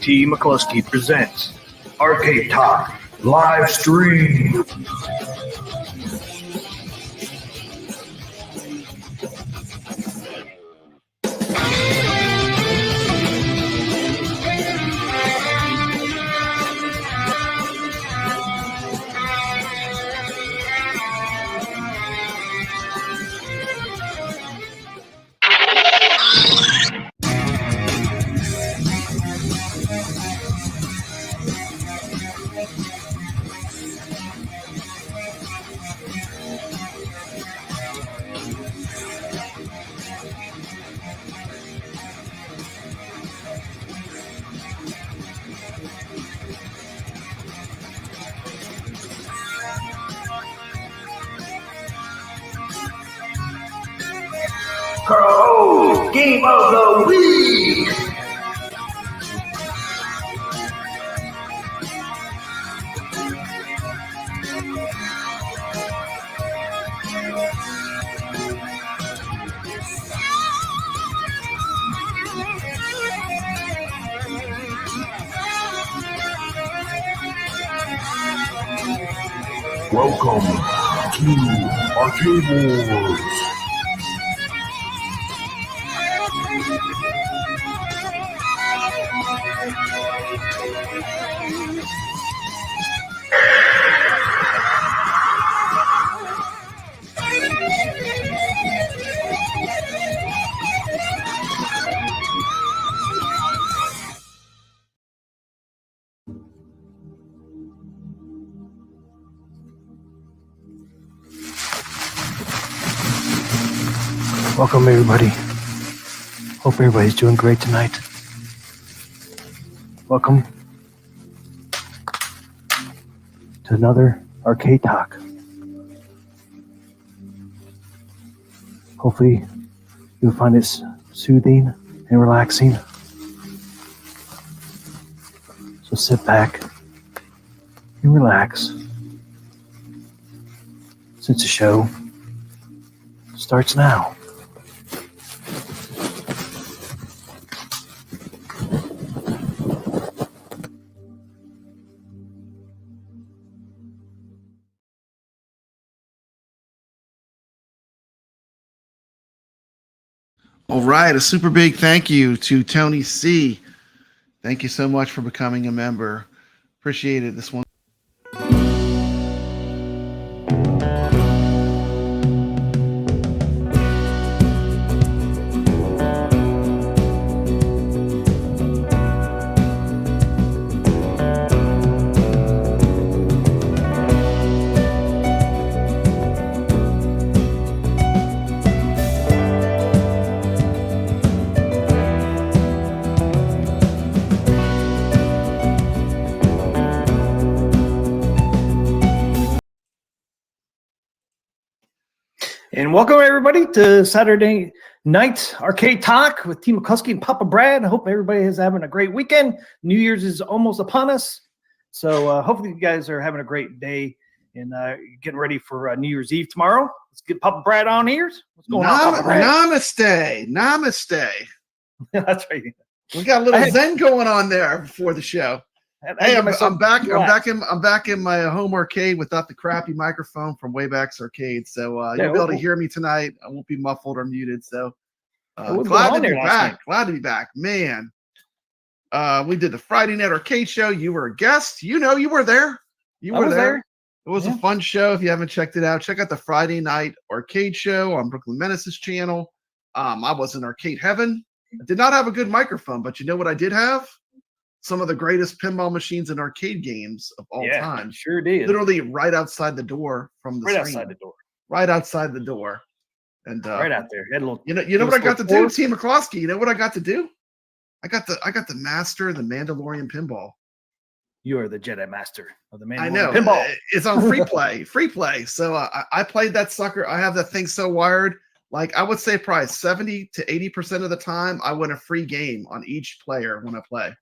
TMCLOSKY presents Arcade Talk live stream. Oh, game of the week! Welcome to Arcade Wars. Welcome, everybody. Hope everybody's doing great tonight. Welcome to another Arcade Talk. Hopefully, you'll find this soothing and relaxing. So sit back and relax since the show starts now. All right, a super big thank you to Tony C. Thank you so much for becoming a member. Appreciate it. This one. And welcome everybody to Saturday night Arcade Talk with Team McCluskey and Papa Brad. I hope everybody is having a great weekend. New Year's is almost upon us. So hopefully you guys are having a great day and getting ready for New Year's Eve tomorrow. Let's get Papa Brad on here. What's going on, Papa Brad? Namaste. Namaste. That's right. We got a little zen going on there before the show. Hey, I'm back. I'm back in my home arcade without the crappy microphone from Wayback's Arcade. So you'll be able to hear me tonight. I won't be muffled or muted. So glad to be back. Glad to be back, man. We did the Friday Night Arcade Show. You were a guest. You were there. You were there. It was a fun show. If you haven't checked it out, check out the Friday Night Arcade Show on Brooklyn Menace's channel. I was in arcade heaven. I did not have a good microphone, but you know what I did have? Some of the greatest pinball machines in arcade games of all time. Sure did. Literally right outside the door from the screen. Outside the door. Right outside the door. And right out there. Had a little, you know what I got to do, Team McCloskey? You know what I got to do? I got the master of the Mandalorian pinball. You are the Jedi Master of the Mandalorian I know. pinball. It's on free play. Free play. So I played that sucker. I have that thing so wired. Like I would say probably 70 to 80% of the time I win a free game on each player when I play.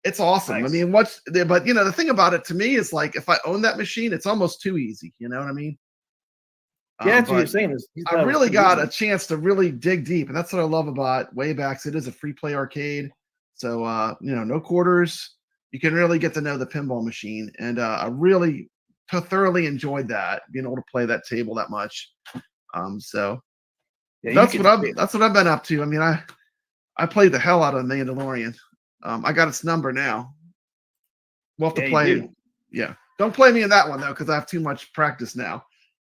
It's awesome. Nice. I mean, but the thing about it to me is like, if I own that machine, it's almost too easy. You know what I mean? Yeah, that's what you're saying. I really got a chance to really dig deep. And that's what I love about Waybacks. It is a free play arcade. So no quarters. You can really get to know the pinball machine, and I really thoroughly enjoyed that, being able to play that table that much. So yeah, that's what I've been up to. I mean, I played the hell out of the Mandalorian. I got its number now. We'll have to play. Yeah, don't play me in that one though, because I have too much practice now.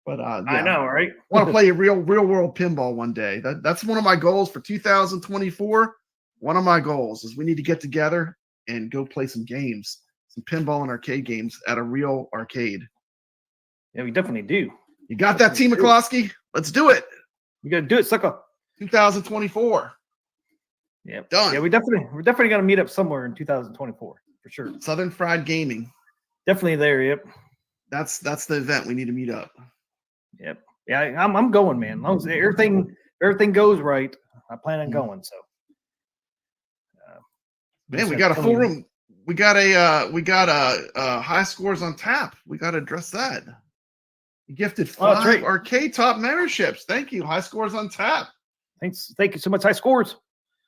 But yeah, I know, right? I want to play a real world pinball one day. That's one of my goals for 2024. One of my goals is we need to get together and go play some games, some pinball and arcade games at a real arcade. Yeah, we definitely do. You got that, TMCLOSKY? Let's do it. We gotta do it, sucker. 2024. Yeah, done. Yeah, we're definitely gonna meet up somewhere in 2024 for sure. Southern Fried Gaming. Definitely there. Yep. That's the event we need to meet up. Yep. Yeah, I'm going, man. As long as everything goes right, I plan on going. So. Man, we got a full room. We got a high scores on tap. We got to address that. You gifted 5 arcade top memberships. Thank you. High scores on tap. Thanks. Thank you so much. High scores.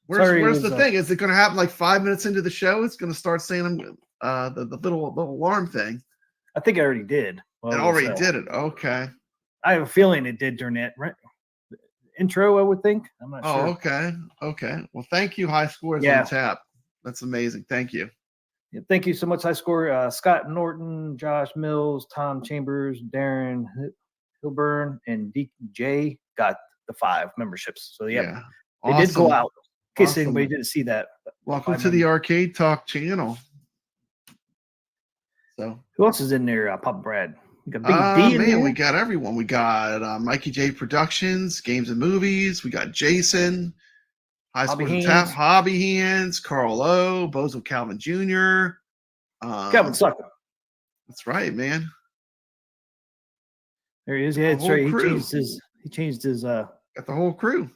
Where's the thing? Is it going to happen like 5 minutes into the show? It's going to start saying the little alarm thing. I think I already did. Well, it already did it. Okay. I have a feeling it did during that intro. I would think. I'm not sure. Okay. Okay. Well, thank you. High scores on tap. That's amazing. Thank you. Yeah, thank you so much, High Score. Scott Norton, Josh Mills, Tom Chambers, Darren Hilburn, and DJ got the 5 memberships. So yeah, awesome. They did go out. In case anybody didn't see that. Welcome to the Arcade Talk channel. So who else is in there? Papa Brad. We got Big D in there. We got everyone. We got Mikey J Productions, Games and Movies. We got Jason. High School Tap, Hobby Hands, Carl O, Bozo Calvin Jr. Calvin Sucker. That's right, man. There he is. Yeah, that's right. He changed his got the whole crew.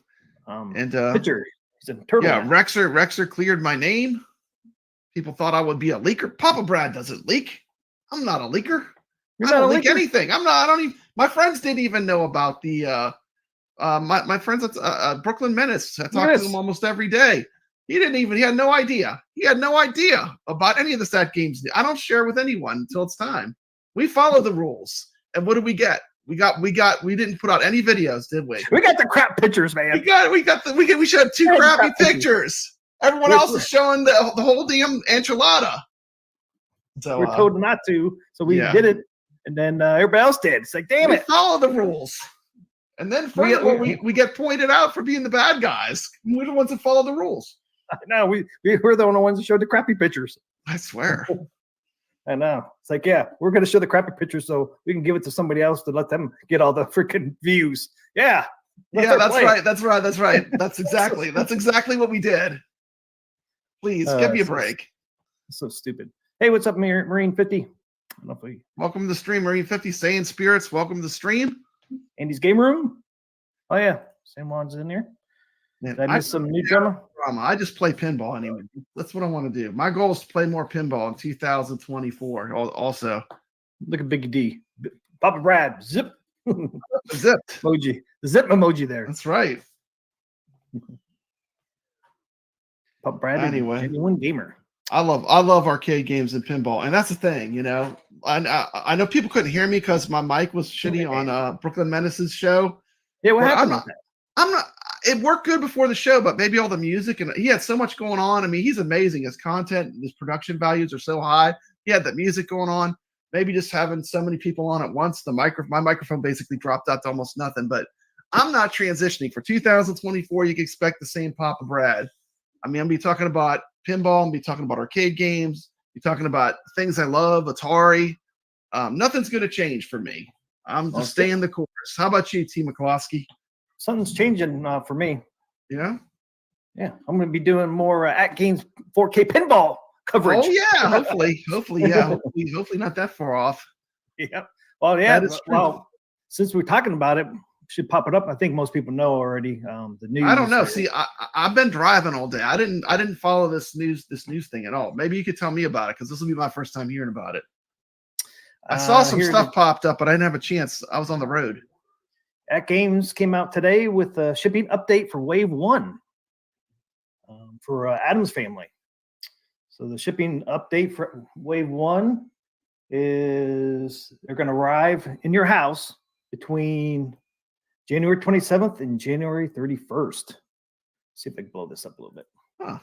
And picture. He's a turtle. Yeah, Rexer cleared my name. People thought I would be a leaker. Papa Brad doesn't leak. I'm not a leaker. I don't leak anything. I don't even. My friends didn't even know about the. My friends at Brooklyn Menace, I talk to him almost every day. He had no idea. He had no idea about any of the AtGames. I don't share with anyone until it's time. We follow the rules. And what did we get? We didn't put out any videos, did we? We got the crap pictures, man. We should have 2 crappy pictures. Everyone else is showing the whole damn enchilada. So we're told not to, so we did it, and then everybody else did. It's like, damn it. Follow the rules. And then we get pointed out for being the bad guys. We're the ones that follow the rules. I know. We're the only ones that showed the crappy pictures. I swear. I know. It's like, yeah, we're going to show the crappy pictures so we can give it to somebody else to let them get all the freaking views. Yeah. That's right. That's exactly what we did. Please give me a break. So stupid. Hey, what's up, Marine 50? I don't know if welcome to the stream, Marine 50. Saying Spirits, welcome to the stream. Andy's Game Room. Oh yeah, same ones in there. Did I miss some new drama? I just play pinball anyway. That's what I want to do. My goal is to play more pinball in 2024. Also, look at Big D, Papa Brad, zip, zip emoji, the zip emoji there. That's right. Papa Brad, anyway, anyone gamer. I love arcade games and pinball, and that's the thing, you know. I know people couldn't hear me because my mic was shitty on Brooklyn Menace's show. Yeah, what happened? I'm not. It worked good before the show, but maybe all the music, and he had so much going on. I mean, he's amazing. His content, his production values are so high. He had the music going on. Maybe just having so many people on at once, my microphone basically dropped out to almost nothing. But I'm not transitioning for 2024. You can expect the same Papa Brad. I mean, I'm gonna be talking about pinball. I'm gonna be talking about arcade games. Be talking about things I love, Atari. Nothing's gonna change for me. I'm just staying the course. How about you, TMCLOSKY? Something's changing for me. Yeah? Yeah. I'm going to be doing more AtGames 4K pinball coverage. Oh, yeah. Hopefully, yeah. Hopefully not that far off. Yeah. Well, yeah. Well, since we're talking about it, should pop it up. I think most people know already. The news. I don't know. See, I've been driving all day. I didn't follow this news thing at all. Maybe you could tell me about it, because this will be my first time hearing about it. I saw some stuff popped up, but I didn't have a chance. I was on the road. AtGames came out today with a shipping update for Wave 1 for Adam's Family. So the shipping update for wave 1 is they're going to arrive in your house between January 27th and January 31st. See if I can blow this up a little bit. Huh.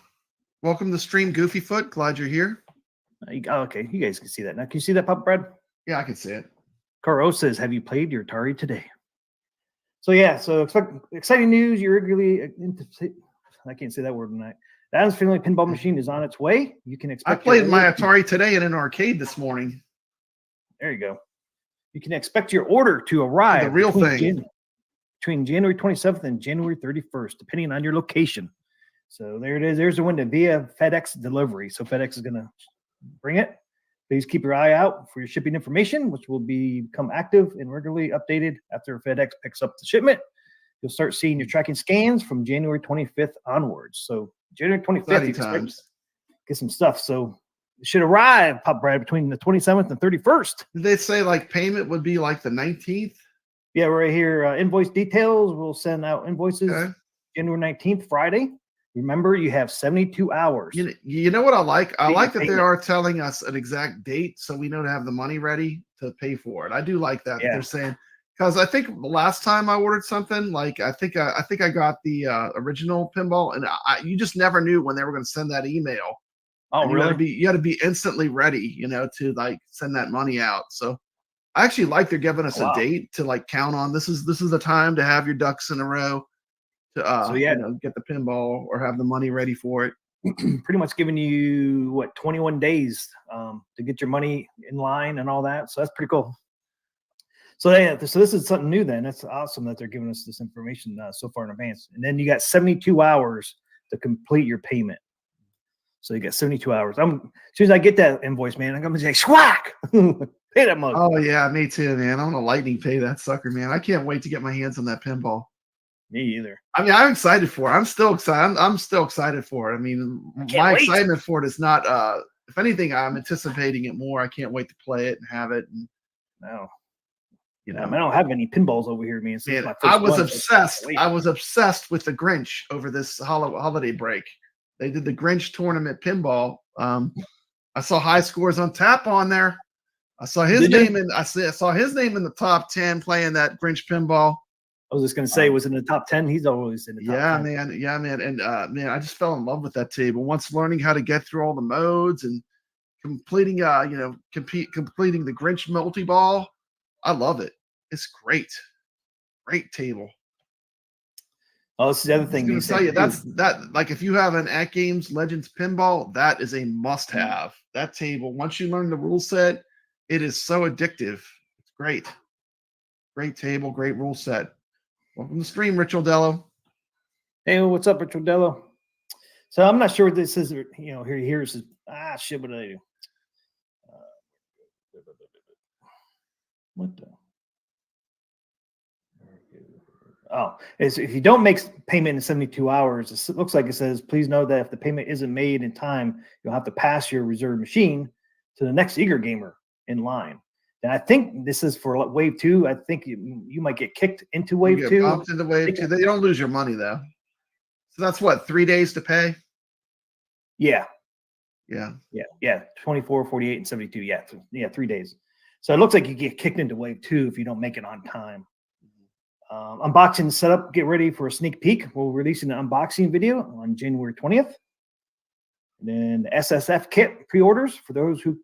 Welcome to Stream Goofyfoot. Glad you're here. Okay, you guys can see that now. Can you see that, Papa Brad? Yeah, I can see it. Caro says, "Have you played your Atari today?" So yeah, so expect exciting news. You're regularly, I can't say that word tonight. The Adams Family Pinball Machine is on its way. You can expect. I played my Atari today in an arcade this morning. There you go. You can expect your order to arrive. The real thing. Between January 27th and January 31st, depending on your location. So there it is. There's the window via FedEx delivery. So FedEx is going to bring it. Please keep your eye out for your shipping information, which will become active and regularly updated after FedEx picks up the shipment. You'll start seeing your tracking scans from January 25th onwards. So January 25th, you can get some stuff. So it should arrive, Pop Brad, between the 27th and 31st. Did they say like payment would be like the 19th? Yeah, right here. Invoice details. We'll send out invoices January 19th, Friday. Remember, you have 72 hours. You know what I like? I like that they are telling us an exact date so we know to have the money ready to pay for it. I do like that. They're saying, because I think the last time I ordered something, like I think I got the original pinball, and you just never knew when they were going to send that email. Oh, really? You had to be instantly ready, to like send that money out. So I actually like they're giving us a date to like count on. This is the time to have your ducks in a row. To get the pinball or have the money ready for it. Pretty much giving you 21 days to get your money in line and all that. So that's pretty cool. So this is something new then. That's awesome that they're giving us this information so far in advance. And then you got 72 hours to complete your payment. So you got 72 hours. As soon as I get that invoice, man, I'm gonna say schwack. Pay that mug. Oh yeah, me too, man. I'm gonna lightning pay that sucker, man. I can't wait to get my hands on that pinball. Me either. I mean, I'm excited for it. I'm still excited. I'm still excited for it. I mean, my excitement for it is not. If anything, I'm anticipating it more. I can't wait to play it and have it. And no, I don't have any pinballs over here, man. I was obsessed. I was obsessed with the Grinch over this holiday break. They did the Grinch tournament pinball. I saw high scores on tap on there. I saw his name in. I saw his name in the top 10 playing that Grinch pinball. I was just going to say, was in the top 10. He's always in the top 10. Man. Yeah, man. And man, I just fell in love with that table. Once learning how to get through all the modes and completing, completing the Grinch multi-ball. I love it. It's great. Great table. Oh, this is the other thing. I was going to tell you, like if you have an AtGames Legends pinball, that is a must-have. That table, once you learn the rule set, it is so addictive. It's great. Great table, great rule set. Welcome to the stream, Rich Odello. Hey, what's up, Rich Odello? So I'm not sure what this is. Here's shit. What did I do? What the? Oh, if you don't make payment in 72 hours, it looks like it says, please know that if the payment isn't made in time, you'll have to pass your reserved machine to the next eager gamer in line. And I think this is for wave 2. I think you might get kicked into wave 2. Bumped into wave 2. They don't lose your money though. So that's what, 3 days to pay? Yeah. 24, 48, and 72. Yeah, 3 days. So it looks like you get kicked into wave 2 if you don't make it on time. Unboxing setup. Get ready for a sneak peek. We'll release an unboxing video on January 20th. And then the SSF kit pre-orders for those who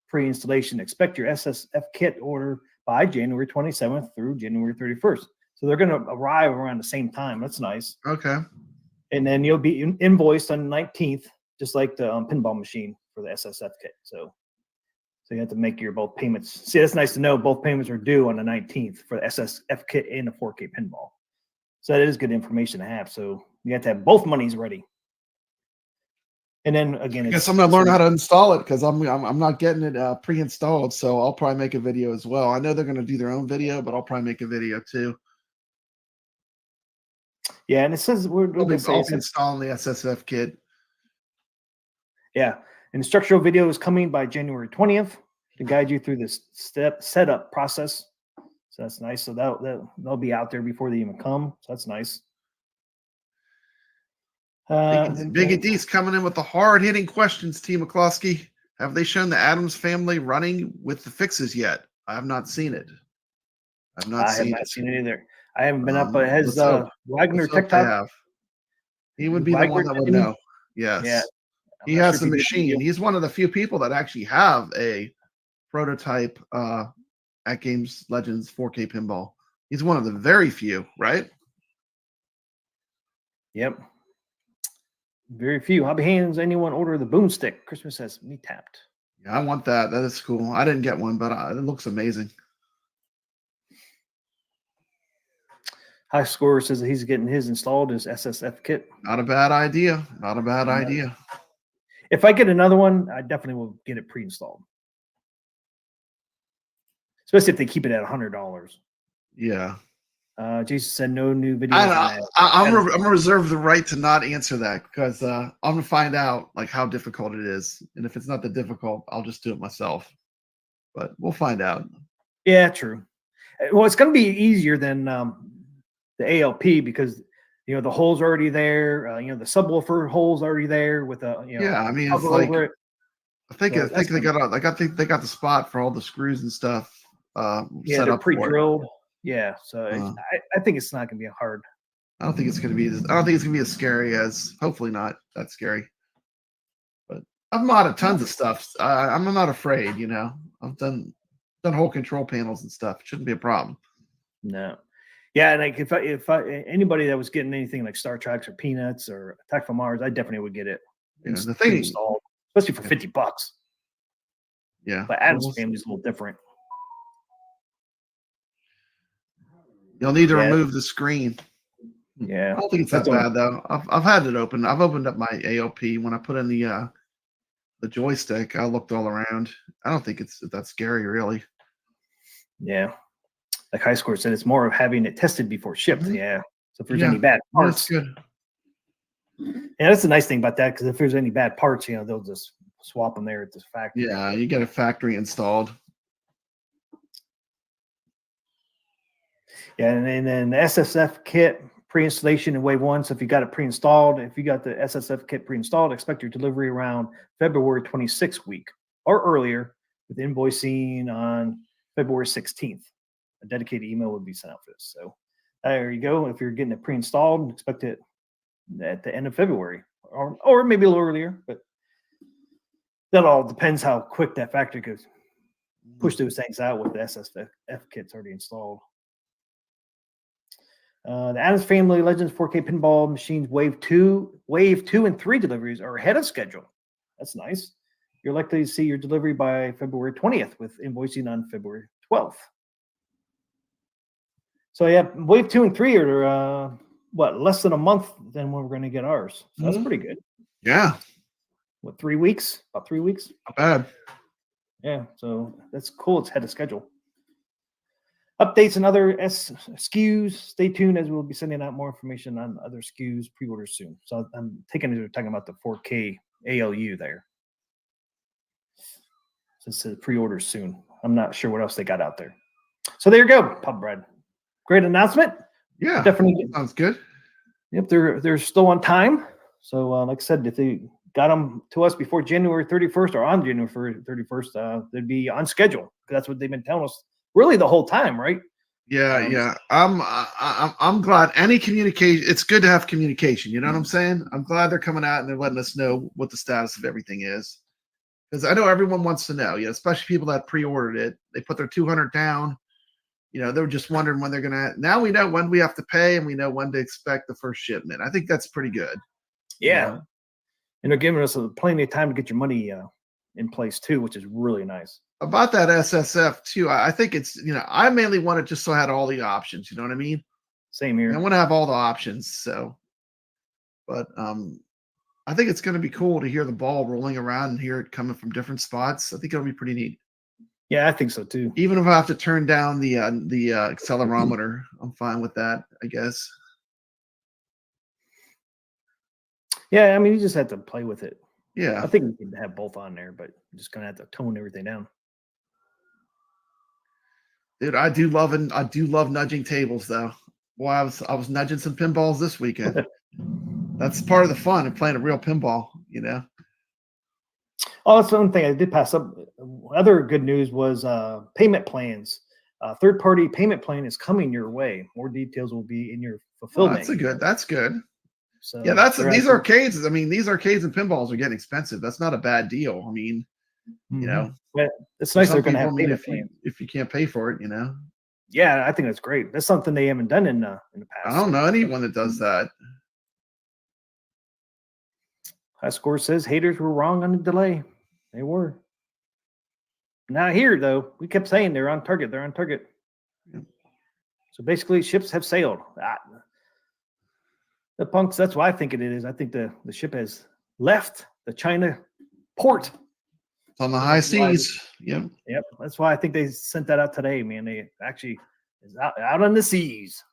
pre-installation. Expect your SSF kit order by January 27th through January 31st. So they're going to arrive around the same time. That's nice. Okay. And then you'll be invoiced on the 19th, just like the pinball machine for the SSF kit. So you have to make your both payments. See, that's nice to know. Both payments are due on the 19th for the SSF kit and the 4K pinball. So that is good information to have. So you have to have both monies ready. And then again, I guess I'm gonna learn how to install it because I'm not getting it pre-installed. So I'll probably make a video as well. I know they're gonna do their own video, but I'll probably make a video too. Yeah, and it says I'll be installing the SSF kit. Yeah, and the structural video is coming by January 20th to guide you through this setup process. So that's nice. So they'll be out there before they even come. So that's nice. Biggie D's coming in with the hard-hitting questions, Team McCloskey. Have they shown the Addams family running with the fixes yet? I have not seen it. I have not seen it either. I haven't been up, but has Wagner TikTok? He would be the one that would know. Yes. Yeah. He has the machine. He's one of the few people that actually have a prototype AtGames Legends 4K pinball. He's one of the very few, right? Yep. Very few. Hobby Hands, anyone order the boomstick? Christmas has me tapped. Yeah, I want that. That is cool. I didn't get one, but it looks amazing. High Score says that he's getting his installed, his SSF kit. Not a bad idea. Not a bad idea. If I get another one, I definitely will get it pre-installed. Especially if they keep it at $100. Yeah. Jason said no new videos. I'm gonna reserve the right to not answer that because I'm gonna find out like how difficult it is, and if it's not that difficult, I'll just do it myself. But we'll find out. Yeah, true. Well, it's gonna be easier than the ALP because the hole's already there. The subwoofer hole's already there with a yeah. I mean, it's like I think they got the spot for all the screws and stuff. Set up pre-drilled. Yeah, so I think it's not going to be hard. I don't think it's going to be. I don't think it's going to be as scary as. Hopefully not that scary. But I've modded tons of stuff. I'm not afraid. I've done whole control panels and stuff. It shouldn't be a problem. No. Yeah, and like if anybody that was getting anything like Star Treks or Peanuts or Attack from Mars, I definitely would get it. The thing installed, especially for $50. Yeah, but Addams family is a little different. You'll need to remove the screen. Yeah, I don't think it's that bad though. I've had it open. I've opened up my AOP when I put in the joystick. I looked all around. I don't think it's that scary, really. Yeah, like High Score said, it's more of having it tested before shipped. Yeah, so if there's any bad parts, that's good. Yeah, that's the nice thing about that because if there's any bad parts, they'll just swap them there at the factory. Yeah, you get a factory installed. Yeah, and then the SSF kit pre-installation in wave 1. So if you got it pre-installed, if you got the SSF kit pre-installed, expect your delivery around February 26th week or earlier, with invoicing on February 16th. A dedicated email would be sent out for this. So there you go. If you're getting it pre-installed, expect it at the end of February or maybe a little earlier, but that all depends how quick that factory goes. Push those things out with the SSF kits already installed. The Addams Family Legends 4K Pinball Machines Wave 2 and 3 deliveries are ahead of schedule. That's nice. You're likely to see your delivery by February 20th with invoicing on February 12th. So yeah, Wave 2 and 3 are less than a month than when we're going to get ours. So that's pretty good. Yeah. What, 3 weeks? About 3 weeks? Not bad. Yeah, so that's cool. It's ahead of schedule. Updates and other SKUs. Stay tuned as we'll be sending out more information on other SKUs pre-orders soon. So I'm talking about the 4K ALU there. So it says pre-orders soon. I'm not sure what else they got out there. So there you go, Pub Bread. Great announcement. Yeah, definitely sounds good. Yep, they're still on time. So like I said, if they got them to us before January 31st or on January 31st, they'd be on schedule. That's what they've been telling us really the whole time, right? Yeah, yeah. I'm glad any communication. It's good to have communication. You know what I'm saying? I'm glad they're coming out and they're letting us know what the status of everything is, because I know everyone wants to know. Especially people that pre-ordered it. They put their 200 down. They're just wondering when they're gonna. Now we know when we have to pay, and we know when to expect the first shipment. I think that's pretty good. Yeah, and they're giving us plenty of time to get your money in place too, which is really nice. About that SSF too, I think it's I mainly want it just so I had all the options. You know what I mean? Same here. I want to have all the options. So, but I think it's going to be cool to hear the ball rolling around and hear it coming from different spots. I think it'll be pretty neat. Yeah, I think so too. Even if I have to turn down the accelerometer, I'm fine with that, I guess. Yeah, I mean, you just have to play with it. Yeah, I think we can have both on there, but you're just gonna have to tone everything down. Dude, I do love nudging tables though. Well, I was nudging some pinballs this weekend. That's part of the fun of playing a real pinball, you know. Oh, that's one thing I did pass up. Other good news was payment plans. Third-party payment plan is coming your way. More details will be in your fulfillment. That's good. So yeah, these arcades. I mean, these arcades and pinballs are getting expensive. That's not a bad deal. I mean, you know, it's nice they're going to have payment if you can't pay for it, you know. Yeah, I think that's great. That's something they haven't done in the past. I don't know anyone that does that. High Score says haters were wrong on the delay. They were. Not here, though. We kept saying they're on target. They're on target. Yeah. So basically, ships have sailed. The punks, that's what I think it is. I think the ship has left the China port. It's on the high seas. Yep. Yep. That's why I think they sent that out today, man. They actually is out on the seas.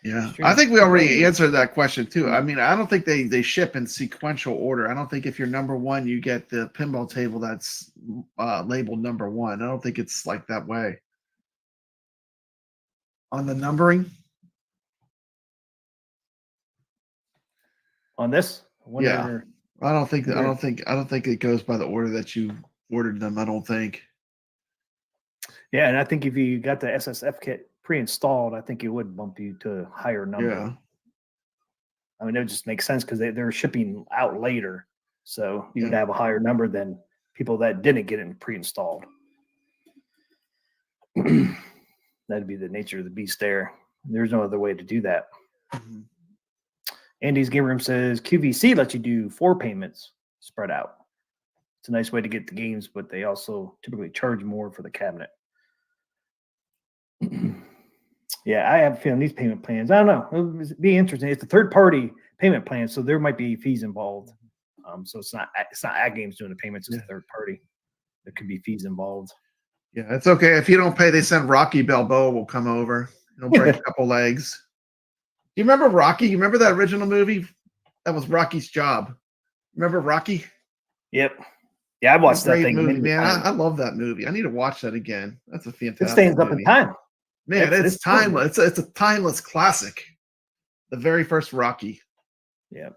Yeah, I think we already answered that question too. I mean, I don't think they ship in sequential order. I don't think if you're number one, you get the pinball table that's labeled number one. I don't think it's like that way. On the numbering? On this? Yeah. I don't think it goes by the order that you ordered them. I don't think. Yeah, and I think if you got the SSF kit pre-installed, I think it would bump you to a higher number. Yeah. I mean, it would just make sense because they're shipping out later. So you would have a higher number than people that didn't get it pre-installed. That'd be the nature of the beast there. There's no other way to do that. Mm-hmm. Andy's Game Room says QVC lets you do 4 payments spread out. It's a nice way to get the games, but they also typically charge more for the cabinet. Yeah, I have a feeling these payment plans, I don't know. It'll be interesting. It's a third-party payment plan, so there might be fees involved. So it's not AtGames doing the payments, it's a third party. There could be fees involved. Yeah, it's okay. If you don't pay, they send Rocky Balboa will come over. He'll break a couple legs. Do you remember Rocky? You remember that original movie? That was Rocky's job. Remember Rocky? Yep. Yeah, I watched that thing. Movie, man. I love that movie. I need to watch that again. That's a fantastic It stands up in time. Man, it's timeless. It's a timeless classic. The very first Rocky. Yep.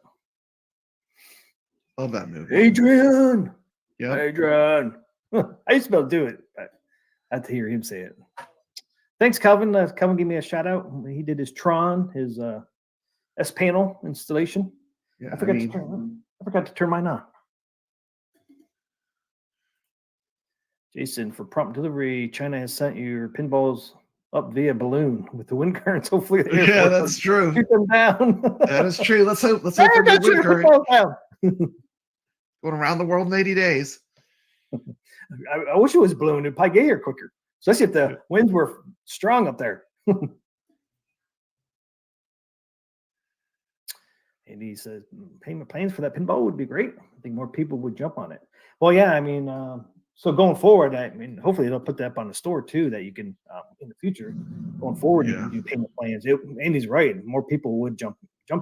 Love that movie. Adrian. Yeah. Adrian. I used to be able to do it, but I had to hear him say it. Thanks, Calvin. Calvin gave me a shout out. He did his Tron, his S panel installation. Yeah, I forgot to turn mine on. Jason, for prompt delivery, China has sent your pinballs up via balloon with the wind currents. Hopefully, yeah, that's true. Shoot them down. That is true. Let's hope for the wind current. Going around the world in 80 days. I wish it was balloon. It'd probably get here quicker, especially if the winds were strong up there. And he says payment plans for that pinball would be great. I think more people would jump on it. Well, yeah, I mean, so going forward, I mean, hopefully they'll put that up on the store too, that you can in the future going forward you can do payment plans. Andy's right. More people would jump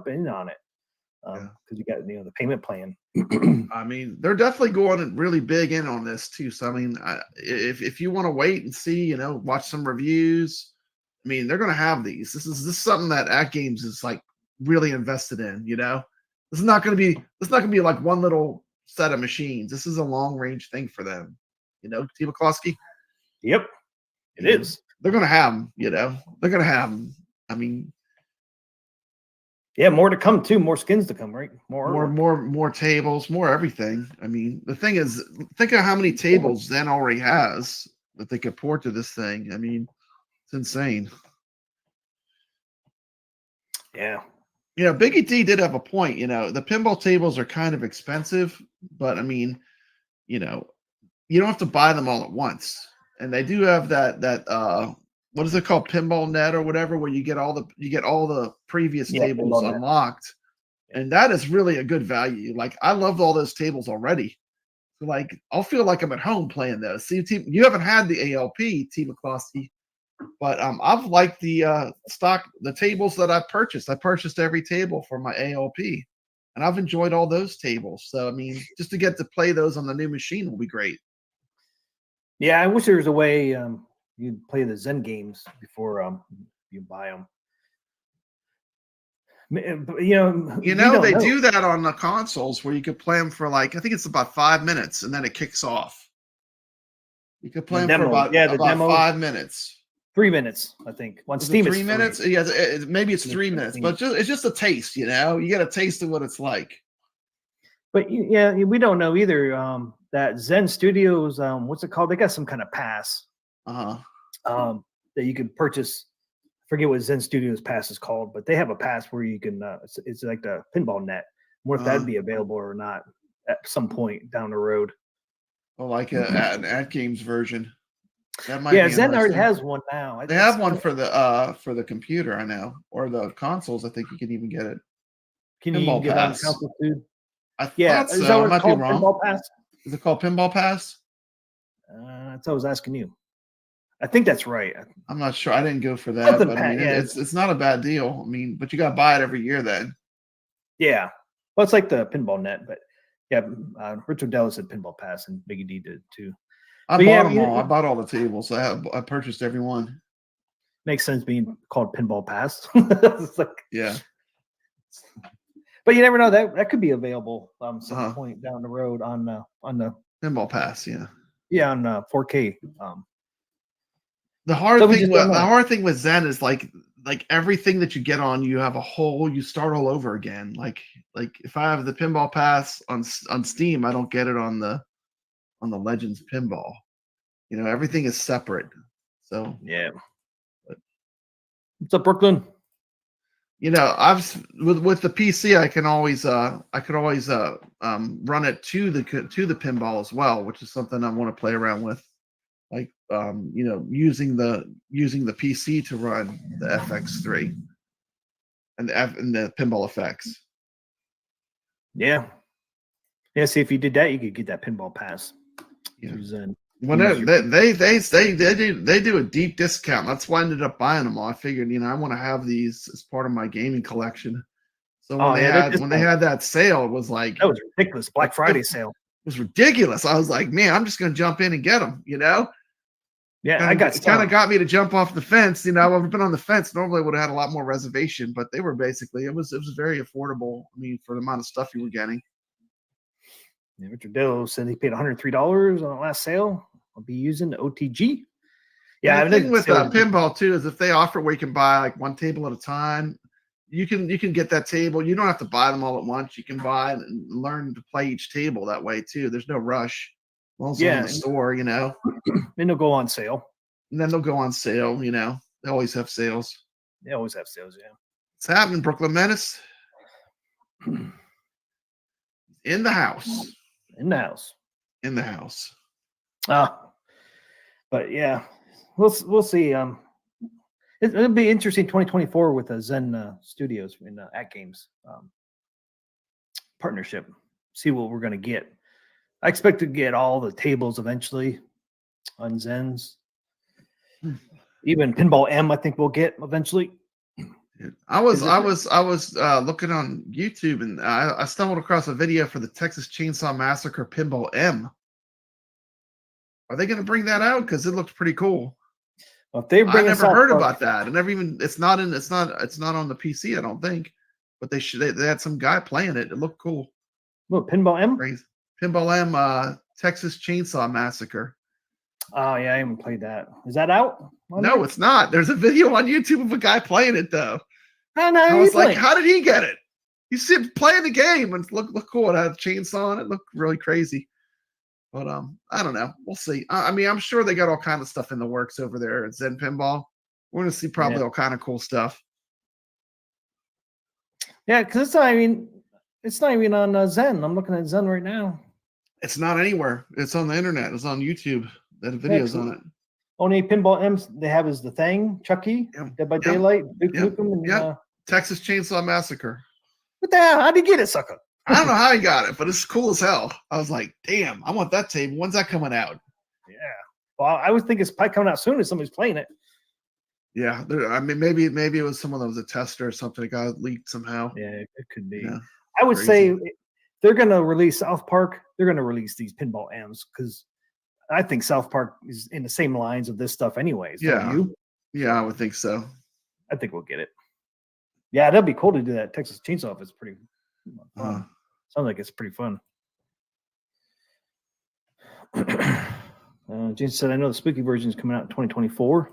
in on it because you got the payment plan. I mean, they're definitely going really big in on this too. So I mean, if you want to wait and see, watch some reviews. I mean, they're going to have these. This is something that AtGames is like really invested in. This is not going to be like one little set of machines. This is a long range thing for them. TMCLOSKY. Yep, it is. They're going to have them. They're going to have them. I mean. Yeah, more to come too. More skins to come, right? More tables, more everything. I mean, the thing is, think of how many tables Zen already has that they could port to this thing. I mean, it's insane. Yeah. Biggie D did have a point. The pinball tables are kind of expensive, but I mean, you don't have to buy them all at once. And they do have that what is it called, Pinball Net or whatever, where you get all the previous tables unlocked, and that is really a good value. Like, I loved all those tables already. So, like, I'll feel like I'm at home playing those. See, you haven't had the ALP, TMCLOSKY, but I've liked the tables that I purchased. I purchased every table for my ALP, and I've enjoyed all those tables. So, I mean, just to get to play those on the new machine will be great. Yeah, I wish there was a way. You play the Zen games before you buy them. They do that on the consoles where you could play them for like, I think it's about 5 minutes and then it kicks off. You could play them for about 5 minutes. 3 minutes, I think. On Steam, 3 minutes. Yeah, maybe it's 3 minutes, but it's just a taste. You get a taste of what it's like. But yeah, we don't know either. That Zen Studios, what's it called? They got some kind of pass. That you can purchase. I forget what Zen Studios pass is called, but they have a pass where you can. It's like the pinball net. What if that'd be available or not at some point down the road? Well, like an AtGames version. That might. Yeah, Zen already has one now. They have one for the computer, I know, or the consoles. I think you can even get it. Can you get on console too? I thought so. Is that what I might be wrong. Pinball Pass? Is it called Pinball Pass? That's what I was asking you. I think that's right. I'm not sure. I didn't go for that, but I mean, it's not a bad deal. I mean, but you got to buy it every year then. Yeah. Well, it's like the Pinball Net, but yeah, Richard Dell said Pinball Pass, and Biggie D did too. I bought them all. I bought all the tables. I purchased every one. Makes sense being called Pinball Pass. It's like, yeah. But you never know, that could be available some point down the road on the Pinball Pass. Yeah, on 4K. The hard thing with Zen is like everything that you get on, you start all over again. Like if I have the Pinball Pass on Steam, I don't get it on the Legends Pinball. Everything is separate. So yeah. What's up, Brooklyn? I've with the PC, I could always run it to the pinball as well, which is something I want to play around with, like using the PC to run the FX3 and the pinball effects. Yeah. See, if you did that, you could get that Pinball Pass. Yeah. Well, they do a deep discount. That's why I ended up buying them all. I figured, I want to have these as part of my gaming collection. So when they had that sale, it was like, that was ridiculous. Black Friday sale. It was ridiculous. I was like, man, I'm just going to jump in and get them. Yeah, it kind of got me to jump off the fence. I've been on the fence. Normally, I would have had a lot more reservation, but they were basically it was very affordable. I mean, for the amount of stuff you were getting. Yeah, Richard Dillo said he paid $103 on the last sale. I'll be using the OTG. Yeah, the thing with pinball too is if they offer where you can buy like one table at a time, you can get that table. You don't have to buy them all at once. You can buy and learn to play each table that way too. There's no rush. Also in the store, Then they'll go on sale. And then they'll go on sale. They always have sales. They always have sales. Yeah. What's happening, Brooklyn Menace? In the house. In the house. In the house. But yeah, we'll see. It'll be interesting 2024 with the Zen Studios in AtGames partnership. See what we're gonna get. I expect to get all the tables eventually on Zens. Even Pinball M, I think we'll get eventually. I was looking on YouTube and I stumbled across a video for the Texas Chainsaw Massacre Pinball M. Are they going to bring that out? Because it looks pretty cool. Well, if I never heard about that. It's not on the PC, I don't think. But they had some guy playing it. It looked cool. What, Pinball M? Crazy. Pinball M, Texas Chainsaw Massacre. Oh yeah, I haven't played that. Is that out? No, it's not. There's a video on YouTube of a guy playing it though. I was like, how did he get it? He's playing the game and look cool. It had a chainsaw on it. Looked really crazy. But I don't know. We'll see. I mean, I'm sure they got all kind of stuff in the works over there at Zen Pinball. We're gonna see probably all kind of cool stuff. Yeah, because it's not even on Zen. I'm looking at Zen right now. It's not anywhere. It's on the internet. It's on YouTube. That videos on it. Only Pinball M's they have is the Thing, Chucky, Dead by Daylight, Duke Nukem, and Texas Chainsaw Massacre. What the hell? How'd you get it, sucker? I don't know how he got it, but it's cool as hell. I was like, damn, I want that table. When's that coming out? Yeah. Well, I would think it's probably coming out soon if somebody's playing it. Yeah. I mean, maybe it was someone that was a tester or something that got leaked somehow. Yeah, it could be. Yeah, I would say if they're going to release South Park, they're going to release these Pinball M's because I think South Park is in the same lines of this stuff anyways. Yeah. You? Yeah, I would think so. I think we'll get it. Yeah, that'd be cool to do that. Texas Chainsaw Off is pretty fun. Sounds like it's pretty fun. Jason said, I know the spooky version is coming out in 2024.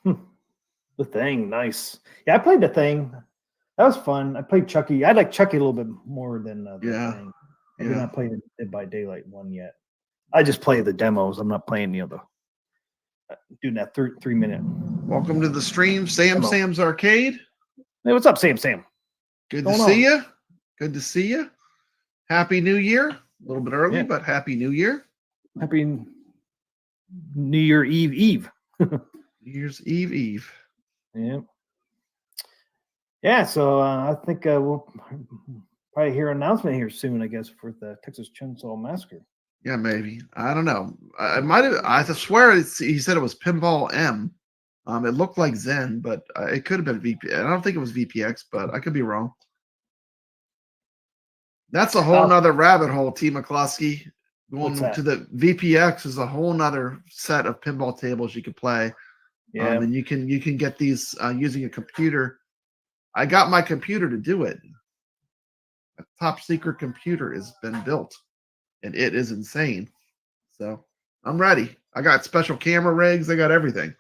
The Thing, nice. Yeah, I played The Thing. That was fun. I played Chucky. I like Chucky a little bit more than The Thing. I did not play Dead by Daylight 1 yet. I just play the demos. I'm not playing doing that 3-minute. Welcome to the stream, Sam's Arcade. Hey, what's up, Sam? Good to see you. Good to see you. Happy New Year. A little bit early, but Happy New Year. Happy New Year Eve. New Year's Eve. Yeah. Yeah, so I think we'll probably hear an announcement here soon, I guess, for the Texas Chainsaw Massacre. Yeah, maybe. I don't know. I might have. I swear he said it was Pinball M. It looked like Zen, but it could have been VP. I don't think it was VPX, but I could be wrong. That's a whole nother rabbit hole, TMCLOSKY. Going to the VPX is a whole nother set of pinball tables you can play. Yeah, and you can get these using a computer. I got my computer to do it. A top secret computer has been built, and it is insane. So I'm ready. I got special camera rigs. I got everything.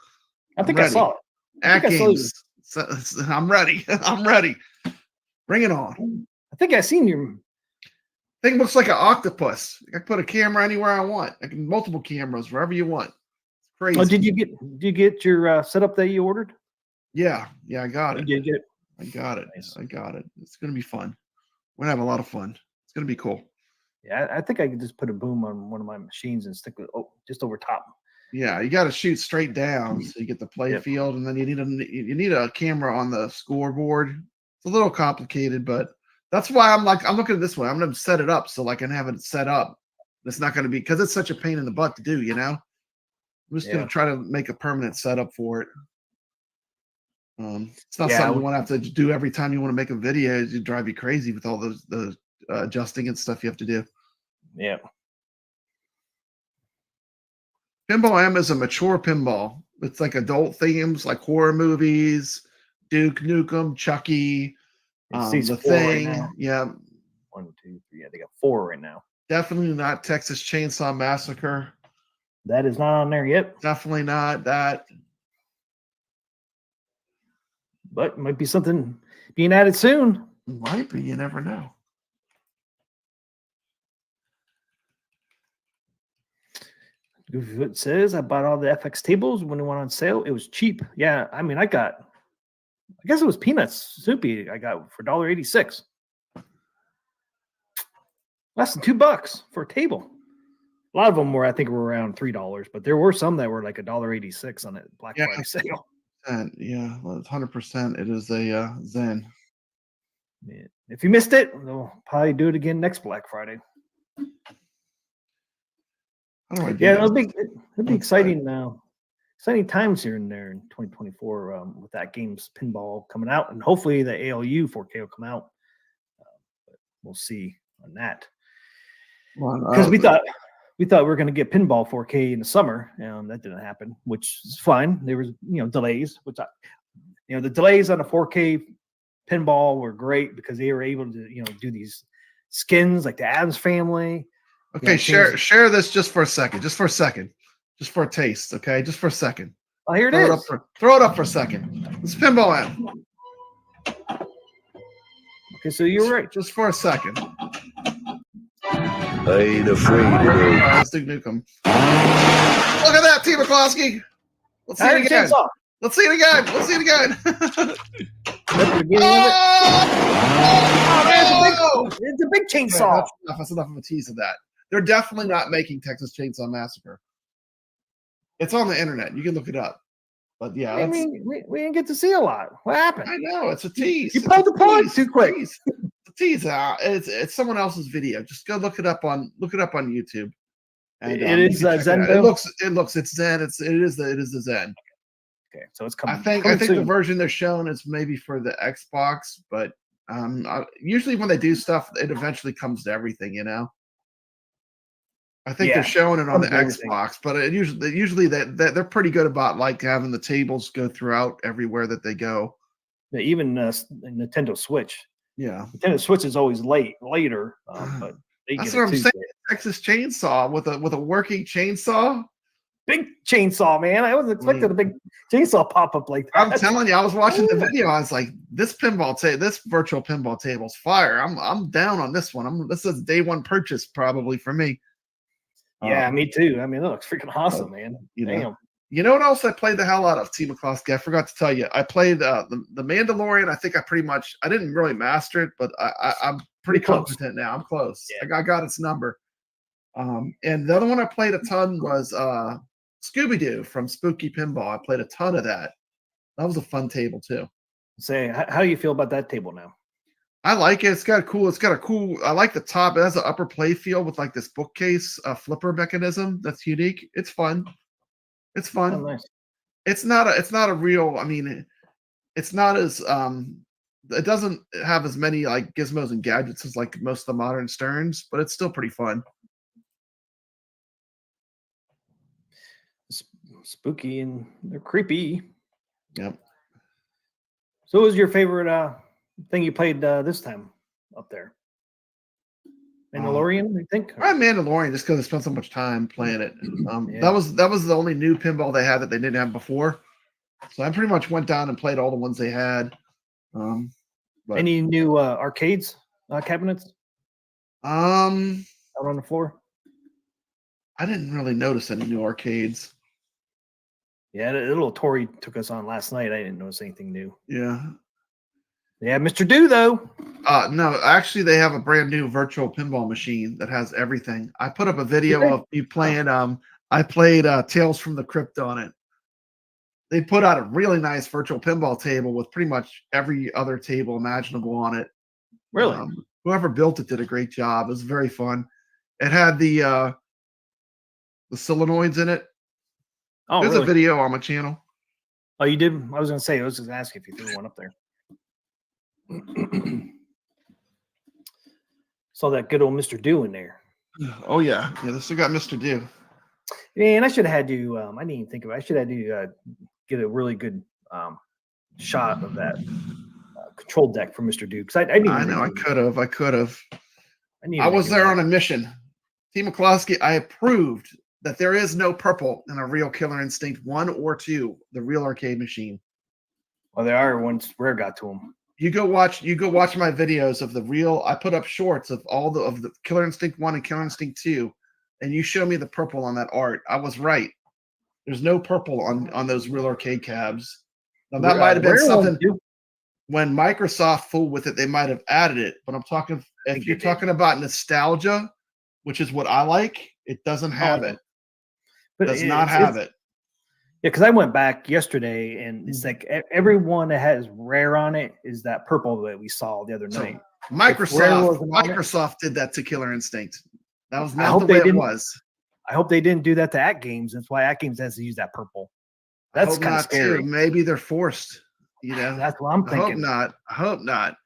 I think I saw it. AtGames. I'm ready. I'm ready. Bring it on. I think I seen your thing. Looks like an octopus. I can put a camera anywhere I want. I can multiple cameras wherever you want. It's crazy. Oh, did you get your setup that you ordered? Yeah, I got it. Did you get it? I got it. Nice. I got it. It's gonna be fun. We're gonna have a lot of fun. It's gonna be cool. Yeah, I think I could just put a boom on one of my machines and stick it just over top. Yeah, you got to shoot straight down so you get the play field, and then you need a camera on the scoreboard. It's a little complicated, but that's why I'm looking at this way. I'm gonna set it up so I can have it set up. It's not gonna be because it's such a pain in the butt to do. You know, I'm just gonna try to make a permanent setup for it. It's not something you want to have to do every time you want to make a video. It drive you crazy with all the adjusting and stuff you have to do. Yeah. Pinball M is a mature pinball. It's like adult themes, like horror movies, Duke Nukem, Chucky, The Thing. Right, yeah. 1, 2, 3. They got 4 right now. Definitely not Texas Chainsaw Massacre. That is not on there yet. Definitely not that. But might be something being added soon. Might be. You never know. It says I bought all the FX tables when it went on sale. It was cheap. Yeah, I mean, I guess it was Peanuts Soupy I got for $1.86. Less than $2 for a table. A lot of them were, I think, were around $3, but there were some that were like $1.86 on it Black Friday sale. Yeah, 100%. It is a Zen. Man. If you missed it, they'll probably do it again next Black Friday. It'll be exciting now. Exciting times here and there in 2024 with AtGames Pinball coming out, and hopefully the ALU 4K will come out. But we'll see on that. Because we thought we were going to get Pinball 4K in the summer, and that didn't happen, which is fine. There was delays, the delays on the 4K Pinball were great because they were able to do these skins like the Addams Family. Okay, share this just for a second, just for a taste. Okay, just for a second. Oh, here it is. Throw it up for a second. It's Pinball M. Okay, so you're right. Just for a second. I ain't afraid of them. Let's do Nukem. Look at that, TMCLOSKY. Let's see it again. Let's see it again. Let's see it again. It's a big chainsaw. That's enough of a tease of that. They're definitely not making Texas Chainsaw Massacre. It's on the internet. You can look it up. But yeah, I mean, we didn't get to see a lot. What happened? I know it's a tease. You pulled the plug too quick. The tease. It's someone else's video. Just go look it up on YouTube. And, it is Zen. It looks. It's Zen. It is the Zen. Okay, so it's coming. I think the version they're showing is maybe for the Xbox, but usually when they do stuff, it eventually comes to everything. I think they're showing it on the everything. Xbox, but usually they're pretty good about like having the tables go throughout everywhere that they go. Yeah, even Nintendo Switch. Yeah, Nintendo Switch is always later, but that's what I'm saying. Texas Chainsaw with a working chainsaw. Big chainsaw, man. I wasn't expecting a big chainsaw pop up like that. I'm telling you, I was watching the video. I was like, this virtual pinball table's fire. I'm down on this one. This is day one purchase probably for me. Yeah, me too. I mean, it looks freaking awesome, man. Damn. You know what else I played the hell out of, TMCLOSKY? I forgot to tell you. I played the Mandalorian. I think I didn't really master it, but I'm pretty competent now. I'm close. Yeah. I got its number. And the other one I played a ton was Scooby-Doo from Spooky Pinball. I played a ton of that. That was a fun table too. Say, how do you feel about that table now? I like it. It's got a cool. I like the top. It has an upper play field with like this bookcase flipper mechanism that's unique. It's fun. It's fun. Oh, nice. It's not a real. I mean, it's not as it doesn't have as many like gizmos and gadgets as like most of the modern Sterns, but it's still pretty fun. Spooky and they're creepy. Yep. So what was your favorite thing you played this time up there? Mandalorian, I think? Mandalorian, just because I spent so much time playing it. That was the only new pinball they had that they didn't have before. So I pretty much went down and played all the ones they had. Any new arcades cabinets? Out on the floor? I didn't really notice any new arcades. Yeah, the little Tori took us on last night. I didn't notice anything new. Yeah. Yeah, Mr. Do though. No, actually they have a brand new virtual pinball machine that has everything. I put up a video of me playing I played Tales from the Crypt on it. They put out a really nice virtual pinball table with pretty much every other table imaginable on it. Really? Whoever built it did a great job. It was very fun. It had the solenoids in it. Oh, there's a video on my channel. Oh, you did? I was going to say, I was just asking if you threw one up there. Saw that good old Mr. Do in there. Oh, yeah. Yeah, this has got Mr. Do. Man, I should have had you, I didn't even think of it. I should have had you get a really good shot of that control deck for Mr. Do. Because I know, I could have. I was there on a mission. TMCLOSKY, I approved that there is no purple in a real Killer Instinct 1 or 2, the real arcade machine. Well, there are once Rare got to them. You go watch my videos of the real. I put up shorts of all of the Killer Instinct 1 and Killer Instinct 2, and you show me the purple on that art. I was right. There's no purple on those real arcade cabs. Now that might have been something when Microsoft fooled with it, they might have added it. But I'm talking if you're talking about nostalgia, which is what I like, it doesn't have it. It does not have it. Yeah, because I went back yesterday, and it's like everyone that has Rare on it is that purple that we saw the other night. Microsoft did that to Killer Instinct. That was not the way it was. I hope they didn't do that to AtGames. That's why AtGames has to use that purple. That's kind of scary. Maybe they're forced. You know, that's what I'm thinking. I hope not.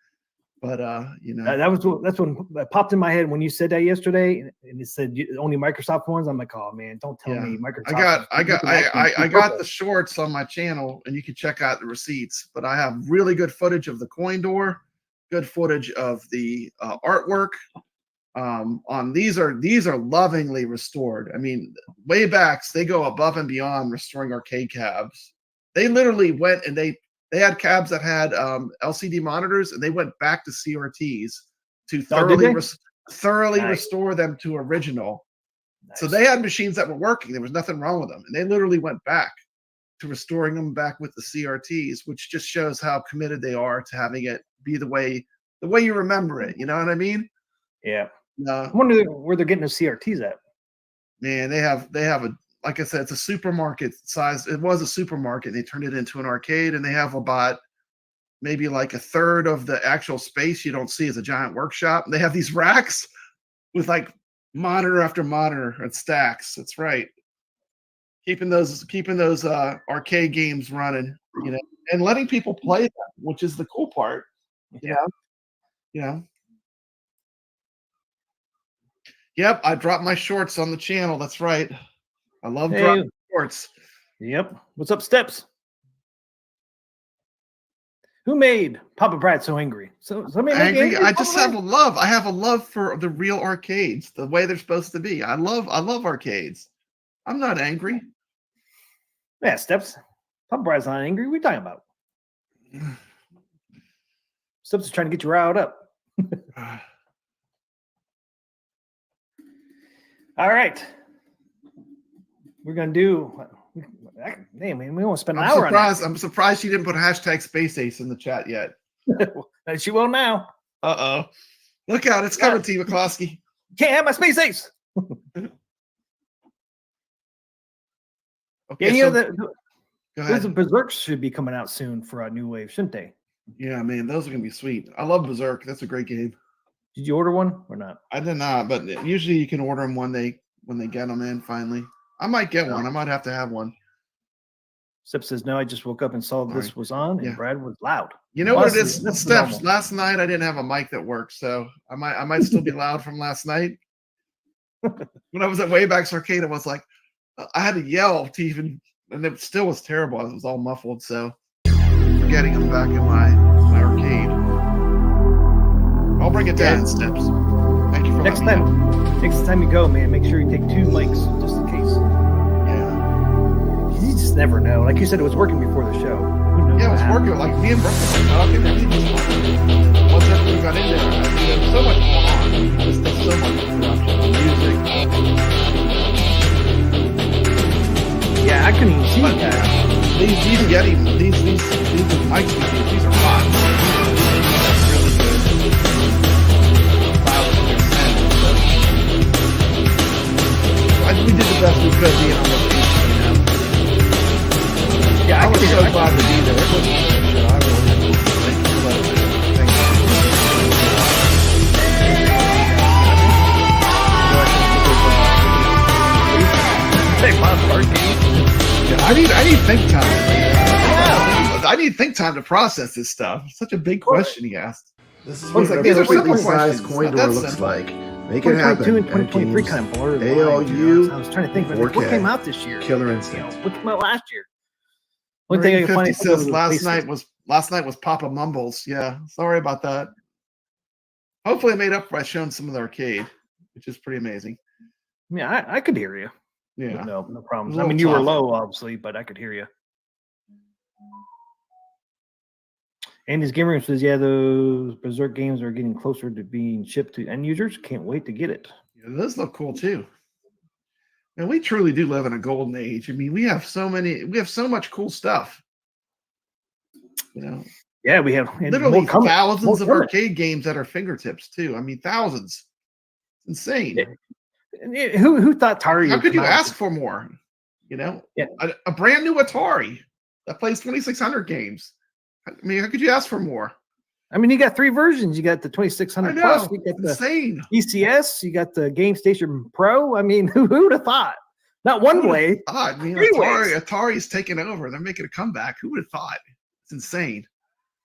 But you know, that's when that popped in my head when you said that yesterday, and it said only Microsoft ones. I'm like, oh man, don't tell me Microsoft. I got the shorts on my channel, and you can check out the receipts. But I have really good footage of the coin door, good footage of the artwork. On these are lovingly restored. I mean, Waybacks, they go above and beyond restoring arcade cabs. They literally went and they had cabs that had LCD monitors, and they went back to CRTs to thoroughly restore them to original. Nice. So they had machines that were working. There was nothing wrong with them, and they literally went back to restoring them back with the CRTs, which just shows how committed they are to having it be the way you remember it. You know what I mean? Yeah. I wonder where they're getting the CRTs at. Man, they have a, like I said, it's a supermarket size. It was a supermarket. They turned it into an arcade, and they have about maybe like a third of the actual space you don't see as a giant workshop. And they have these racks with like monitor after monitor and stacks. That's right. Keeping those arcade games running, you know, and letting people play them, which is the cool part. You know. Yep, I dropped my shorts on the channel. That's right. I love dropping shorts. Yep. What's up, Steps? Who made Papa Brad so angry? So somebody angry. I just have a love. I have a love for the real arcades, the way they're supposed to be. I love arcades. I'm not angry. Yeah, Steps. Papa Brad's not angry. What are you talking about? Steps is trying to get you riled up. All right. We're gonna do. Hey, man, we won't spend an hour on that. I'm surprised she didn't put hashtag Space Ace in the chat yet. She will now. Uh-oh. Look out, it's coming, T. McCloskey. Can't have my Space Ace. Okay, Yeah, you know, those Berserks should be coming out soon for a New Wave, shouldn't they? Yeah, man, those are gonna be sweet. I love Berserk. That's a great game. Did you order one or not? I did not, but usually you can order them when they get them in finally. I might get one. I might have to have one. Sip says, no, I just woke up and saw this was on, and Brad was loud. You know what it is, Steps? Last night I didn't have a mic that worked, so I might still be loud from last night. When I was at Wayback's Arcade, I was like, I had to yell to even, and it still was terrible. It was all muffled, so forgetting I'm back in my arcade. I'll bring it down, Steps. Thank you for next time you go, man, make sure you take 2 mics just in case. You just never know. Like you said, it was working before the show. Who knows? Yeah, it was working. Like me and Brooke were talking, everything was working. Once everything got in there, there was so much going on. There's so much production, music. Yeah, I couldn't even see that. These Yeti, these mics, these are hot. That's really good. We did the best we could being on location. Yeah, I was so glad to be there. It wasn't I really thank you. I need think time. I need think time to process this stuff. It's such a big question he asked. This is what the perfectly sized coin door looks like. Make it happen. 2022 and 2023 kind of blurred. ALU. I was trying to think, what came out this year? Killer Instinct. What came out last year? One thing I can find says last night was Papa Mumbles. Yeah, sorry about that. Hopefully, I made up by showing some of the arcade, which is pretty amazing. Yeah, I could hear you. Yeah, no problems. I mean, you were low, obviously, but I could hear you. Andy's Gamer says, yeah, those Berserk games are getting closer to being shipped to end users. Can't wait to get it. Yeah, those look cool too. And we truly do live in a golden age. I mean, we have so much cool stuff. You know. Yeah, we have literally thousands of arcade games at our fingertips too. I mean, thousands. It's insane. Who thought Atari? How could you ask for more? You know, a brand new Atari that plays 2600 games. I mean, how could you ask for more? I mean, you got 3 versions. You got the 2600 plus. You got insane. The ECS. You got the Game Station Pro. I mean, who would have thought? Not one way. I mean, Atari's taking over. They're making a comeback. Who would have thought? It's insane.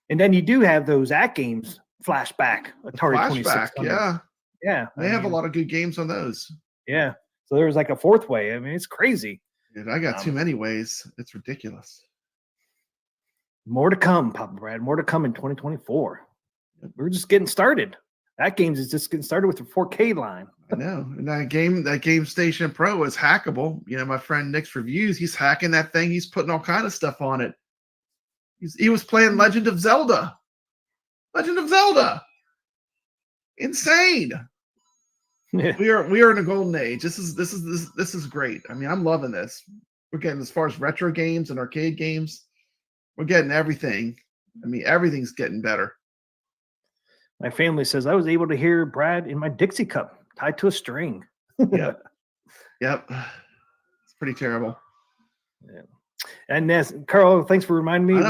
And then you do have those AtGames flashback. Atari 2600. Yeah. They have a lot of good games on those. Yeah. So there's like a 4th way. I mean, it's crazy. Dude, I got too many ways. It's ridiculous. More to come, Papa Brad. More to come in 2024. We're just getting started. AtGames is just getting started with the 4K line. I know. And that Game Station Pro is hackable. You know, my friend Nick's Reviews, he's hacking that thing. He's putting all kind of stuff on it. He was playing Legend of Zelda. Insane. Yeah. We are in a golden age. This is great. I mean, I'm loving this. We're getting, as far as retro games and arcade games, we're getting everything. I mean, everything's getting better. My family says I was able to hear Brad in my Dixie cup tied to a string. Yep. It's pretty terrible. Yeah. And Carl, thanks for reminding me.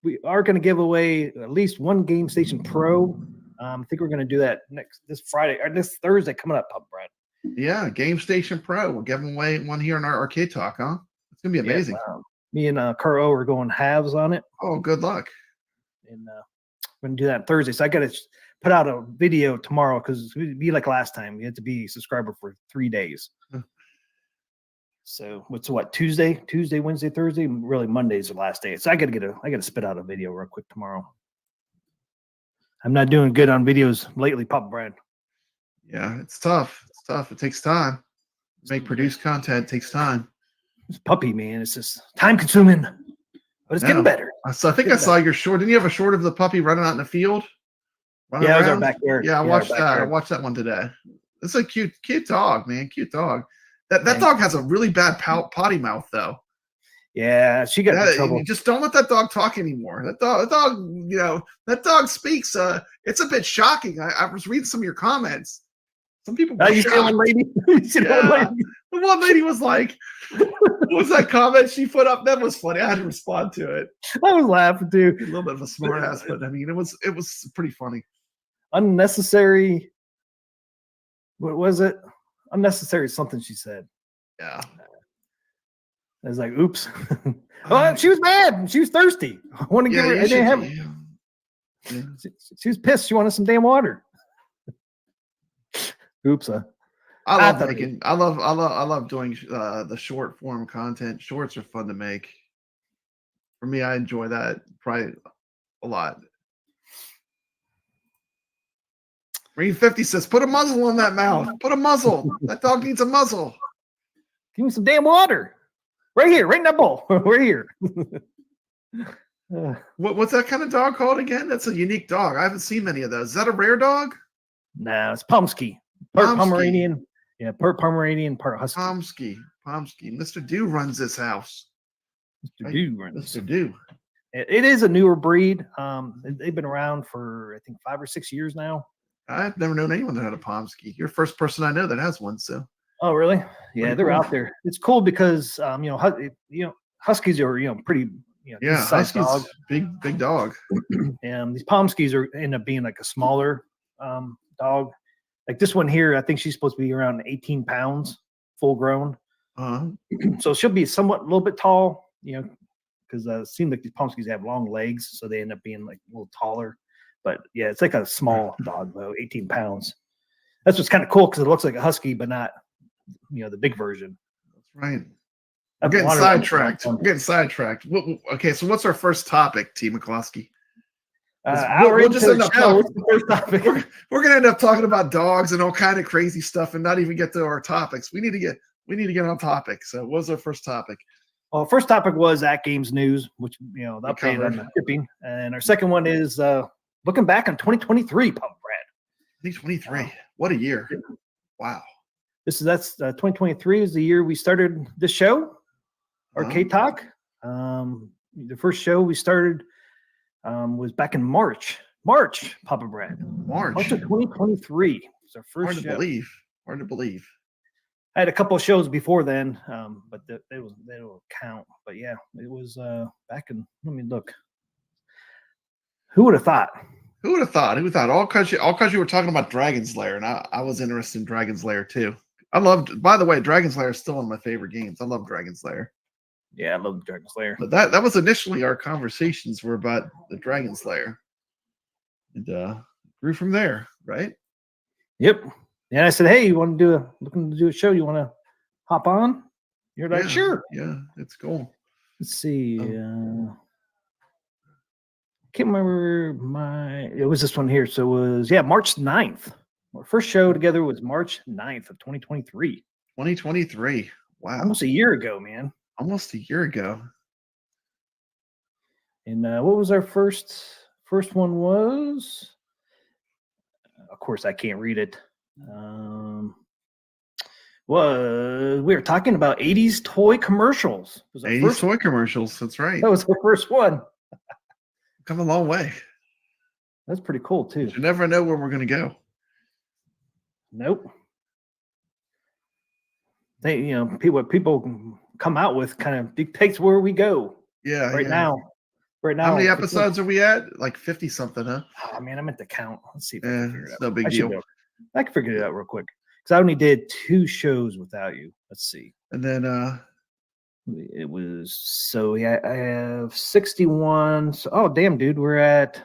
We are going to give away at least one Game Station Pro. I think we're going to do that this Friday or this Thursday coming up, Papa Brad. Yeah, Game Station Pro. We're giving away one here in our arcade talk, huh? It's gonna be amazing. Yeah, me and Carl are going halves on it. Oh, good luck. And we're gonna do that Thursday. So I got to put out a video tomorrow because it'd be like last time. You had to be a subscriber for 3 days. So what's Tuesday, Wednesday, Thursday? Really, Monday's the last day. So I gotta spit out a video real quick tomorrow. I'm not doing good on videos lately, Papa Brad. Yeah, it's tough. It's tough. It takes time. Produce content takes time. This puppy, man, it's just time consuming, but it's getting better. So I think I saw your short. Didn't you have a short of the puppy running out in the field? Yeah, it was our backyard. Yeah, I watched that. I watched that one today. It's a cute dog, man. Cute dog. That dog has a really bad potty mouth, though. Yeah, she got in trouble. You just don't let that dog talk anymore. That dog speaks. It's a bit shocking. I was reading some of your comments. Some people were shocked. One lady? The one lady was like, what was that comment she put up? That was funny. I had to respond to it. I was laughing too. A little bit of a smart ass, but I mean, it was pretty funny. Unnecessary. What was it? Unnecessary something she said. Yeah. I was like, oops. Well, she was mad. She was thirsty. I want to give her. I didn't have it. Yeah. She was pissed. She wanted some damn water. Oops. I love doing the short form content. Shorts are fun to make. For me, I enjoy that probably a lot. Green 50 says, put a muzzle on that mouth. Put a muzzle. That dog needs a muzzle. Give me some damn water. Right here, right in that bowl. Right here. What's that kind of dog called again? That's a unique dog. I haven't seen many of those. Is that a rare dog? No, it's Pomsky. Part Pomeranian. Yeah, part Pomeranian, part Husky. Pomsky. Mr. Dew runs this house. Mr. Dew. It is a newer breed. They've been around for, I think, 5 or 6 years now. I've never known anyone that had a Pomsky. You're the first person I know that has one. So. Oh, really? Yeah, they're out there. It's cool because Huskies are pretty Huskies dog. big dog. And these Pomskys end up being like a smaller dog. Like this one here, I think she's supposed to be around 18 pounds, full grown. So she'll be somewhat a little bit tall, because it seems like these Pomskys have long legs, so they end up being like a little taller. But yeah, it's like a small dog though, 18 pounds. That's what's kind of cool because it looks like a Husky, but not the big version. That's right. I'm getting sidetracked. Okay, so what's our first topic, T. McCloskey? We'll just end up talking. First topic. We're gonna end up talking about dogs and all kind of crazy stuff, and not even get to our topics. We need to get on topic. So, what was our first topic? Well, first topic was AtGames news, which the update on the shipping, and our second one is looking back on 2023, Papa Brad. 2023, what a year! Wow. That's 2023 is the year we started this show, Arcade Talk. The first show we started was back in March, Papa Brad. March of 2023. It's our first show. Hard to believe. I had a couple of shows before then, but they don't count. But yeah, it was back in. Let me look. Who would have thought? Who would have thought? All because you were talking about Dragon's Lair, and I was interested in Dragon's Lair too. By the way, Dragon's Lair is still one of my favorite games. I love Dragon's Lair. Yeah, I love Dragon's Lair. But that was initially our conversations were about the Dragon's Lair. And grew from there, right? Yep. And I said, hey, you want to looking to do a show? You want to hop on? You're like, sure. Yeah, it's cool. Let's see. Can't remember it was this one here. So it was, March 9th. Our first show together was March 9th of 2023. 2023. Wow. Almost a year ago, man. Almost a year ago. And what was our first one was? Of course, I can't read it. We were talking about 80s toy commercials. 80s toy commercials. That's right. That was our first one. Come a long way. That's pretty cool too. You never know where we're going to go. Nope. People come out with kind of dictates where we go. Yeah. Right now. How many episodes are we at? Like 50 something, huh? Oh man, I meant to count. Let's see if I can figure it out. No big deal. I can figure it out real quick. Because I only did 2 shows without you. Let's see. And then it was I have 61. So, oh damn, dude, we're at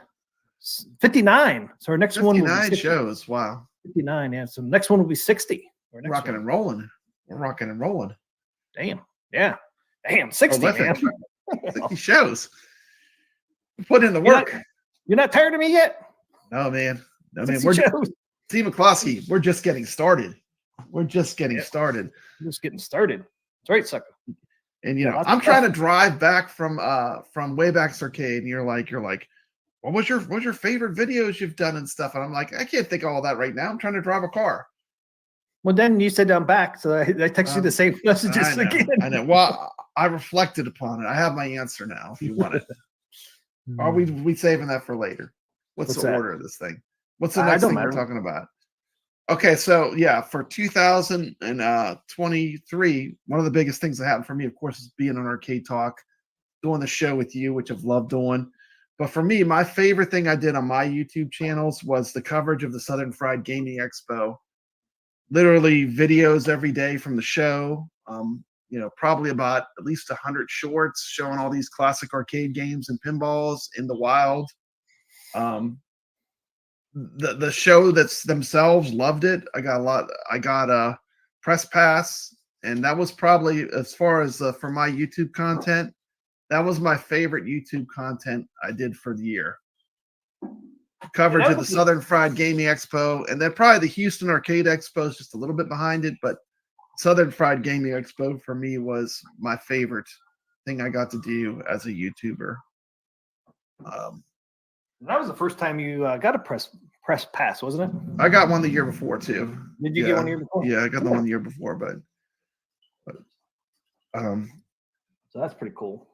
59. So our next 59 one will be 60. shows. Wow. 59. Yeah. So next one will be 60. Rocking and rolling. We're rocking and rolling. Damn. Yeah. Damn. 60. Man. 60 shows. Put in the work. You're not tired of me yet? No, man. No, man. We're Team McCloskey. We're just getting started. We're just getting started. Just getting started. That's right, sucker. And I'm trying to drive back from Wayback's Arcade, and you're like, what was your favorite videos you've done and stuff? And I'm like, I can't think of all that right now. I'm trying to drive a car. Well, then you said I'm back, so I texted you the same messages again. I know. Well, I reflected upon it. I have my answer now. If you want it, are we saving that for later? What's the order of this thing? What's the next thing we're talking about? Okay, so yeah, for 2023, one of the biggest things that happened for me, of course, is being on Arcade Talk, doing the show with you, which I've loved doing. But for me, my favorite thing I did on my YouTube channels was the coverage of the Southern Fried Gaming Expo. Literally videos every day from the show. Probably about at least 100 shorts showing all these classic arcade games and pinballs in the wild. The show themselves loved it. I got a press pass, and that was probably, as far as for my YouTube content, that was my favorite YouTube content I did for the year. Coverage of the Southern Fried Gaming Expo, and then probably the Houston Arcade Expo is just a little bit behind it, but Southern Fried Gaming Expo for me was my favorite thing I got to do as a YouTuber. That was the first time you got a press pass, wasn't it? I got one the year before too. Did you get one the year before? Yeah, I got the one the year before, but so that's pretty cool.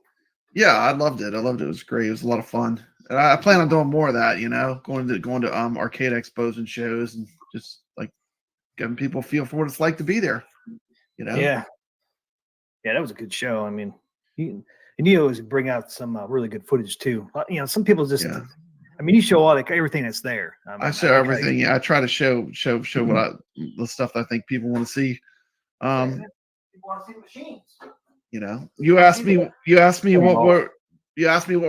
Yeah, I loved it. It was great. It was a lot of fun. And I plan on doing more of that, going to arcade expos and shows, and just like giving people a feel for what it's like to be there. Yeah, that was a good show. I mean, you always bring out some really good footage too. Some people just, I mean, you show all everything that's there. I show everything. Yeah, I try to show what the stuff that I think people want to see. People want to see machines. You asked me what were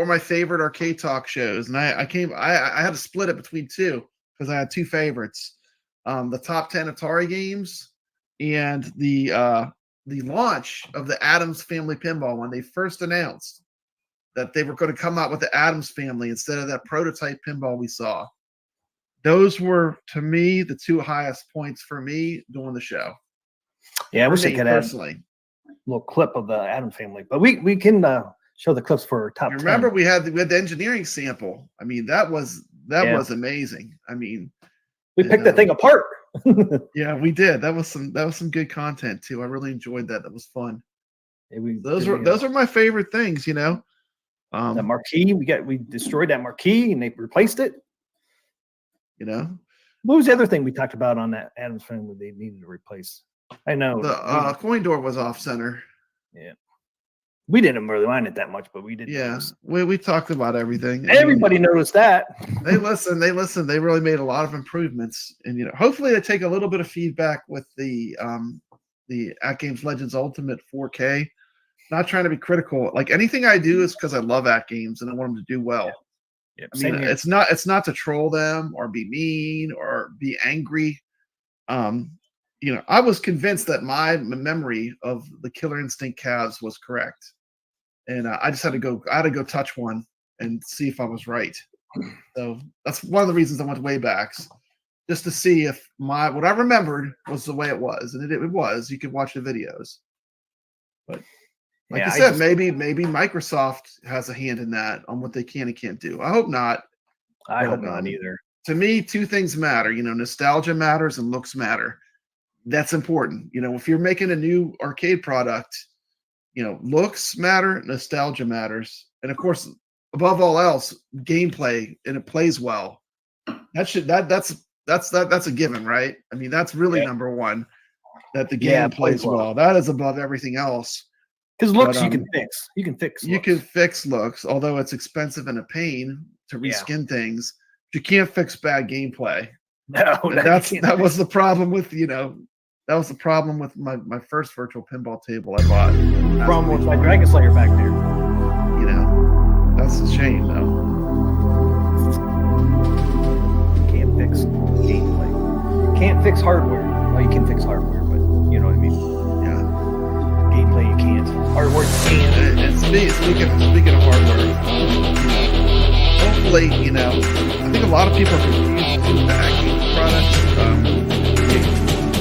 my favorite Arcade Talk shows, and I had to split it between two because I had two favorites: the top 10 Atari games and the launch of the Addams Family Pinball when they first announced that they were going to come out with the Addams Family instead of that prototype pinball we saw. Those were, to me, the two highest points for me doing the show. Yeah, I wish I could personally. Little clip of the Addams Family, but we can show the clips for top 10. Remember, we had the engineering sample. I mean, that was amazing. I mean, we picked the thing apart. Yeah, we did. That was some good content too. I really enjoyed that. That was fun. Yeah, those are my favorite things. The marquee we destroyed that marquee and they replaced it. What was the other thing we talked about on that Addams Family they needed to replace? I know the coin door was off center. Yeah, we didn't really mind it that much, but we did. Yeah, we talked about everything. Everybody noticed that. They listened. They really made a lot of improvements, and hopefully they take a little bit of feedback with the AtGames Legends Ultimate 4K. Not trying to be critical. Like anything I do is because I love AtGames and I want them to do well. Yeah, I mean, it's not to troll them or be mean or be angry. I was convinced that my memory of the Killer Instinct calves was correct, and I just had to go touch one and see if I was right. So that's one of the reasons I went to Waybacks, just to see if what I remembered was the way it was, and it was. You could watch the videos, but like I said, maybe Microsoft has a hand in that on what they can and can't do. I hope not. I hope not either. To me, two things matter. Nostalgia matters and looks matter. That's important. If you're making a new arcade product, looks matter, nostalgia matters, and of course, above all else, gameplay, and it plays well. That's a given, right? I mean, that's really number one. That the game plays well. That is above everything else. Because looks you can fix. You can fix. You can fix looks, although it's expensive and a pain to reskin things. But you can't fix bad gameplay. No, that was the problem with That was the problem with my first virtual pinball table I bought. Problem with my Dragon Slayer back there. That's a shame, though. fix hardware. Well, you can fix hardware, but you know what I mean. Yeah. Gameplay, you can't. Hardware, you can. And speaking of hardware, hopefully, you know, I think a lot of people are confused with the AtGames product.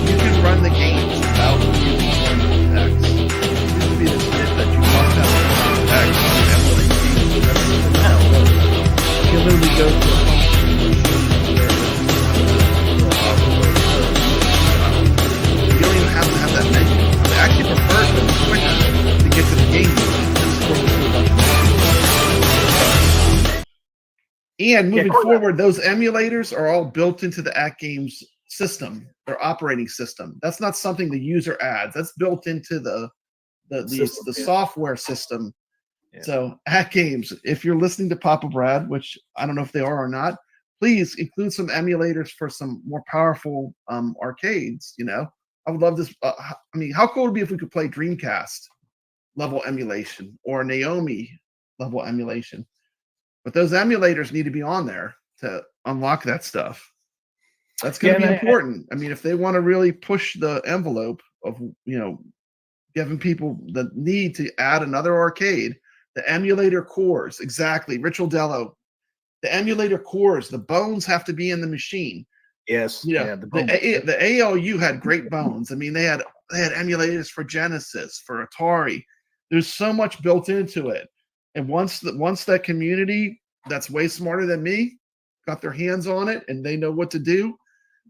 You can run the games without using one X. It used to be the tip that you must have X on emulate games. Now, you can literally go to a function you don't even have to have that menu. I actually prefer it because it's quicker to get to the game. And moving forward, those emulators are all built into the AtGames system, their operating system. That's not something the user adds. That's built into the software system. Yeah. So AtGames, if you're listening to Papa Brad, which I don't know if they are or not, please include some emulators for some more powerful arcades. You know, I would love this. I mean, how cool would it be if we could play Dreamcast level emulation or Naomi level emulation? But those emulators need to be on there to unlock that stuff. That's going to be important. I mean, if they want to really push the envelope of, you know, giving people the need to add another arcade, the emulator cores, exactly. Rich Aldello, the emulator cores, the bones have to be in the machine. Yes. Yeah. The ALU had great bones. I mean, they had emulators for Genesis, for Atari. There's so much built into it. And once that community that's way smarter than me got their hands on it and they know what to do,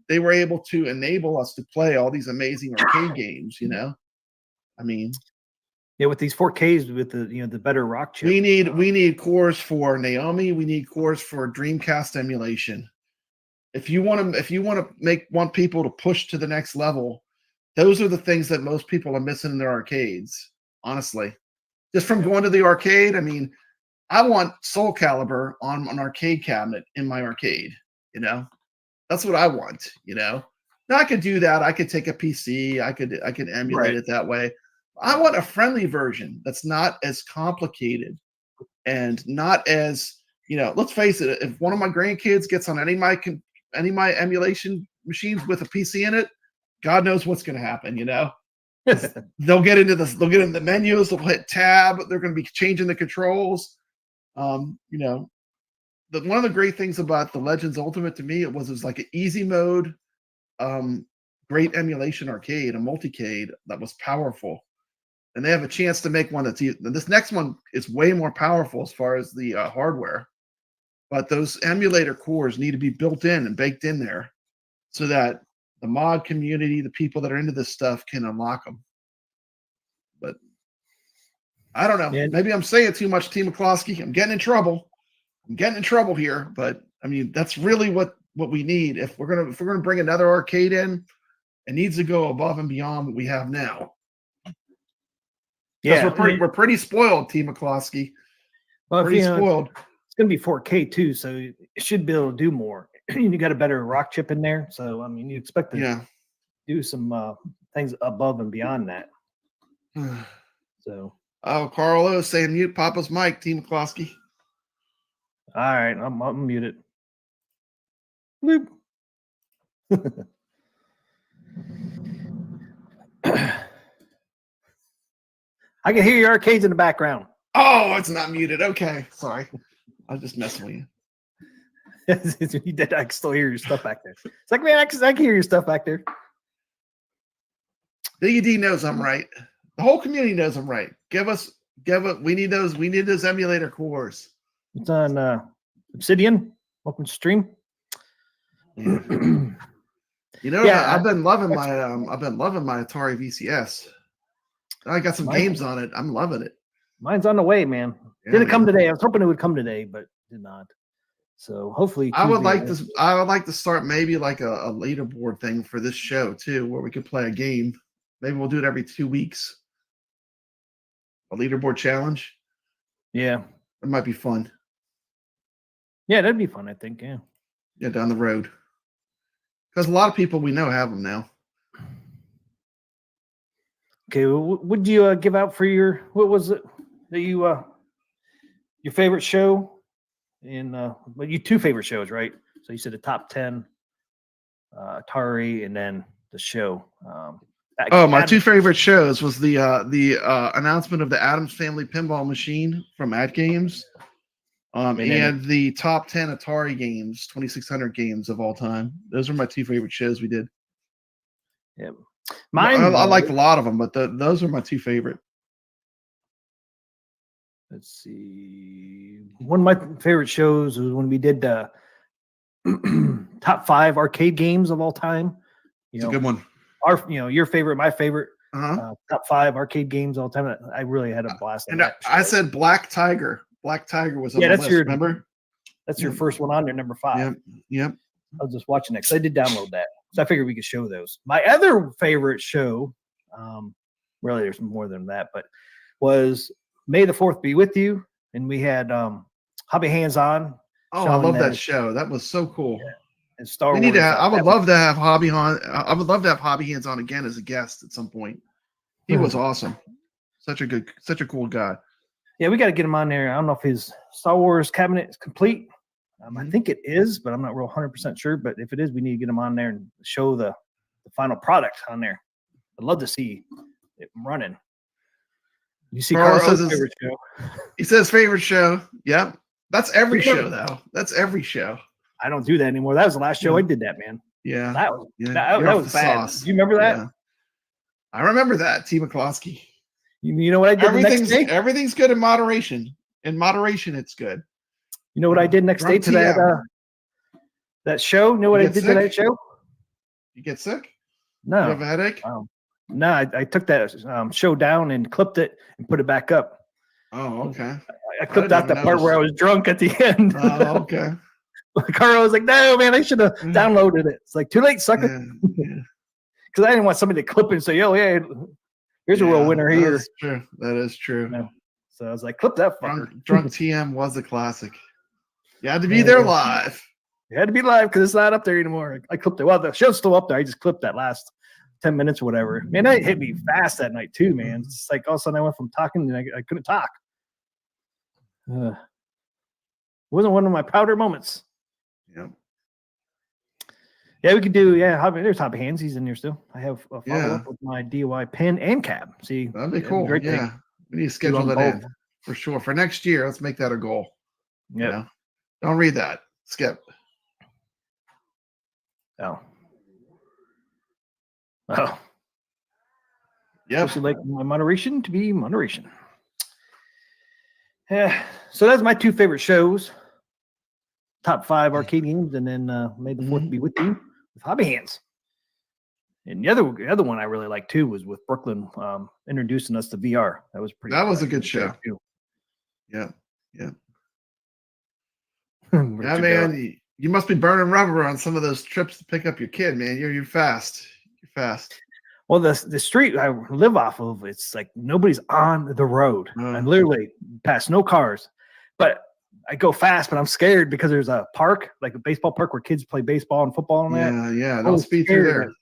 they were able to enable us to play all these amazing arcade games, you know? I mean, yeah, with these 4Ks with the better rock chip. We need cores for Naomi, we need cores for Dreamcast emulation. If you want people to push to the next level, those are the things that most people are missing in their arcades, honestly. Just from going to the arcade, I mean, I want Soul Calibur on an arcade cabinet in my arcade, you know? That's what I want, you know? Now I could do that. I could take a PC. I could emulate it that way. I want a friendly version that's not as complicated and not as, you know, let's face it, if one of my grandkids gets on any of my emulation machines with a PC in it, God knows what's going to happen, you know? They'll get into the menus, they'll hit tab, they're going to be changing the controls. You know, one of the great things about the Legends Ultimate to me, it was like an easy mode, great emulation arcade, a multicade that was powerful. And they have a chance to make one this next one is way more powerful as far as the hardware. But those emulator cores need to be built in and baked in there so that the mod community, the people that are into this stuff can unlock them. But I don't know. Yeah. Maybe I'm saying too much, Team McCloskey. I'm getting in trouble. Here. But I mean, that's really what we need. If we're gonna bring another arcade in, it needs to go above and beyond what we have now. Yeah, we're pretty spoiled, Team McCloskey. Well, pretty spoiled. It's gonna be 4K too, so it should be able to do more. You got a better rock chip in there, so I mean, you expect to do some things above and beyond that. So, Carlo saying mute Papa's mic, Team McCloskey. All right, I'm muted. Bloop. I can hear your arcades in the background. Oh, it's not muted. Okay, sorry. I was just messing with you. You did. I can still hear your stuff back there. It's like, man, I can hear your stuff back there. Biggie D knows I'm right. The whole community knows I'm right. Give us. We need those emulator cores. It's on Obsidian. Welcome to stream. You know, I've been loving my Atari VCS. I got some games on it. I'm loving it. Mine's on the way, man. Didn't come today. I was hoping it would come today, but did not. So hopefully, I would like to start maybe like a leaderboard thing for this show too, where we could play a game. Maybe we'll do it every 2 weeks. A leaderboard challenge. Yeah, it might be fun. Yeah, that'd be fun. I think. Yeah, down the road. Because a lot of people we know have them now. Okay, what would you give out for what was it that your favorite show? You 2 favorite shows, right? So you said the top 10. Atari, and then the show. My two favorite shows was the announcement of the Addams Family Pinball Machine from AtGames, and the top 10 Atari games, 2600 games of all time. Those were my two favorite shows we did. Yeah, I liked a lot of them, but those are my two favorite. Let's see. One of my favorite shows was when we did the top 5 arcade games of all time. It's a good one. Your favorite, my favorite, top 5 arcade games all time. I really had a blast. And I said Black Tiger. Black Tiger was on the list, remember? That's your first one on there, number 5. Yep. I was just watching it because I did download that. So I figured we could show those. My other favorite show, really there's more than that, but was May the 4th Be With You. And we had Hobby Hands On. Oh, I love that show. That was so cool. Yeah. And Star Wars. I would love to have Hobby Hands On again as a guest at some point. He was awesome. Such a cool guy. Yeah, we got to get him on there. I don't know if his Star Wars cabinet is complete. I think it is, but I'm not real 100% sure. But if it is, we need to get him on there and show the final product on there. I'd love to see it running. You see Carl's favorite show. He says favorite show. Yeah. That's every show, though. That's every show. I don't do that anymore. That was the last show I did that, man. Yeah. That was bad. Do you remember that? Yeah. I remember that, TMCLOSKY. You know what I did the next day? Everything's good in moderation. In moderation, it's good. You know what I did next day to that show? You know what I did to that show? You get sick? No. You have a headache? No, I took that show down and clipped it and put it back up. Oh, okay. I clipped out the part where I was drunk at the end. Oh, okay. Carl was like, "No, man, I should have downloaded it." It's like, too late, sucker. Because I didn't want somebody to clip it and say, "Oh, yeah, here's a real winner here." That is true. Yeah. So I was like, "Clip that fucker." Drunk TM was a classic. You had to be there live. You had to be live because it's not up there anymore. I clipped it. Well, the show's still up there. I just clipped that last 10 minutes or whatever. Man, that hit me fast that night too, man. It's like all of a sudden I went from talking and I couldn't talk. Wasn't one of my prouder moments. Yeah. Yeah, we could do. Yeah, there's Hobby Hands. He's in there still. I have a follow up with my DIY pen and cab. See, that'd be cool. Great thing. We need to schedule that in for sure for next year. Let's make that a goal. Yeah. You know? Don't read that. Skip. Oh. Yeah. Like my moderation to be moderation. Yeah. So that's my two favorite shows. Top 5 arcade games, and then May the 4th Be With You with Hobby Hands. And the other one I really liked too was with Brooklyn introducing us to VR. That was pretty. That was a good show. Too. Yeah. Yeah, man. You must be burning rubber on some of those trips to pick up your kid, man. You're fast. You're fast. Well, the street I live off of, it's like nobody's on the road. I literally pass no cars, but I go fast, but I'm scared because there's a park, like a baseball park where kids play baseball and football and that. Yeah. Don't speed through there. I'm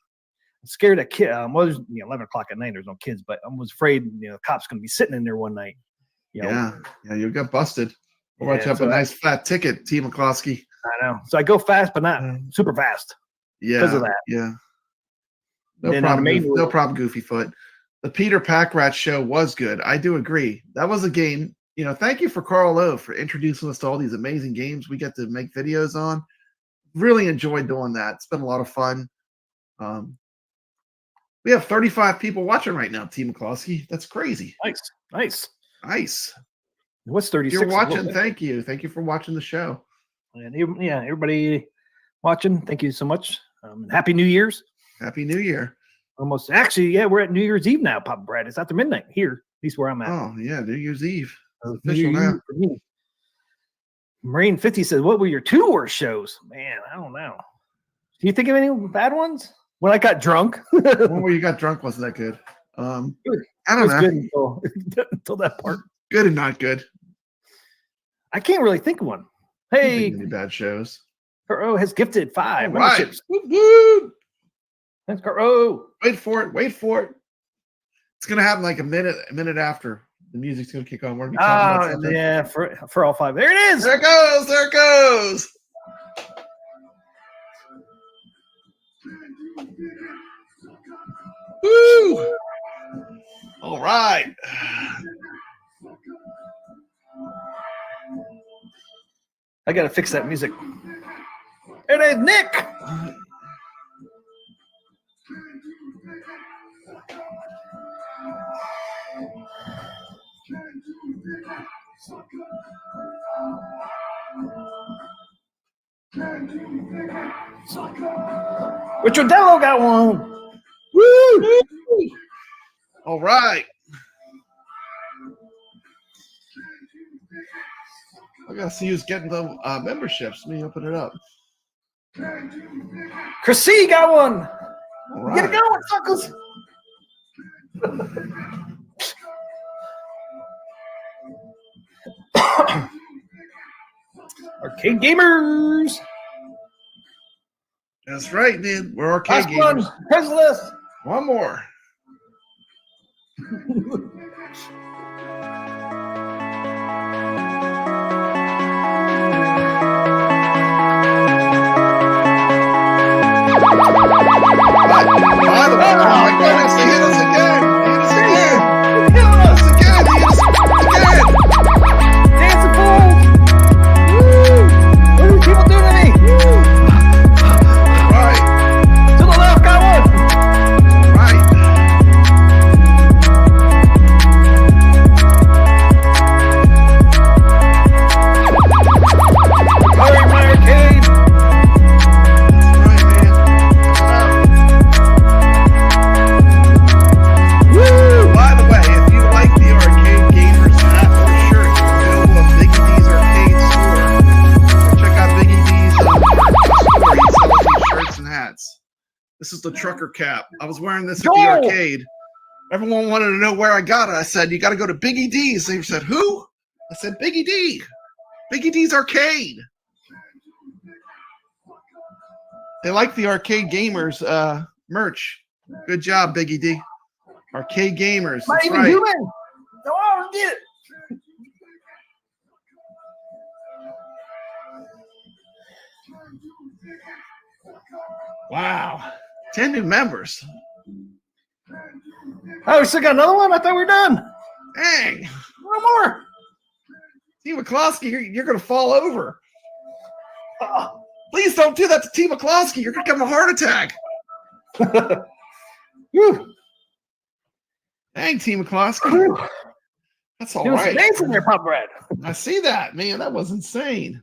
scared of kids. Well, there's 11 o'clock at night. There's no kids, but I was afraid the cops going to be sitting in there one night. Yeah, you got busted. We'll write you up a nice fat ticket, TMCLOSKY. I know. So I go fast, but not super fast. Yeah, because of that. Yeah. No problem, Goofy Foot. The Peter Packrat show was good. I do agree. That was a game. Thank you for Carl Lowe for introducing us to all these amazing games we get to make videos on. Really enjoyed doing that. It's been a lot of fun. We have 35 people watching right now, TMCLOSKY. That's crazy. Nice. What's 36? You're watching. Thank you. Thank you for watching the show. And everybody watching, thank you so much. Happy New Year's. Happy New Year. Almost. Actually, we're at New Year's Eve now, Papa Brad. It's after midnight here, at least where I'm at. Oh, yeah, New Year's Eve. It's official now. For me. Marine 50 says, what were your 2 worst shows? Man, I don't know. Do you think of any bad ones? When I got drunk. When where you got drunk wasn't that good. I don't know. Good until that part. Good and not good. I can't really think of one. Hey, any bad shows. Kuro has gifted 5 memberships. Woo! Thanks, Kuro. Wait for it. It's gonna happen like a minute after the music's gonna kick on. We're gonna be talking about something. Yeah, for all 5. There it is. There it goes. Woo! All right. I gotta fix that music. It is Nick. Richard Dello got one. Woo! All right. I gotta see who's getting the memberships. Let me open it up. Chris C got one. All right. Get it going, suckers. Arcade gamers. That's right, man. We're arcade Last gamers. one. Here's the list. One more. By the way, oh my goodness, he hit us again. He hit us again. He hit us again. He hit us again. Dancing fools. Woo. What are people doing to me? Woo. Right. To the left, got one. Right. All right, my arcade. This is the trucker cap. I was wearing this at the arcade. Everyone wanted to know where I got it. I said, you got to go to Biggie D's. They said, who? I said, Biggie D. Biggie D's Arcade. They like the Arcade Gamers merch. Good job, Biggie D. Arcade Gamers. Not That's even right. human. No, I'll get it. Wow. 10 new members. Oh, we still got another one? I thought we were done. Dang. One more. TMCLOSKY, you're going to fall over. Please don't do that to TMCLOSKY. You're going to have a heart attack. Whew. Dang, TMCLOSKY. That's all right. There's in there, Pop Brad. I see that. Man, that was insane.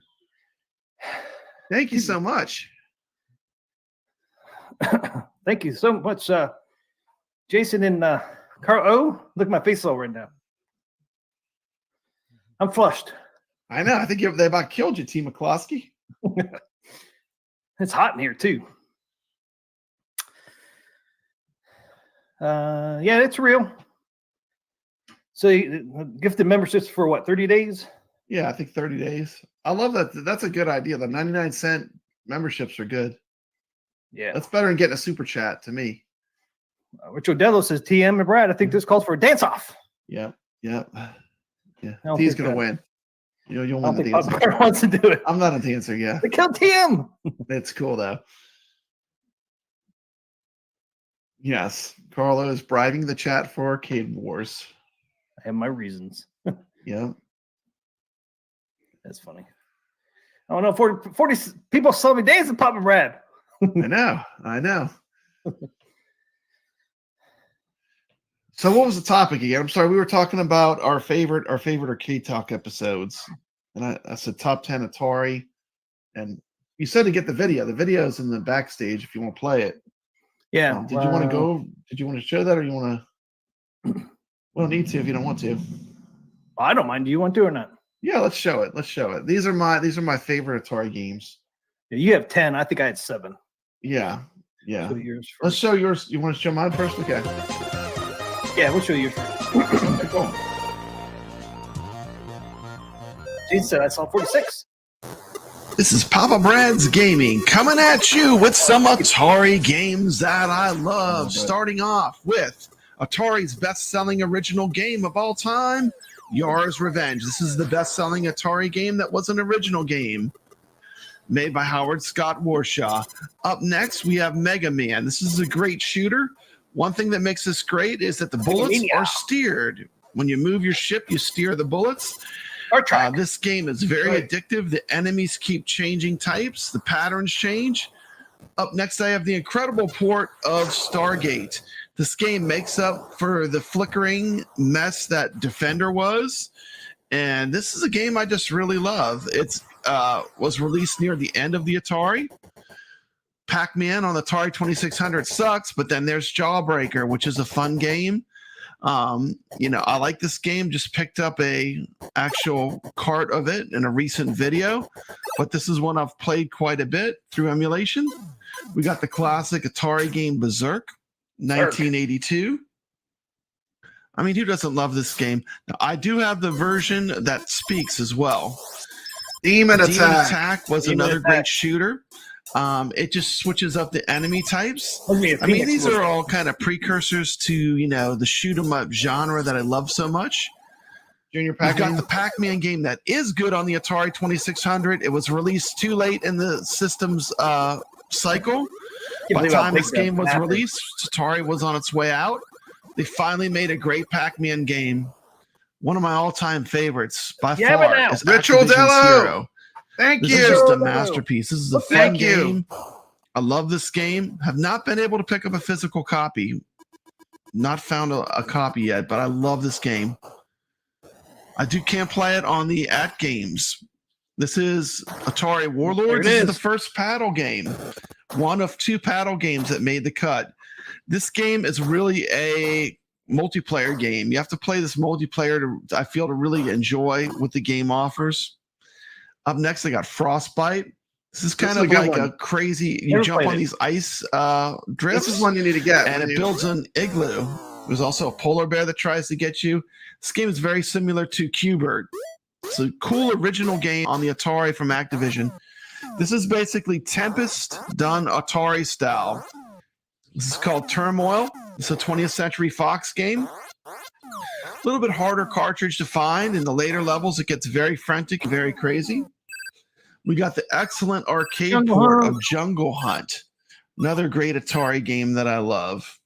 Thank you so much. Thank you so much, Jason and Carl O. Look at my face all right now. I'm flushed. I know. I think they about killed you, TMCLOSKY. It's hot in here too. Yeah, it's real. So gifted memberships for what, 30 days? Yeah, I think 30 days. I love that. That's a good idea. The 99-cent memberships are good. Yeah. That's better than getting a super chat to me. Rich Odello says, TM and Brad, I think this calls for a dance-off. Yeah. Yeah. Yeah. I don't T's think going to win. You'll I win don't the think dance. Pop Brad wants to do it. I'm not a dancer, yeah. They killed TM. It's cool, though. Yes. Carlo is bribing the chat for Arcade Wars. I have my reasons. Yeah. That's funny. I don't know, 40 people saw me dancing, Papa Brad. I know. So what was the topic again? I'm sorry, we were talking about our favorite Arcade Talk episodes. And I said top 10 Atari. And you said to get the video. The video is in the backstage if you want to play it. Yeah. Did you want to go? Did you want to show that, or you want to? We don't need to if you don't want to. I don't mind. Do you want to or not? Yeah, let's show it. Let's show it. These are my favorite Atari games. Yeah, you have 10. I think I had 7. Yeah. Show yours first. Let's show yours. You want to show mine first? Okay. Yeah, we'll show yours first. Okay, cool. Jason said I saw 46. This is Papa Brad's Gaming coming at you with some Atari games that I love. Starting off with Atari's best-selling original game of all time, Yar's Revenge. This is the best-selling Atari game that was an original game. made by Howard Scott Warshaw. Up next, we have Mega Man. This is a great shooter. One thing that makes this great is that the bullets are steered. When you move your ship, you steer the bullets. This game is very addictive. The enemies keep changing types. The patterns change. Up next, I have the incredible port of Stargate. This game makes up for the flickering mess that Defender was. And this is a game I just really love. It was released near the end of the Atari. Pac-Man on the Atari 2600 sucks, but then there's Jawbreaker, which is a fun game. I like this game. Just picked up a actual cart of it in a recent video, but this is one I've played quite a bit through emulation. We got the classic Atari game Berserk, 1982. I mean, who doesn't love this game? Now, I do have the version that speaks as well. Demon Attack was another great shooter. It just switches up the enemy types. I mean, these are all kind of precursors to, the shoot 'em up genre that I love so much. Junior Pac-Man. Pac-Man. We've got the Pac-Man game that is good on the Atari 2600. It was released too late in the system's cycle. By the time this game was released, Atari was on its way out. They finally made a great Pac-Man game. One of my all-time favorites by far is Ritual Activision's Hero. Thank This you. is just a masterpiece. This is a fun game. I love this game. Have not been able to pick up a physical copy. Not found a copy yet, but I love this game. I can't play it on the AtGames. This is Atari Warlords. This is the first paddle game. One of 2 paddle games that made the cut. This game is really a multiplayer game. You have to play this multiplayer to really enjoy what the game offers. Up next, I got Frostbite. This is kind of like a crazy, you jump on these ice drifts. This is one you need to get. And it builds an igloo. There's also a polar bear that tries to get you. This game is very similar to Q*bert. It's a cool original game on the Atari from Activision. This is basically Tempest done Atari style. This is called Turmoil. It's a 20th Century Fox game. A little bit harder cartridge to find. In the later levels, it gets very frantic, very crazy. We got the excellent arcade port of Jungle Hunt. Another great Atari game that I love.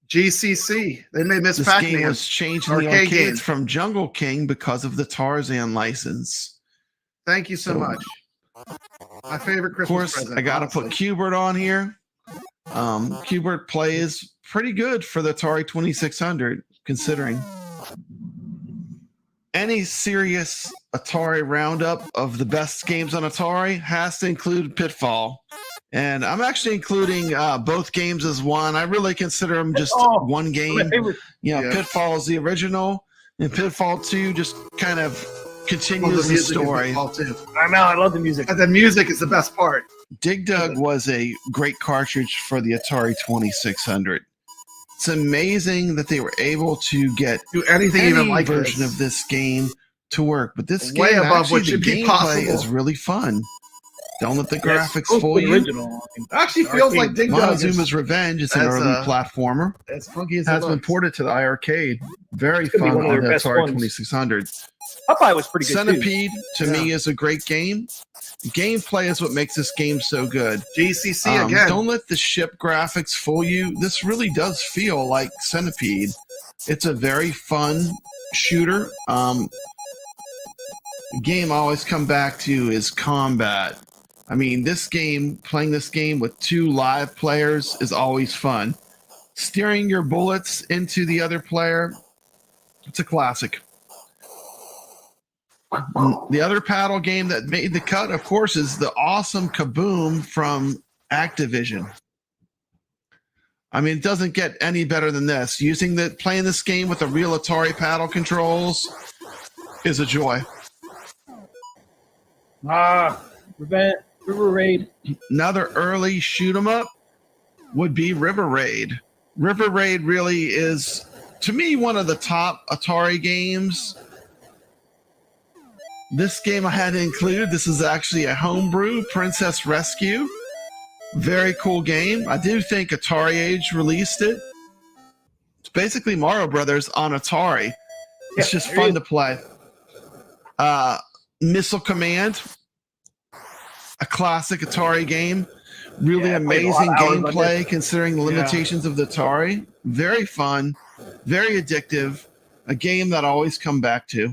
GCC. They made Miss This Pac-Man. game was changed in the arcades from Jungle King because of the Tarzan license. Thank you so much. My favorite Christmas present. I got to put Q*bert on here. Q*bert plays pretty good for the Atari 2600, considering. Any serious Atari roundup of the best games on Atari has to include Pitfall. And I'm actually including both games as one. I really consider them just one game. Pitfall is the original, and Pitfall 2 just kind of continues the story. I know, I love the music. And the music is the best part. Dig Dug was a great cartridge for the Atari 2600. It's amazing that they were able to get anything even like version of this game to work. But this way game, above actually, what should the be gameplay possible. is really fun. Don't let the graphics fool you. Original. Actually feels like Dig Dug. Montezuma's Revenge is an early platformer. As funky as has been ported to the iArcade. Very fun on the Atari 2600. Popeye was pretty good Centipede to me is a great game. Gameplay is what makes this game so good. GCC again. Don't let the ship graphics fool you. This really does feel like Centipede. It's a very fun shooter. The game I always come back to is combat. I mean, playing this game with 2 live players is always fun. Steering your bullets into the other player, it's a classic. The other paddle game that made the cut, of course, is the awesome Kaboom from Activision. I mean, it doesn't get any better than this. Playing this game with the real Atari paddle controls is a joy. River Raid. Another early shoot 'em up would be River Raid. River Raid really is, to me, one of the top Atari games. This game I had to include. This is actually a homebrew, Princess Rescue. Very cool game. I do think Atari Age released it. It's basically Mario Brothers on Atari. It's just fun to play. Missile Command. a classic Atari game. Really amazing gameplay considering the limitations of the Atari. Very fun, very addictive. A game that I always come back to.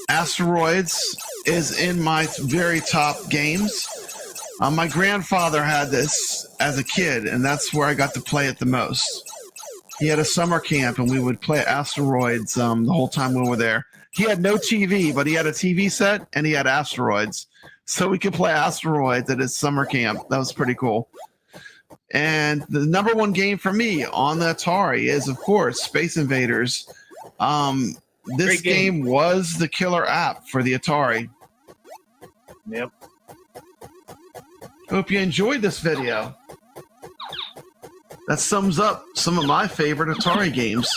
Asteroids is in my very top games. My grandfather had this as a kid, and that's where I got to play it the most. He had a summer camp, and we would play Asteroids the whole time we were there. He had no TV, but he had a TV set, and he had Asteroids. So we could play Asteroids at his summer camp. That was pretty cool. And the #1 game for me on the Atari is, of course, Space Invaders. This game was the killer app for the Atari. Yep. Hope you enjoyed this video. That sums up some of my favorite Atari games.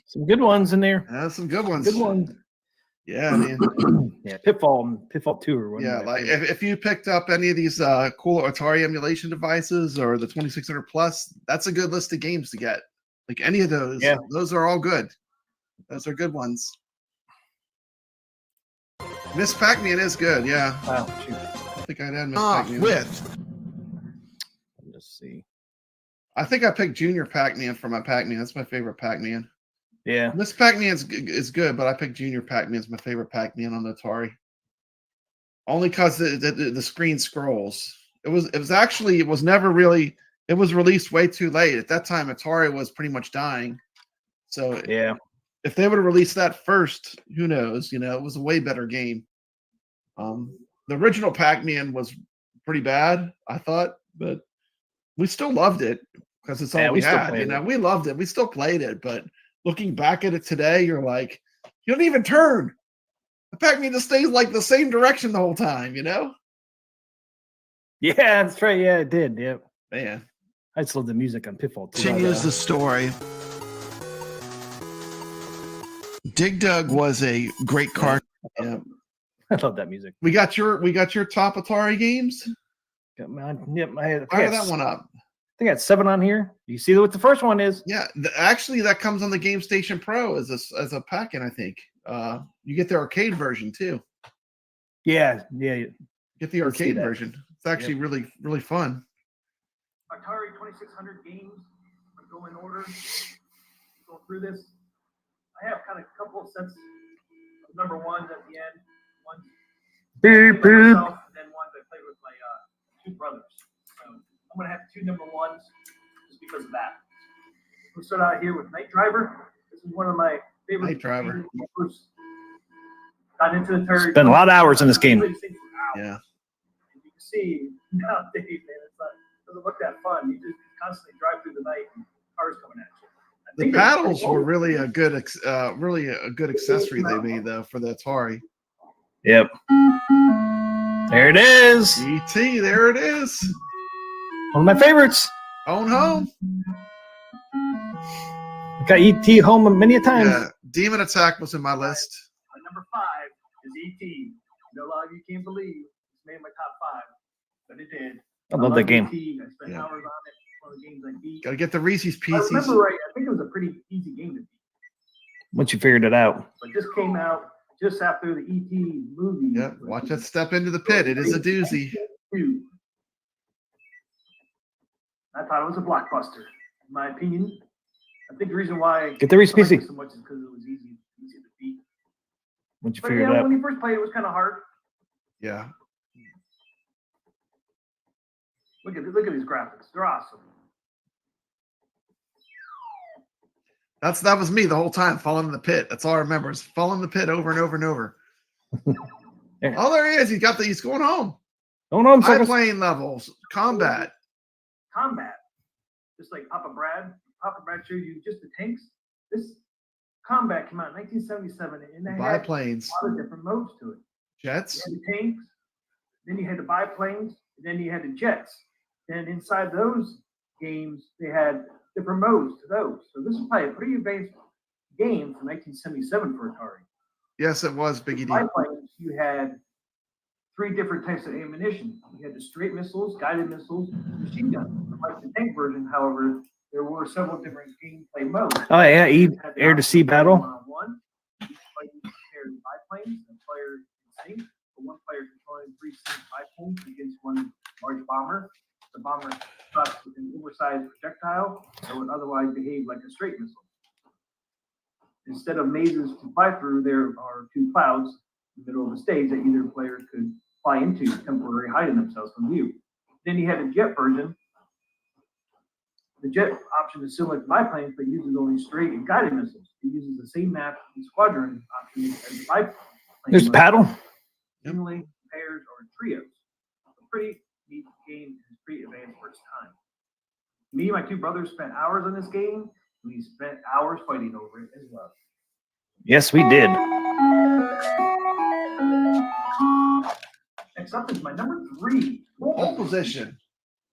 Some good ones in there. Some good ones. Good ones. Yeah, man. Yeah, Pitfall 2 or one. Yeah, like if you picked up any of these cool Atari emulation devices or the 2600 Plus, that's a good list of games to get. Like any of those. Yeah. Those are all good. Those are good ones. Miss Pac-Man is good, yeah. Wow, shoot. I think I'd add Miss Pac-Man. Let's see. I think I picked Junior Pac-Man for my Pac-Man. That's my favorite Pac-Man. Yeah. Miss Pac-Man is good, but I picked Junior Pac-Man as my favorite Pac-Man on the Atari. Only because the screen scrolls. It was never really. It was released way too late. At that time, Atari was pretty much dying. So yeah. If they would have released that first, who knows? You know, it was a way better game. The original Pac-Man was pretty bad, I thought, but we still loved it because it's all we had. You know, we loved it. We still played it, but looking back at it today, you're like, you don't even turn. The Pac-Man just stays like the same direction the whole time, you know? Yeah, that's right. Yeah, it did. Yep. Man. I just love the music on Pitfall 2. Continues the story. Dig Dug was a great card. Yeah. I love that music. We got your top Atari games. Got mine. Yep, Fire that one up. I think I got 7 on here. You see what the first one is? Yeah, actually, that comes on the Game Station Pro as a pack-in. I think you get the arcade version too. Yeah. Get the arcade version. It's actually really fun. Atari 2600 games. I'm going to go in order. Go through this. I have kind of a couple of sets of #1s at the end. One beep, myself, and then ones I played with my 2 brothers. So I'm going to have 2 #1s just because of that. We'll start out here with Night Driver. This is one of my favorite. Night Driver. First got into the Atari. Spent a lot of hours in this game. Yeah. And you can see nowadays, man, it doesn't look that fun. You just constantly drive through the night and cars coming at you. The paddles were really a good accessory they made though for the Atari. Yep. There it is. E.T. There it is. One of my favorites. Own home. Got E.T. home many a time. Yeah. Demon Attack was in my list. My #5 is E.T. No lie, you can't believe it's made my top 5, but it did. I love that game. E.T. I spent hours on it. One of the games I beat. Gotta get the Reese's Pieces. I remember right. I think it was a pretty easy game to beat. Once you figured it out. But this came out just after the E.T. movie. Yep. Watch that step into the pit. It is a doozy. I thought it was a blockbuster, in my opinion. I think the reason why get the Reese's Pieces so much is because it was easy to beat. Once you figured it out. When you first played, it was kind of hard. Yeah. Look at these graphics. They're awesome. That was me the whole time, falling in the pit. That's all I remember is falling in the pit over and over and over. Oh, there he is. He's going home. Going home. High-plane levels. Combat. Just like Papa Brad. Papa Brad showed you just the tanks. This Combat came out in 1977, and they had biplanes. A lot of different modes to it. Jets. You had the tanks, then you had the biplanes, and then you had the jets. And inside those games, they had different modes to those. So this is probably a pretty advanced game from 1977 for Atari. Yes, it was, Biggie D. Biplanes, you had 3 different types of ammunition. You had the straight missiles, guided missiles, machine guns. Like the tank version, however, there were several different gameplay mode. Oh yeah, air to sea battle. One, each fighting paired biplanes, and player can sink. But one player controlling 3 sink biplanes against one large bomber. The bomber shot with an oversized projectile that would otherwise behave like a straight missile. Instead of mazes to fly through, there are 2 clouds in the middle of the stage that either player could fly into, temporarily hiding themselves from view. Then you had a jet version. The jet option is similar to biplanes, but uses only straight and guided missiles. It uses the same map and squadron options as the biplane. There's a paddle. Singly, pairs, or trios. A pretty neat game and pretty advanced for its time. Me and my 2 brothers spent hours on this game. We spent hours fighting over it as well. Yes, we did. Next up is my number 3. Pole position.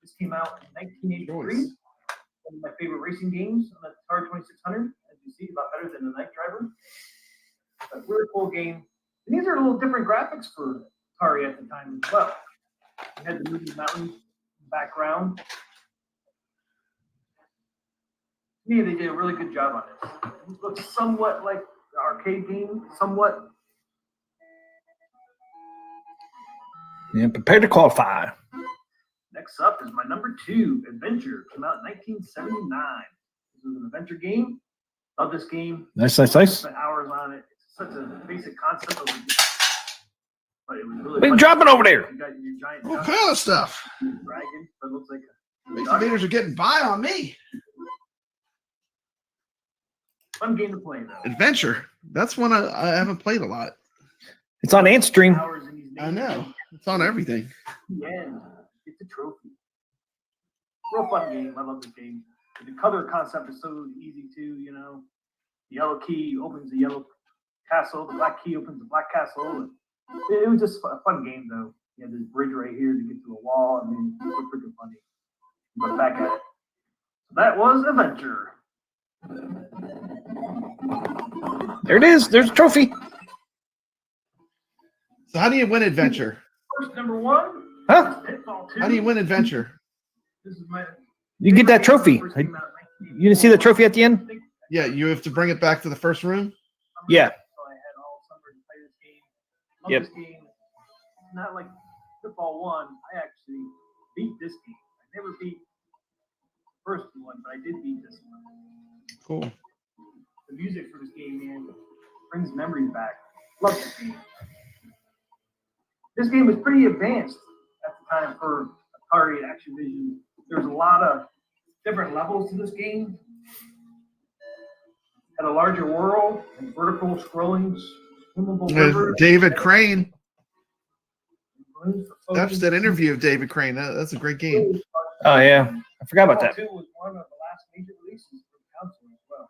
This came out in 1983. One of my favorite racing games on the Atari 2600. As you see, a lot better than the Night Driver. A really cool game. And these are a little different graphics for Atari at the time as well. We had the movie Mountain background. To me, they did a really good job on this. It looks somewhat like the arcade game, somewhat. Yeah, prepare to qualify. Next up is my number 2, Adventure. Came out in 1979. This was an adventure game. Love this game. Nice. Spent hours on it. It's such a basic concept of it. But it was really fun. Dropping over there. You got your giant What kind of stuff? Dragon, but it looks like These invaders are getting by on me. Fun game to play, though. Adventure. That's one I haven't played a lot. It's on Antstream. I know. It's on everything. Yeah. It's a trophy. Real fun game. I love this game. The color concept is so easy too, you know. The yellow key opens the yellow castle, the black key opens the black castle. It was just a fun game though. You had this bridge right here to get to a wall, and then it was freaking funny. But back at it. So that was Adventure. There it is. There's a trophy. So how do you win Adventure? First, number 1. Huh? How do you win Adventure? You get that trophy. You didn't see the trophy at the end? Yeah, you have to bring it back to the first room? Yeah. Yep. This game. Not like Pinball 1. I actually beat this game. I never beat the first one, but I did beat this one. Cool. The music for this game, man, brings memories back. Love this game. This game was pretty advanced at the time for Atari and Activision. There's a lot of different levels to this game. Had a larger world and vertical scrolling, swimmable rivers. David Crane. That's that interview of David Crane. That's a great game. Oh yeah, I forgot about that. 2 was one of the last major releases for the console as well.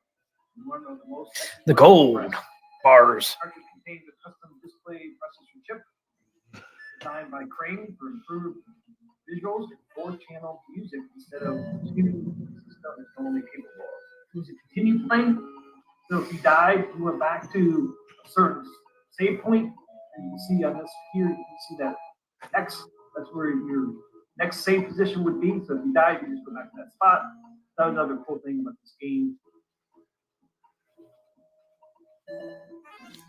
One of the most the gold bars. Cartridge contains a custom display processor chip designed by Crane for improved visuals and 4-channel music instead of system is normally capable of. To continue playing, so if you died, you went back to a certain save point, and you can see on this here, you can see that X, that's where your next save position would be. So if you died, you just go back to that spot. That was another cool thing about this game.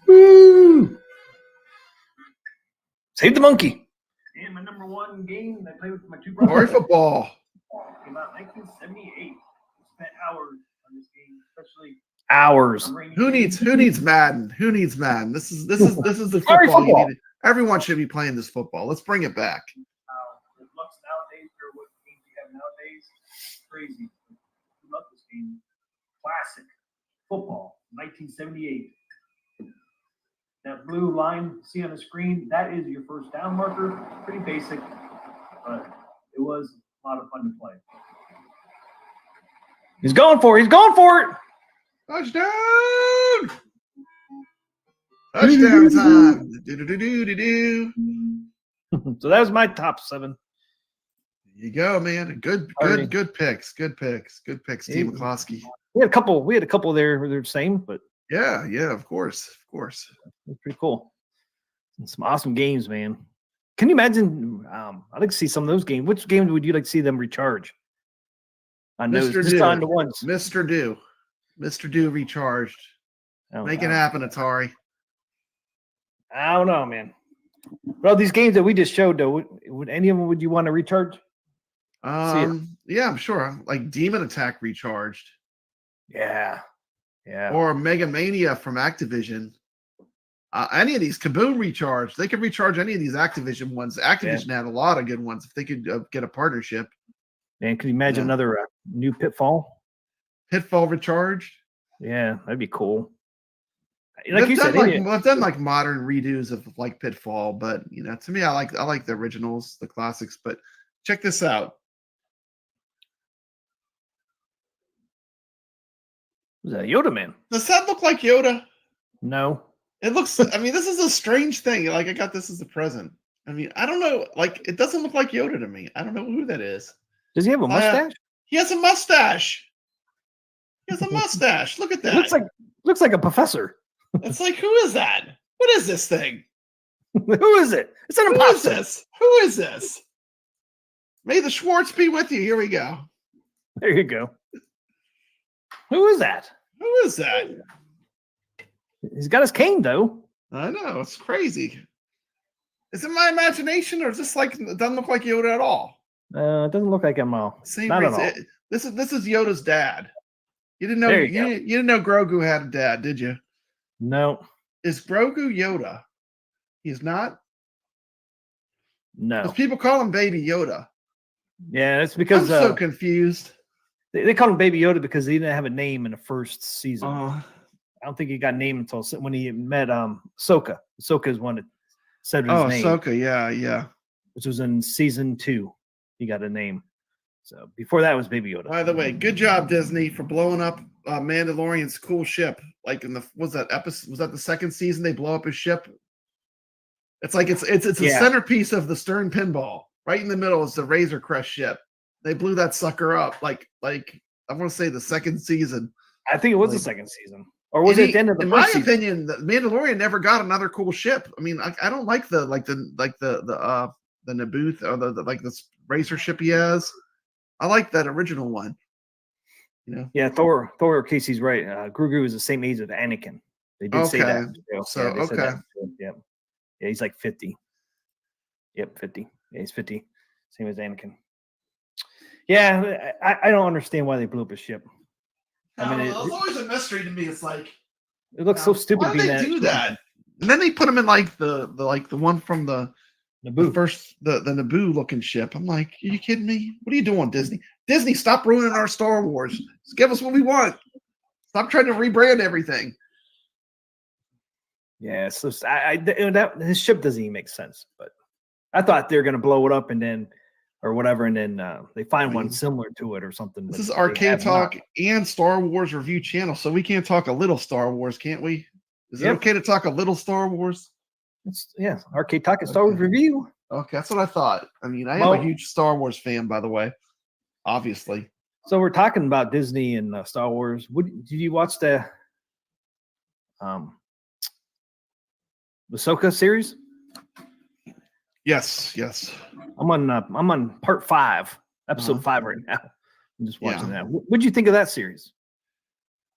Woo! Save the monkey. And my number 1 game that I played with my 2 brothers. Glory football. Came out in 1978. Spent hours on this game, especially hours. Who needs Madden? Who needs Madden? This is the football you need. Everyone should be playing this football. Let's bring it back. It looks nowadays for what games we have nowadays. Crazy. I love this game. Classic football, 1978. That blue line see on the screen, that is your first down marker. Pretty basic, but it was a lot of fun to play. He's going for it. He's going for it. Touchdown! Touchdown time. So that was my top 7. There you go, man. Good picks. Good picks. Team McCloskey. We had a couple there who they're the same, but yeah, of course. It's pretty cool. Some awesome games, man. Can you imagine? I'd like to see some of those games. Which games would you like to see them recharge? On those, just on the ones. Mr. Do. Mr. Do recharged. Make it happen, Atari. I don't know, man. Well, these games that we just showed, though, would any of them would you want to recharge? Yeah, I'm sure. Like Demon Attack recharged. Yeah. Or Mega Mania from Activision. Any of these Kaboom recharged. They could recharge any of these Activision ones. Activision had a lot of good ones if they could get a partnership. Man, could you imagine another new Pitfall? Pitfall recharged? Yeah, that'd be cool. Like you said, I've done like modern redos of like Pitfall, but to me, I like the originals, the classics. But check this out. Is that Yoda Man? Does that look like Yoda? No. It looks. I mean, this is a strange thing. Like I got this as a present. I mean, I don't know. Like it doesn't look like Yoda to me. I don't know who that is. Does he have a mustache? He has a mustache. Look at that. Looks like a professor. It's like, who is that? What is this thing? Who is it? It's an imposter. Who is this? May the Schwartz be with you. Here we go. There you go. Who is that? He's got his cane, though. I know. It's crazy. Is it my imagination, or is this like it doesn't look like Yoda at all? It doesn't look like him at all. Not at all. This is Yoda's dad. You didn't know you didn't know Grogu had a dad, did you? No. Is Grogu Yoda? He's not? No. Because people call him Baby Yoda. Yeah, it's because I'm so confused. They call him Baby Yoda because he didn't have a name in the first season. I don't think he got named until when he met Ahsoka. Ahsoka is one that said his name. Oh, Ahsoka, yeah. Which was in season 2. He got a name. So before that was Baby Yoda. By the way, good job, Disney, for blowing up Mandalorian's cool ship. Like was that the second season they blow up his ship? It's like it's the centerpiece of the Stern Pinball. Right in the middle is the Razor Crest ship. They blew that sucker up like I want to say the second season. I think it was the second season. Or was it the end of the first season? In my opinion, the Mandalorian never got another cool ship. I mean, I don't like the Naboo or the racer ship he has. I like that original one. Yeah, Thor Casey's right. Grogu is the same age as Anakin. They did say that. So yeah, he's like 50. Yep, 50. Yeah, he's 50. Same as Anakin. Yeah, I don't understand why they blew up his ship. It's always a mystery to me. It's like it looks so stupid. Why did they do that? And then they put him in like the one from the Naboo. The Naboo looking ship. I'm like, are you kidding me? What are you doing, Disney? Disney, stop ruining our Star Wars. Just give us what we want. Stop trying to rebrand everything. Yeah, so his ship doesn't even make sense. But I thought they were going to blow it up and then, or whatever, and then they find one similar to it or something. This is Arcade Talk and Star Wars Review channel, so we can't talk a little Star Wars, can't we? Is it okay to talk a little Star Wars? Arcade Talk and Star Wars Review. Okay, that's what I thought. I mean, I am a huge Star Wars fan, by the way. Obviously. So we're talking about Disney and Star Wars. Did you watch the Ahsoka series? Yes. I'm on part 5, episode 5 right now. I'm just watching that. What'd you think of that series?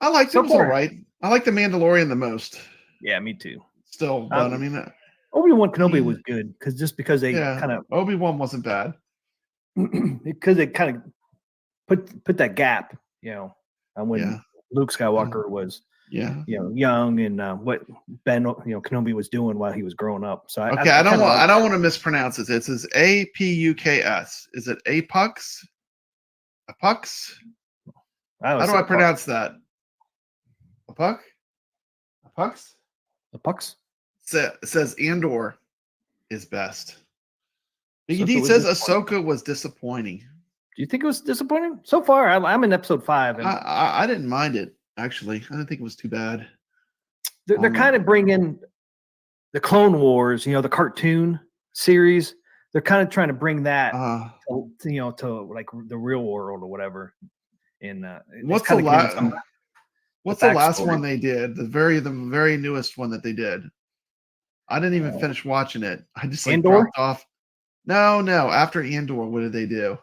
I liked it. It was all right. I like the Mandalorian the most. Yeah, me too. Still, but I mean, Obi-Wan Kenobi was good because they kind of Obi-Wan wasn't bad because they kind of put that gap, when Luke Skywalker was young and what Ben Kenobi was doing while he was growing up. So I don't want to mispronounce it. It says Apuks. Is it Apux? Apux? How do I pronounce that? Apux? Apux? Apux? It says Andor is best. Biggie says Ahsoka was disappointing. Do you think it was disappointing? So far, I'm in episode 5. And I didn't mind it, actually. I didn't think it was too bad. They're kind of bringing the Clone Wars, the cartoon series. They're kind of trying to bring that, to like the real world or whatever. And what's the last one they did? The very newest one that they did. I didn't even finish watching it. I just dropped off. No. After Andor, what did they do?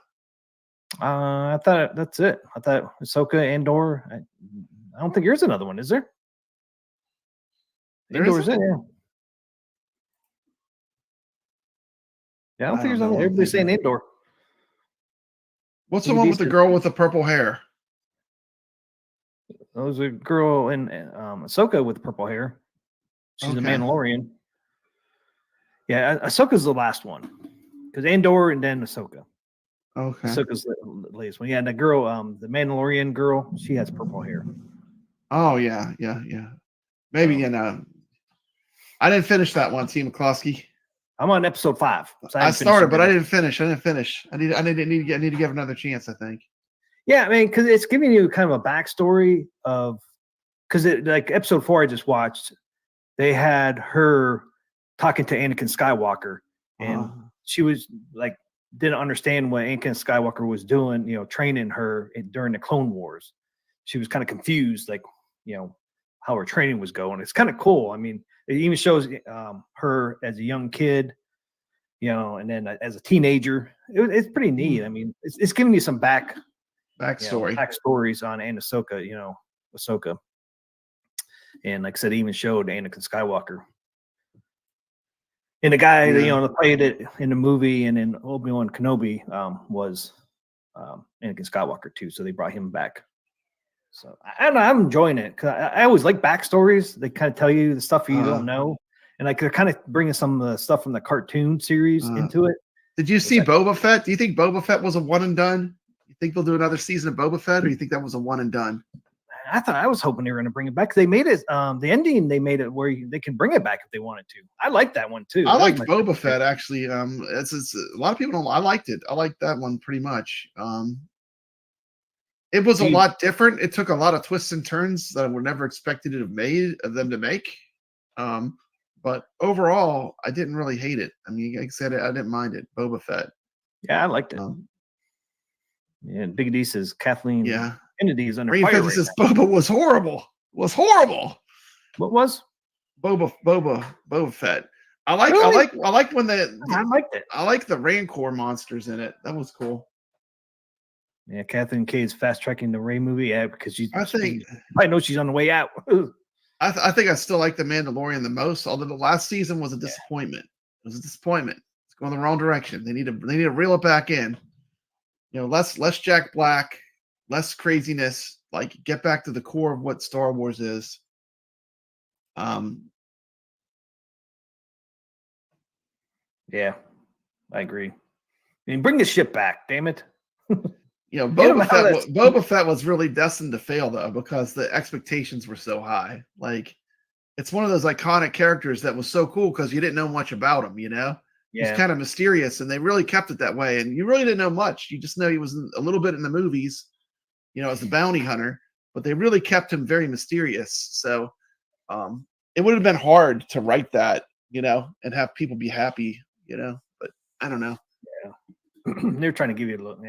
I thought that's it. I thought Ahsoka, Andor. I don't think there's another one, is there? Andor's in, yeah. Yeah, I don't think there's another. Everybody's saying Andor. What's the one with the girl with the purple hair? That was a girl in Ahsoka with the purple hair. She's a Mandalorian. Yeah, Ahsoka's the last one. Because Andor and then Ahsoka. Okay. Ahsoka's the latest one. Yeah, and the girl, the Mandalorian girl, she has purple hair. Oh, yeah. Maybe, I didn't finish that one, Team McCloskey. I'm on episode 5. So I started, but I didn't finish. I need to give another chance, I think. Yeah, I mean, because it's giving you kind of a backstory of, because like episode 4 I just watched, they had her talking to Anakin Skywalker, and she was like, didn't understand what Anakin Skywalker was doing, training her during the Clone Wars. She was kind of confused, like, how her training was going. It's kind of cool. I mean, it even shows her as a young kid, and then as a teenager. It's pretty neat. I mean, it's giving you some backstories on Ahsoka, Ahsoka. And like I said, it even showed Anakin Skywalker. And the guy that played it in the movie and in Obi-Wan Kenobi was Anakin Skywalker too. So they brought him back. So I don't know, I'm enjoying it because I always like backstories. They kind of tell you the stuff you don't know, and like they're kind of bringing some of the stuff from the cartoon series into it. Did you see Boba Fett? Do you think Boba Fett was a one and done? You think they'll do another season of Boba Fett, or you think that was a one and done? I was hoping they were going to bring it back. They made it the ending. They made it where they can bring it back if they wanted to. I like that one too. I liked Boba Fett actually. It's a lot of people don't. I liked it. I liked that one pretty much. It was a lot different. It took a lot of twists and turns that I would never expected of them to make. But overall, I didn't really hate it. I mean, like I said, I didn't mind it. Boba Fett. Yeah, I liked it. Yeah, Big D says Kathleen. Yeah. Kennedy is under fire. Right says Boba was horrible. Was horrible. What was? Boba Fett. I like when I liked it. I like the Rancor monsters in it. That was cool. Yeah, Kathleen K is fast tracking the Rey movie. Yeah, because I know she's on the way out. I think I still like the Mandalorian the most, although the last season was a disappointment. It was a disappointment. It's going the wrong direction. They need to reel it back in. Less Jack Black, less craziness. Like get back to the core of what Star Wars is. Yeah, I agree. I mean, bring the ship back, damn it. Boba Fett was really destined to fail though, because the expectations were so high. Like, it's one of those iconic characters that was so cool because you didn't know much about him. Yeah. He's kind of mysterious, and they really kept it that way. And you really didn't know much. You just know he was a little bit in the movies, as the bounty hunter. But they really kept him very mysterious. So it would have been hard to write that, and have people be happy, But I don't know. Yeah, they're trying to give you a look.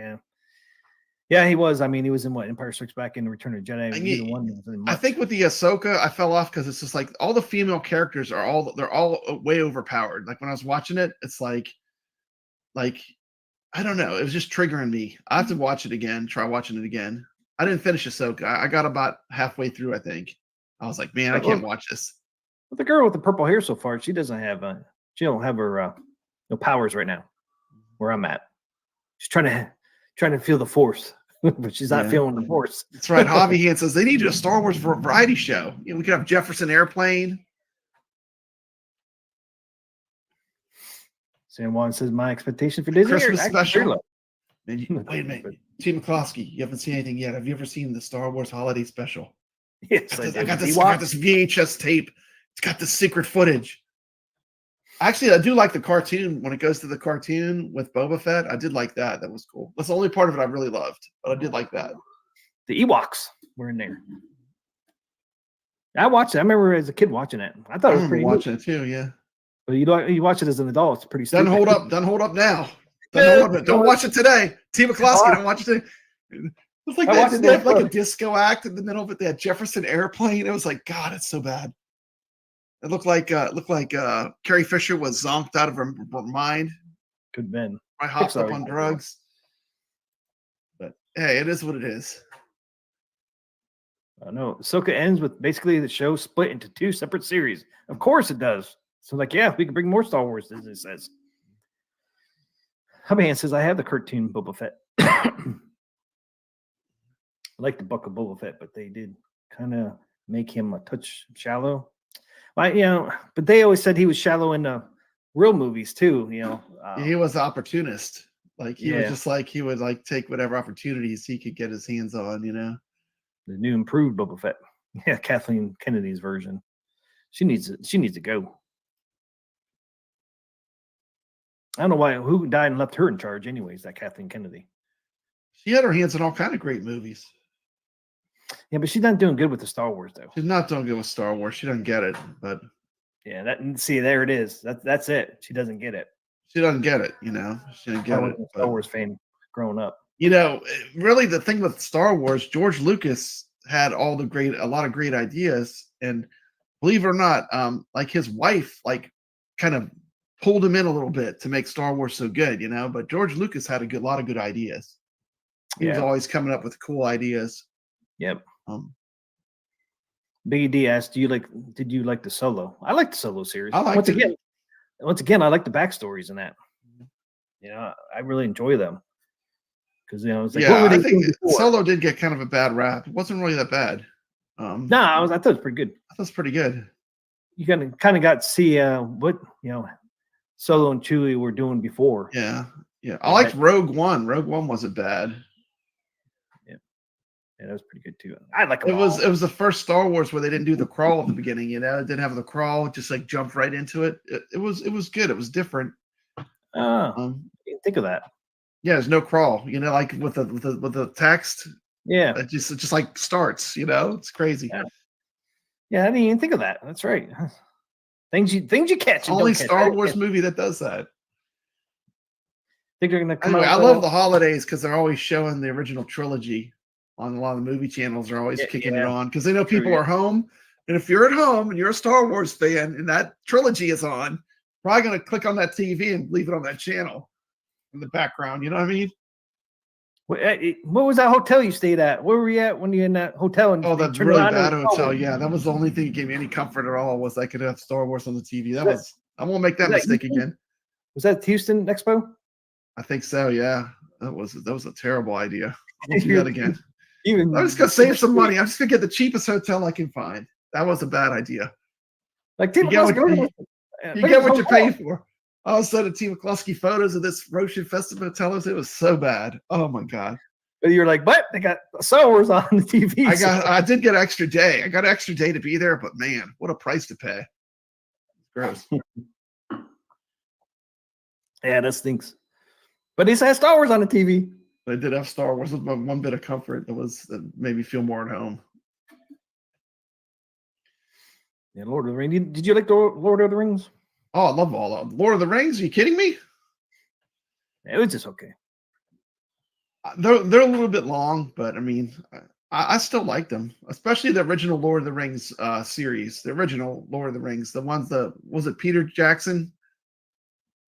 Yeah, he was. I mean, he was in Empire Strikes Back and Return of the Jedi. I think with the Ahsoka, I fell off because it's just like all the female characters they're all way overpowered. Like when I was watching it, it's like I don't know. It was just triggering me. I have to watch it again. Try watching it again. I didn't finish Ahsoka. I got about halfway through. I think I was like, man, I can't watch this. But the girl with the purple hair so far, she doesn't have. She don't have her no powers right now. Where I'm at, she's trying to feel the Force. But she's not feeling the Force. That's right. Hobby Hand says they need a Star Wars variety show. We could have Jefferson Airplane. San Juan says my expectation for Disney Christmas special. Man, wait a minute, Team McCloskey, you haven't seen anything yet. Have you ever seen the Star Wars Holiday Special? Yes, I got this VHS tape. It's got the secret footage. Actually, I do like the cartoon when it goes to the cartoon with Boba Fett. I did like that. That was cool. That's the only part of it I really loved, but I did like that. The Ewoks were in there. I watched it. I remember as a kid watching it. I thought it was pretty watching it too, yeah. But you watch it as an adult, it's pretty stupid. Doesn't hold up now. Don't watch it today. Team McCloskey, don't watch it today. It's like they had like a disco act in the middle of it. They had Jefferson Airplane. It was like, God, it's so bad. It looked like Carrie Fisher was zonked out of her mind. Could have been. I hopped up on drugs. But hey, it is what it is. No, Ahsoka ends with basically the show split into 2 separate series. Of course it does. So like, yeah, we can bring more Star Wars, as it says. Hubbyhan says, I have the cartoon Boba Fett. I like the Book of Boba Fett, but they did kind of make him a touch shallow. Well, but they always said he was shallow in the real movies too. He was an opportunist. Like he was just like he would like take whatever opportunities he could get his hands on. The new improved Boba Fett. Yeah, Kathleen Kennedy's version. She needs to go. I don't know who died and left her in charge anyways, that Kathleen Kennedy. She had her hands in all kind of great movies. Yeah, but she's not doing good with the Star Wars, though. She's not doing good with Star Wars. She doesn't get it, but yeah, there it is. That's it. She doesn't get it. She doesn't get it, She didn't get it. Star Wars fan growing up. Really the thing with Star Wars, George Lucas had a lot of great ideas, and believe it or not, like his wife, like kind of pulled him in a little bit to make Star Wars so good, But George Lucas had a lot of good ideas. He was always coming up with cool ideas. Yep. Biggie D asked, did you like the Solo? I like the Solo series. Once again, I like the backstories in that. I really enjoy them. Because it's like, I think Solo did get kind of a bad rap. It wasn't really that bad. I thought it was pretty good. I thought it was pretty good. You kind of got to see what Solo and Chewie were doing before. Yeah. I liked Rogue One. Rogue One wasn't bad. Yeah, that was pretty good too. I like it. It was the first Star Wars where they didn't do the crawl at the beginning. It didn't have the crawl, just like jumped right into it. It was good. It was different. Think of that. Yeah, there's no crawl. Like with the text. Yeah, it just like starts. It's crazy. Yeah, I didn't even think of that. That's right. Things you catch. Only Star Wars movie that does that. Think they're gonna come anyway, out. I love the holidays because they're always showing the original trilogy on a lot of the movie channels. Are always kicking it on because they know people are home. And if you're at home and you're a Star Wars fan and that trilogy is on, probably gonna click on that TV and leave it on that channel in the background. You know what I mean? What was that hotel you stayed at? Where were you at when you in that hotel? And that really bad hotel. Yeah, that was the only thing that gave me any comfort at all was I could have Star Wars on the TV. I won't make that mistake again. Was that Houston Expo? I think so. Yeah, that was a terrible idea. I won't do that again. I'm just gonna save some money. I'm just gonna get the cheapest hotel I can find. That was a bad idea. Like you get what you pay for. I was sending TMCLOSKY photos of this Roshan Festival Hotel. It was so bad. Oh my god. But you're like, what? They got Star Wars on the TV. I did get an extra day. I got an extra day to be there, but man, what a price to pay. Gross. Yeah, that stinks. But it has Star Wars on the TV. They did have Star Wars with one bit of comfort that made me feel more at home. Yeah, Lord of the Rings. Did you like the Lord of the Rings? Oh, I love all of them. Lord of the Rings? Are you kidding me? It was just okay. They're a little bit long, but I mean, I still like them, especially the original Lord of the Rings series. The original Lord of the Rings, the ones was it Peter Jackson?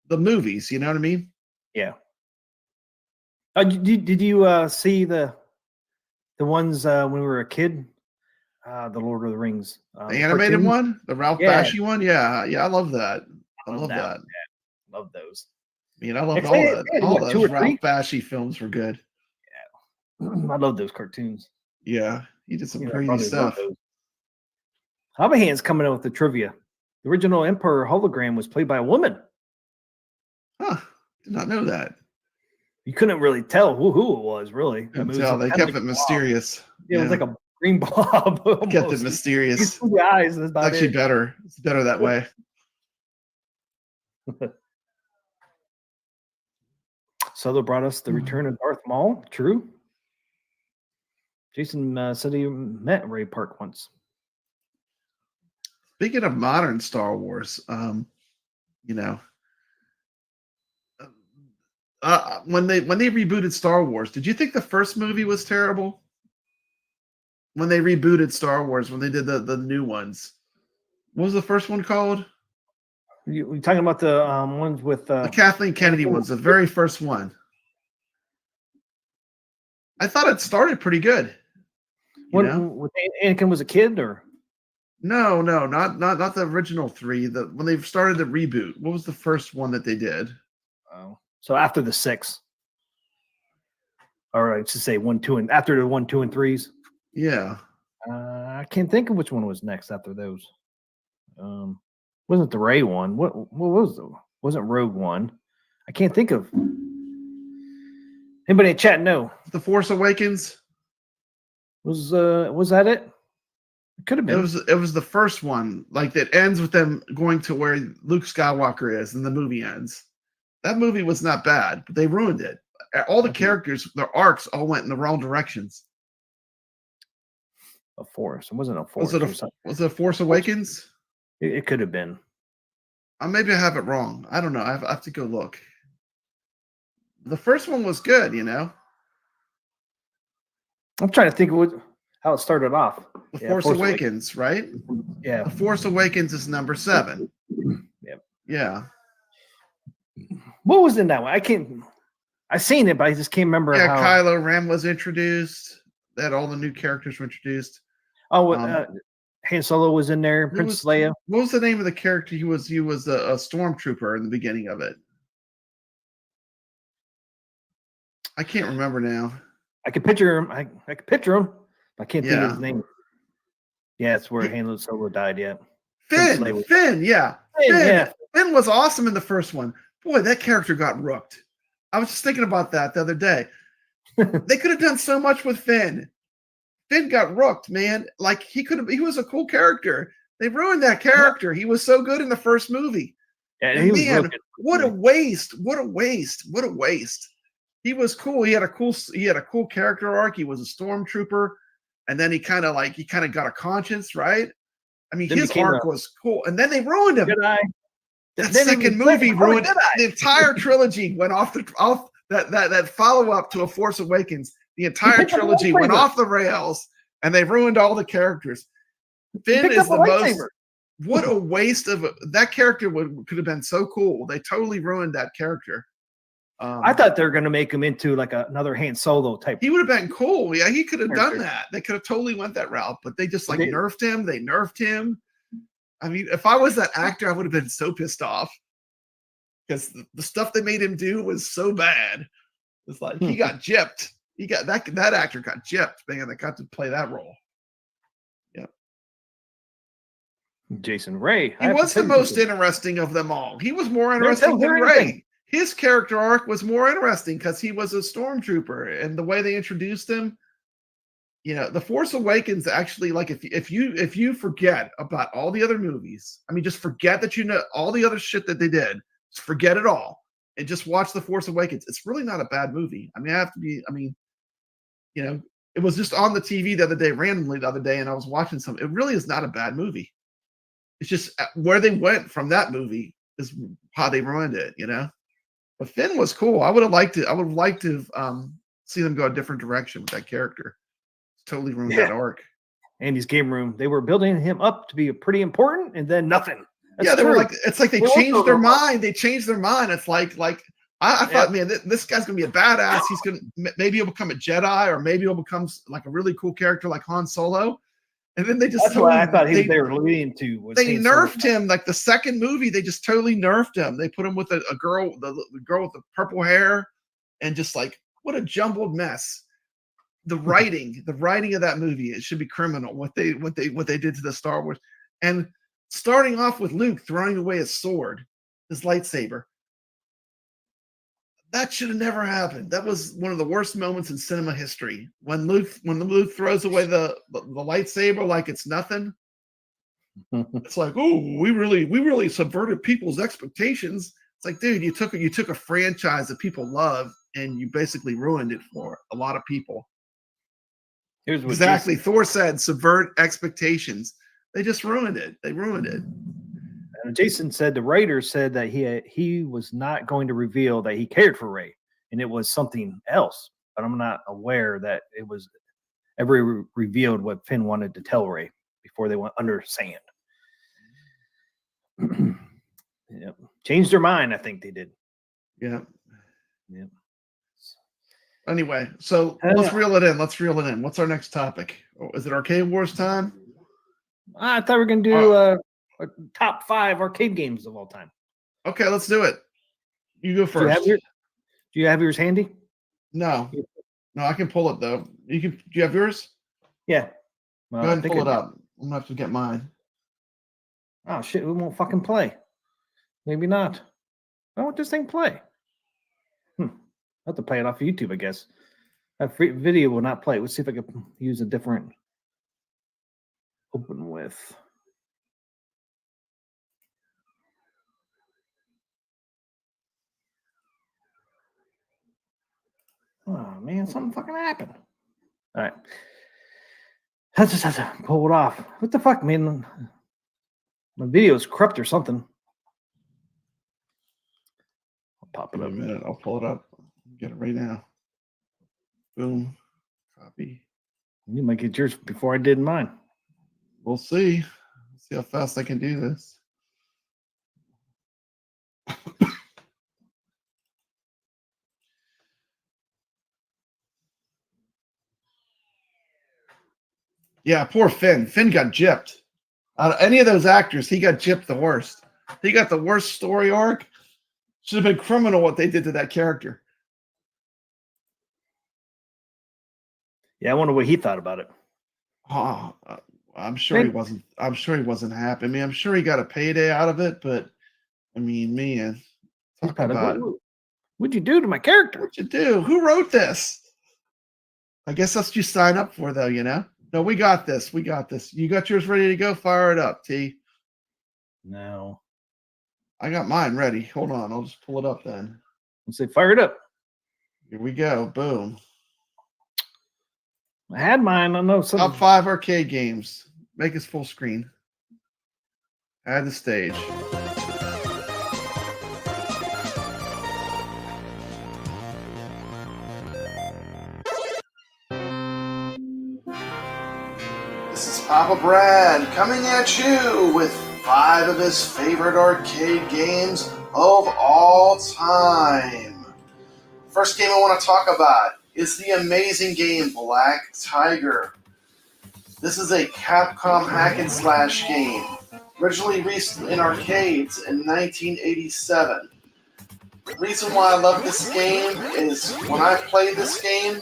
The movies, you know what I mean? Yeah. Did you see the ones when we were a kid? The Lord of the Rings. The animated cartoon one? The Ralph Bakshi one? Yeah, I love that. I love that. Yeah, love those. I mean, I loved all that. All those Ralph Bakshi films were good. Yeah. I love those cartoons. Yeah, he did some crazy stuff. Hobbyhand's coming out with the trivia. The original Emperor hologram was played by a woman. Huh. Did not know that. You couldn't really tell who it was, really. They kept it mysterious. Yeah, it was like a green blob. Kept it mysterious. The eyes. That's about actually better. It's better that way. Solo brought us the return of Darth Maul. True. Jason said he met Ray Park once. Speaking of modern Star Wars, when they rebooted Star Wars, did you think the first movie was terrible? When they rebooted Star Wars, when they did the new ones, what was the first one called? You talking about the ones with the Kathleen Kennedy ones, the very first one. I thought it started pretty good. When Anakin was a kid, or no, not the original 3. When they started the reboot, what was the first one that they did? Oh, so after the 6. All right, to say 1, 2, and after the 1, 2, and 3s. Yeah. I can't think of which one was next after those. Wasn't the Ray one? What was the? Wasn't Rogue One? I can't think of. Anybody in chat know? The Force Awakens. Was that it? It could have been. It was the first one, like that ends with them going to where Luke Skywalker is, and the movie ends. That movie was not bad, but they ruined it. All the characters, their arcs, all went in the wrong directions. A Force. It wasn't a Force. Was it a Force Awakens? It could have been. Maybe I have it wrong. I don't know. I have to go look. The first one was good, I'm trying to think of how it started off. The Force Awakens, right? Yeah. The Force Awakens is number 7. Yep. Yeah. What was in that one? I've seen it, but I just can't remember. Yeah, Kylo Ren was introduced. That all the new characters were introduced. Oh, Han Solo was in there. Princess Leia. What was the name of the character? He was a stormtrooper in the beginning of it. I can't remember now. I can picture him. I can picture him. I can't think of his name. Yeah, it's where Han Solo died. Yeah. Finn. Yeah. Finn was awesome in the first one. Boy, that character got rooked. I was just thinking about that the other day. They could have done so much with Finn. Finn got rooked, man. Like he was a cool character. They ruined that character. He was so good in the first movie. Yeah, he was man, what a waste. What a waste. What a waste. He was cool. He had a cool character arc. He was a stormtrooper. And then he kind of got a conscience, right? I mean, his arc was cool. And then they ruined him. That second movie ruined the entire trilogy. Went off that follow-up to A Force Awakens. The entire trilogy went off the rails, and they ruined all the characters. Finn is the most. What a waste of that character could have been so cool. They totally ruined that character. I thought they were going to make him into like another Han Solo type. He would have been cool. Yeah, he could have done that. They could have totally went that route, but they just nerfed him. They nerfed him. I mean, if I was that actor, I would have been so pissed off because the stuff they made him do was so bad. It's like he got gypped. He got that actor got gypped, man. That got to play that role. Yeah. Jason Ray. He was the most interesting of them all. He was more interesting than Ray. His character arc was more interesting because he was a stormtrooper, and the way they introduced him. The Force Awakens actually, like if you forget about all the other movies, I mean, just forget that all the other shit that they did. Just forget it all and just watch The Force Awakens. It's really not a bad movie. I mean, it was just on the TV randomly the other day, and I was watching something. It really is not a bad movie. It's just where they went from that movie is how they ruined it, But Finn was cool. I would have liked to see them go a different direction with that character. Totally ruined that arc. Andy's game room. They were building him up to be pretty important, and then nothing. They were like, it's like they changed their mind. They changed their mind. It's like I thought, man, this guy's gonna be a badass. He's gonna maybe he'll become a Jedi, or maybe he'll become like a really cool character like Han Solo. And then they just that's what I thought they were leading to. They nerfed him. Like the second movie, they just totally nerfed him. They put him with a girl, the girl with the purple hair, and just like what a jumbled mess. The writing of that movie, it should be criminal what they did to the Star Wars. And starting off with Luke throwing away his sword, his lightsaber. That should have never happened. That was one of the worst moments in cinema history. When Luke throws away the lightsaber like it's nothing. It's like, oh, we really subverted people's expectations. It's like, dude, you took a franchise that people love and you basically ruined it for a lot of people. Here's what exactly Thor said, subvert expectations. They just ruined it. They ruined it. And Jason said the writer said that he was not going to reveal that he cared for Ray, and it was something else. But I'm not aware that it was ever revealed what Finn wanted to tell Ray before they went under sand. Yep. Changed their mind, I think they did. Yeah. Yep. Anyway, so let's reel it in. What's our next topic? Is it Arcade Wars time? I thought we were going to do top 5 arcade games of all time. Okay, let's do it. You go first. Do you have yours handy? No, I can pull it though. Do you have yours? Yeah. Go ahead and pull it up. I'm gonna have to get mine. Oh shit! We won't fucking play. Maybe not. Why won't this thing play? I have to play it off of YouTube, I guess. That free video will not play. Let's see if I can use a different open with. Oh man, something fucking happened. All right. I just have to pull it off. What the fuck, man? My video is corrupt or something. I'll pop it up. In a minute. I'll pull it up. Get it right now. Boom. Copy. You might get yours before I did mine. We'll see. See how fast I can do this. Yeah, poor Finn. Finn got gypped. Out of any of those actors, he got gypped the worst. He got the worst story arc. Should have been criminal what they did to that character. Yeah, I wonder what he thought about it. Oh, I'm sure he wasn't. I'm sure he wasn't happy. I mean, I'm sure he got a payday out of it, but I mean, man, talk about it. What'd you do to my character? What'd you do? Who wrote this? I guess that's what you sign up for, though. You know. No, we got this. We got this. You got yours ready to go? Fire it up, T. No. I got mine ready. Hold on. I'll just pull it up then. Let's say fire it up. Here we go. Boom. I had mine. I know some. Top 5 arcade games. Make us full screen. Add the stage. This is Papa Brad coming at you with 5 of his favorite arcade games of all time. First game I want to talk about is the amazing game Black Tiger. This is a Capcom hack and slash game, originally released in arcades in 1987. The reason why I love this game is when I played this game,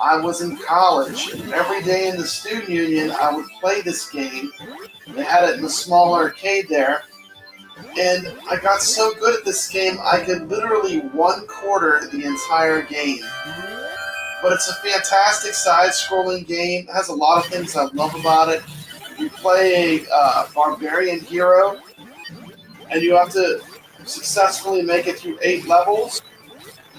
I was in college, and every day in the student union, I would play this game. They had it in the small arcade there, and I got so good at this game, I could literally one-quarter the entire game. But it's a fantastic side-scrolling game. It has a lot of things I love about it. You play a barbarian hero, and you have to successfully make it through 8 levels.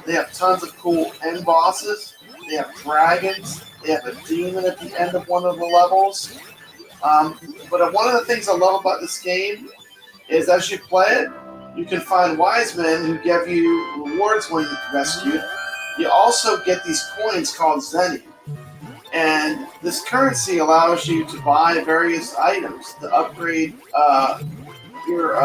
They have tons of cool end bosses. They have dragons. They have a demon at the end of one of the levels. But one of the things I love about this game is as you play it, you can find wise men who give you rewards when rescued. You also get these coins called zenny. And this currency allows you to buy various items to upgrade your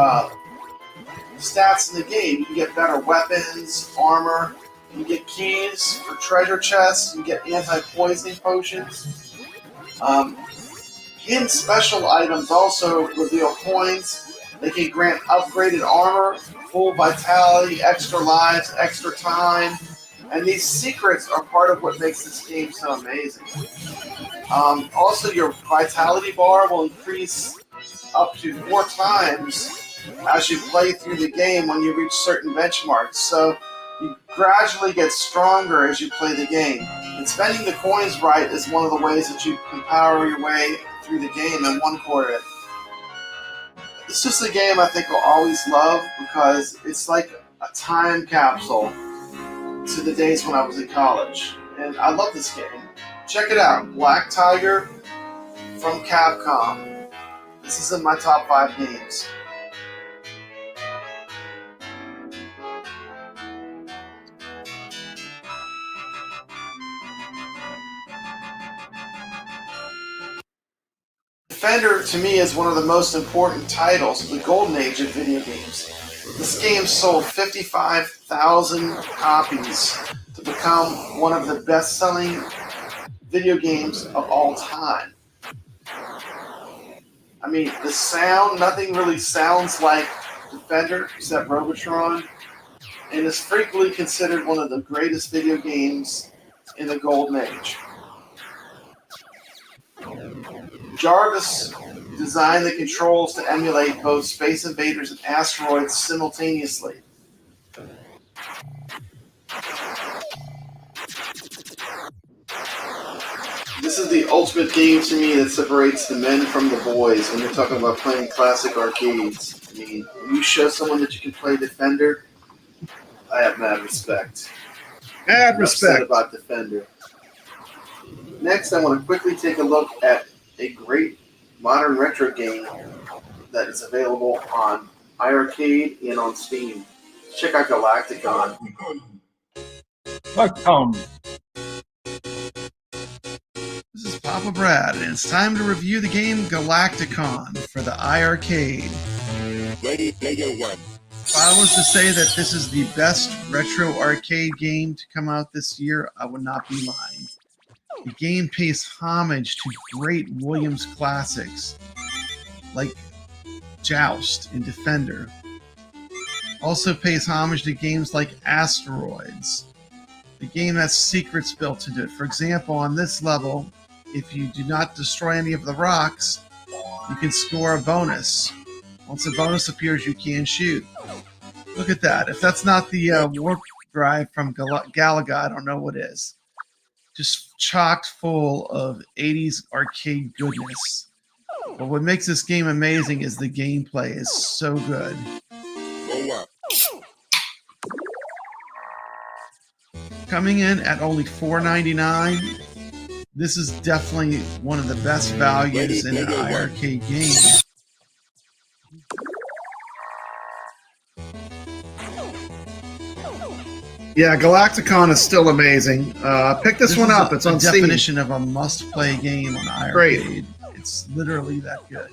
stats in the game. You can get better weapons, armor. You get keys for treasure chests. You get anti-poisoning potions. Hidden special items also reveal coins. They can grant upgraded armor, full vitality, extra lives, extra time. And these secrets are part of what makes this game so amazing. Also, your vitality bar will increase up to 4 times as you play through the game when you reach certain benchmarks. So you gradually get stronger as you play the game. And spending the coins right is one of the ways that you can power your way through the game and one-quarter it. It's just a game I think I'll always love because it's like a time capsule to the days when I was in college. And I love this game. Check it out. Black Tiger from Capcom. This is in my top 5 games. Defender, to me, is one of the most important titles of the golden age of video games. This game sold 55,000 copies to become one of the best-selling video games of all time. I mean, the sound, nothing really sounds like Defender except Robotron, and is frequently considered one of the greatest video games in the Golden Age. Jarvis designed the controls to emulate both Space Invaders and Asteroids simultaneously. This is the ultimate game to me that separates the men from the boys when you're talking about playing classic arcades. I mean, when you show someone that you can play Defender, I have mad respect. Mad respect about Defender. Next, I want to quickly take a look at a great modern retro game that is available on iiRcade and on Steam. Check out Galacticon. This is Papa Brad, and it's time to review the game Galacticon for the iiRcade. Ready, player one. If I was to say that this is the best retro arcade game to come out this year, I would not be lying. The game pays homage to great Williams classics like Joust and Defender. Also pays homage to games like Asteroids. The game has secrets built into it. For example, on this level, if you do not destroy any of the rocks, you can score a bonus. Once a bonus appears, you can shoot. Look at that. If that's not the warp drive from Galaga, I don't know what is. Just chock full of 80s arcade goodness. But what makes this game amazing is the gameplay is so good. Go up. Coming in at only $4.99, this is definitely one of the best values in an iiRcade game. Yeah, Galacticon is still amazing. Pick this one up. It's on Steam. Definition of a must-play game on iiRcade. Great. It's literally that good.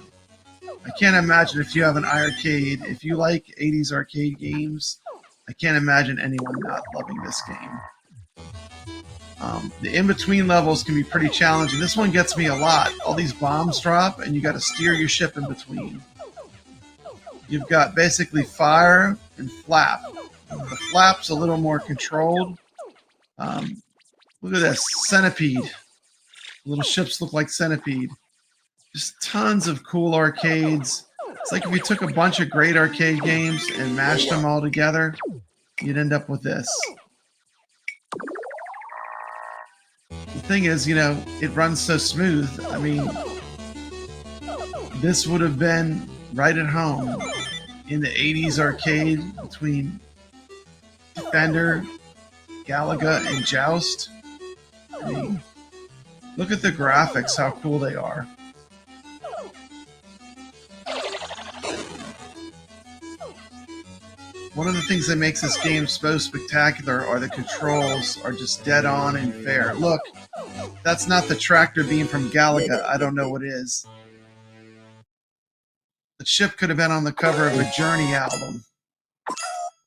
I can't imagine if you have an iiRcade, if you like 80s arcade games, I can't imagine anyone not loving this game. The in-between levels can be pretty challenging. This one gets me a lot. All these bombs drop, and you got to steer your ship in between. You've got basically fire and flap. The flap's a little more controlled. Look at this, centipede. Little ships look like centipede. Just tons of cool arcades. It's like if you took a bunch of great arcade games and mashed them all together, you'd end up with this. The thing is, you know, it runs so smooth. I mean, this would have been right at home in the 80s arcade between Defender, Galaga, and Joust. I mean, look at the graphics, how cool they are. One of the things that makes this game so spectacular are the controls are just dead on and fair. Look, that's not the tractor beam from Galaga. I don't know what is. The ship could have been on the cover of a Journey album.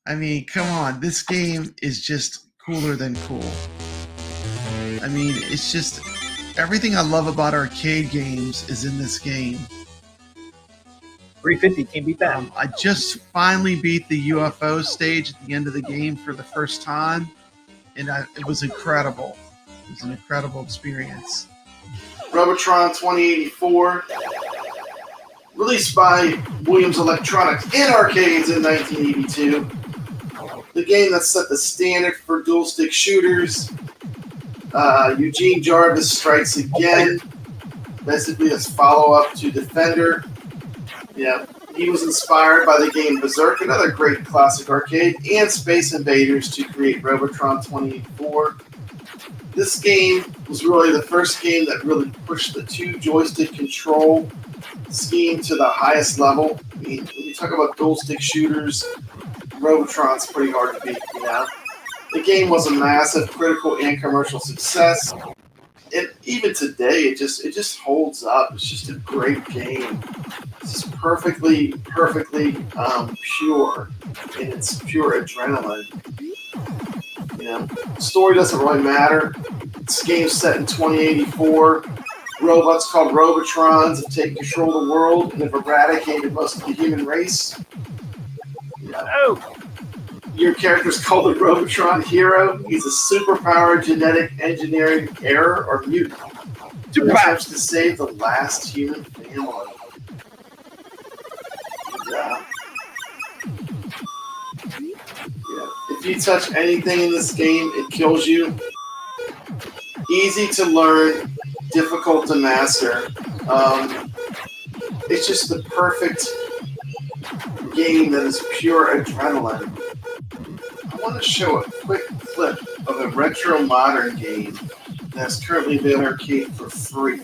I mean, come on. This game is just cooler than cool. I mean, it's just everything I love about arcade games is in this game. 350, can't beat that. I just finally beat the UFO stage at the end of the game for the first time, and it was incredible. It was an incredible experience. Robotron 2084, released by Williams Electronics in arcades in 1982. The game that set the standard for dual-stick shooters. Eugene Jarvis strikes again, basically as follow-up to Defender. Yeah, he was inspired by the game Berserk, another great classic arcade, and Space Invaders to create Robotron 2084. This game was really the first game that really pushed the two joystick control scheme to the highest level. I mean, when you talk about dual stick shooters, Robotron's pretty hard to beat, you know? The game was a massive critical and commercial success. And even today, it just holds up. It's just a great game. It's just perfectly pure in its pure adrenaline. Story doesn't really matter. This game's set in 2084. Robots called Robotrons have taken control of the world and have eradicated most of the human race. Your character's called the Robotron Hero. He's a superpowered genetic engineering error or mutant who attempts to save the last human family. If you touch anything in this game, it kills you. Easy to learn, difficult to master. It's just the perfect game that is pure adrenaline. I want to show a quick clip of a retro modern game that's currently been arcade for free.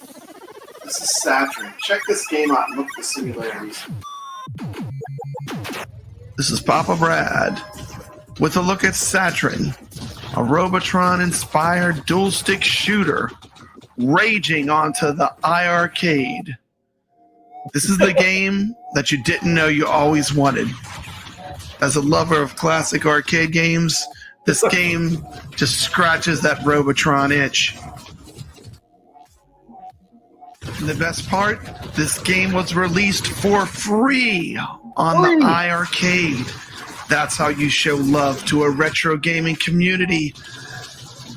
This is Saturn. Check this game out and look at the similarities. This is Papa Brad with a look at Saturn, a Robotron-inspired dual-stick shooter raging onto the iiRcade. This is the game that you didn't know you always wanted. As a lover of classic arcade games, this game just scratches that Robotron itch. And the best part, this game was released for free on the iiRcade. That's how you show love to a retro gaming community.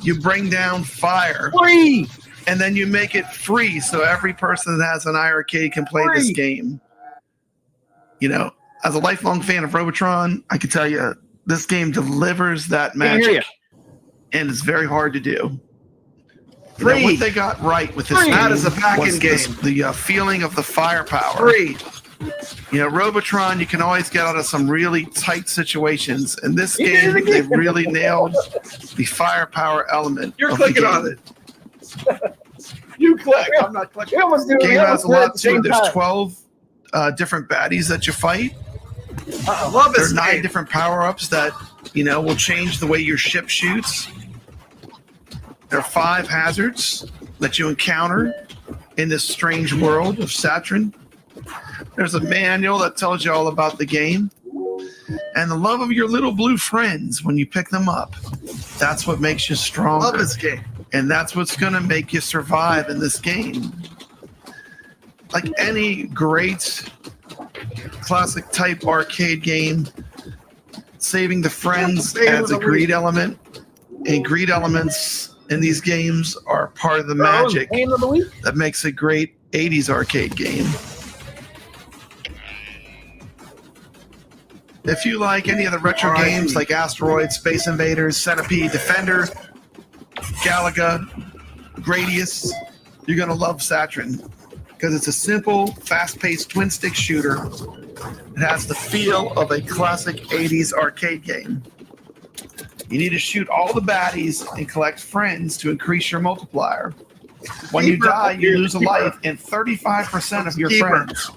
You bring down fire. Free! And then you make it free so every person that has an iiRcade can play this game. You know, as a lifelong fan of Robotron, I can tell you this game delivers that magic. And it's very hard to do. Free. What they got right with this game is a back-end game. The feeling of the firepower. Free. You know, Robotron, you can always get out of some really tight situations. In this game, they really nailed the firepower element. You're clicking on it. You click. I'm not clicking. The game has a lot to it. There's 12 different baddies that you fight. I love this. There are 9 different power-ups that, you know, will change the way your ship shoots. There are 5 hazards that you encounter in this strange world of Saturn. There's a manual that tells you all about the game. And the love of your little blue friends when you pick them up. That's what makes you stronger. Love this game. And that's what's going to make you survive in this game. Like any great classic type arcade game, saving the friends adds a greed element. And greed elements in these games are part of the magic that makes a great 80s arcade game. If you like any of the retro games like Asteroid, Space Invaders, Centipede, Defender, Galaga, Gradius, you're going to love Saturn because it's a simple, fast-paced twin-stick shooter. It has the feel of a classic 80s arcade game. You need to shoot all the baddies and collect friends to increase your multiplier. When you die, you lose a life and 35% of your friends.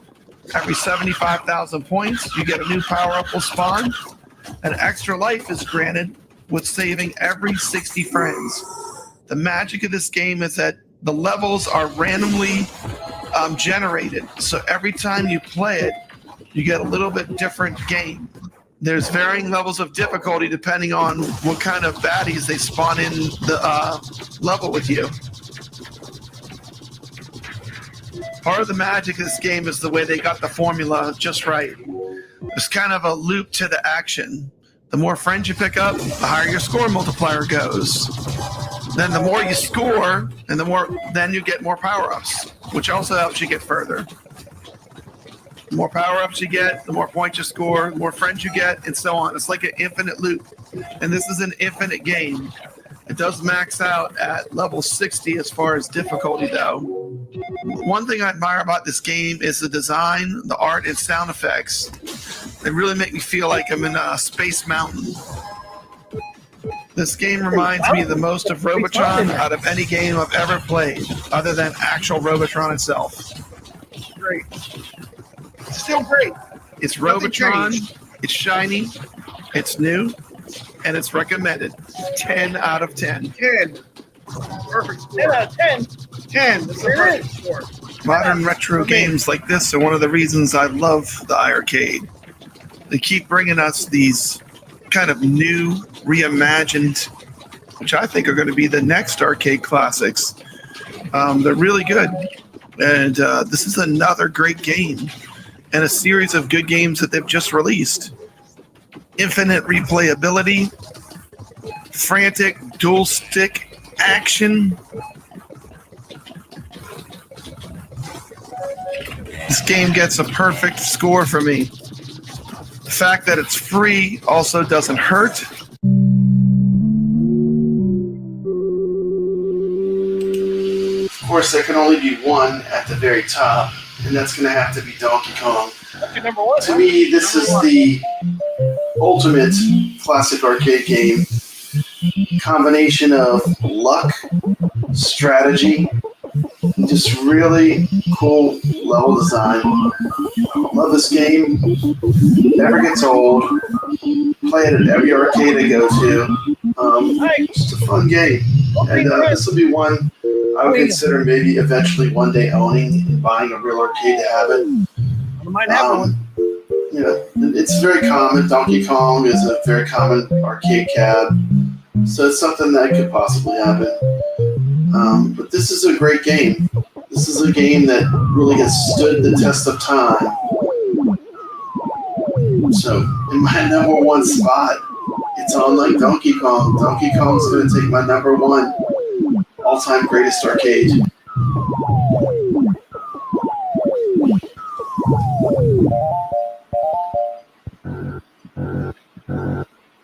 Every 75,000 points, you get a new power-up will spawn. An extra life is granted with saving every 60 friends. The magic of this game is that the levels are randomly generated. So every time you play it, you get a little bit different game. There's varying levels of difficulty depending on what kind of baddies they spawn in the level with you. Part of the magic of this game is the way they got the formula just right. There's kind of a loop to the action. The more friends you pick up, the higher your score multiplier goes. Then the more you score, and then you get more power-ups, which also helps you get further. The more power-ups you get, the more points you score, the more friends you get, and so on. It's like an infinite loop. And this is an infinite game. It does max out at level 60 as far as difficulty, though. One thing I admire about this game is the design, the art, and sound effects. They really make me feel like I'm in a Space Mountain. This game reminds me the most of Robotron out of any game I've ever played, other than actual Robotron itself. Great. Still great. It's Robotron, it's shiny, it's new, and it's recommended. 10 out of 10. 10. Perfect score. 10 out of 10. 10. That's a perfect score. Modern retro games like this are one of the reasons I love the iiRcade. They keep bringing us these kind of new, reimagined which I think are going to be the next arcade classics. They're really good. And this is another great game and a series of good games that they've just released. Infinite replayability, frantic dual stick action. This game gets a perfect score for me. The fact that it's free also doesn't hurt. Of course, there can only be one at the very top, and that's going to have to be Donkey Kong. To me, this is the ultimate classic arcade game. Combination of luck, strategy, just really cool level design. Love this game. Never gets old. Play it at every arcade I go to. Just a fun game. And this will be one I would consider maybe eventually one day owning and buying a real arcade to have it. I might have one. You know, it's very common. Donkey Kong is a very common arcade cab. So it's something that could possibly happen. But this is a great game. This is a game that really has stood the test of time. So in my number one spot, it's on like Donkey Kong. Donkey Kong's going to take my number one all-time greatest arcade.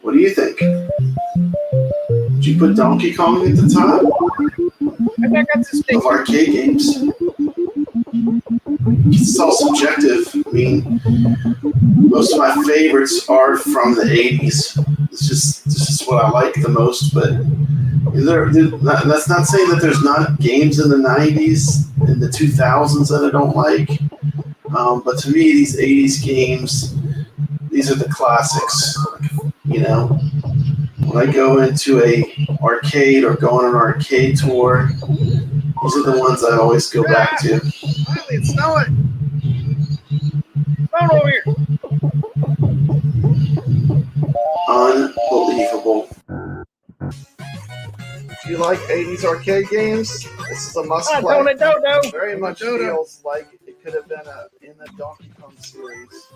What do you think? Did you put Donkey Kong at the top of arcade games? It's all subjective. I mean, most of my favorites are from the 80s. It's just what I like the most. But that's not saying that there's not games in the 90s and the 2000s that I don't like. But to me, these 80s games, these are the classics. You know, when I go into a arcade or go on an arcade tour, these are the ones I always go back to. Finally, it's snowing. Come over here. Unbelievable. If you like 80s arcade games, this is a must-play. Very much feels like it could have been in the Donkey Kong series.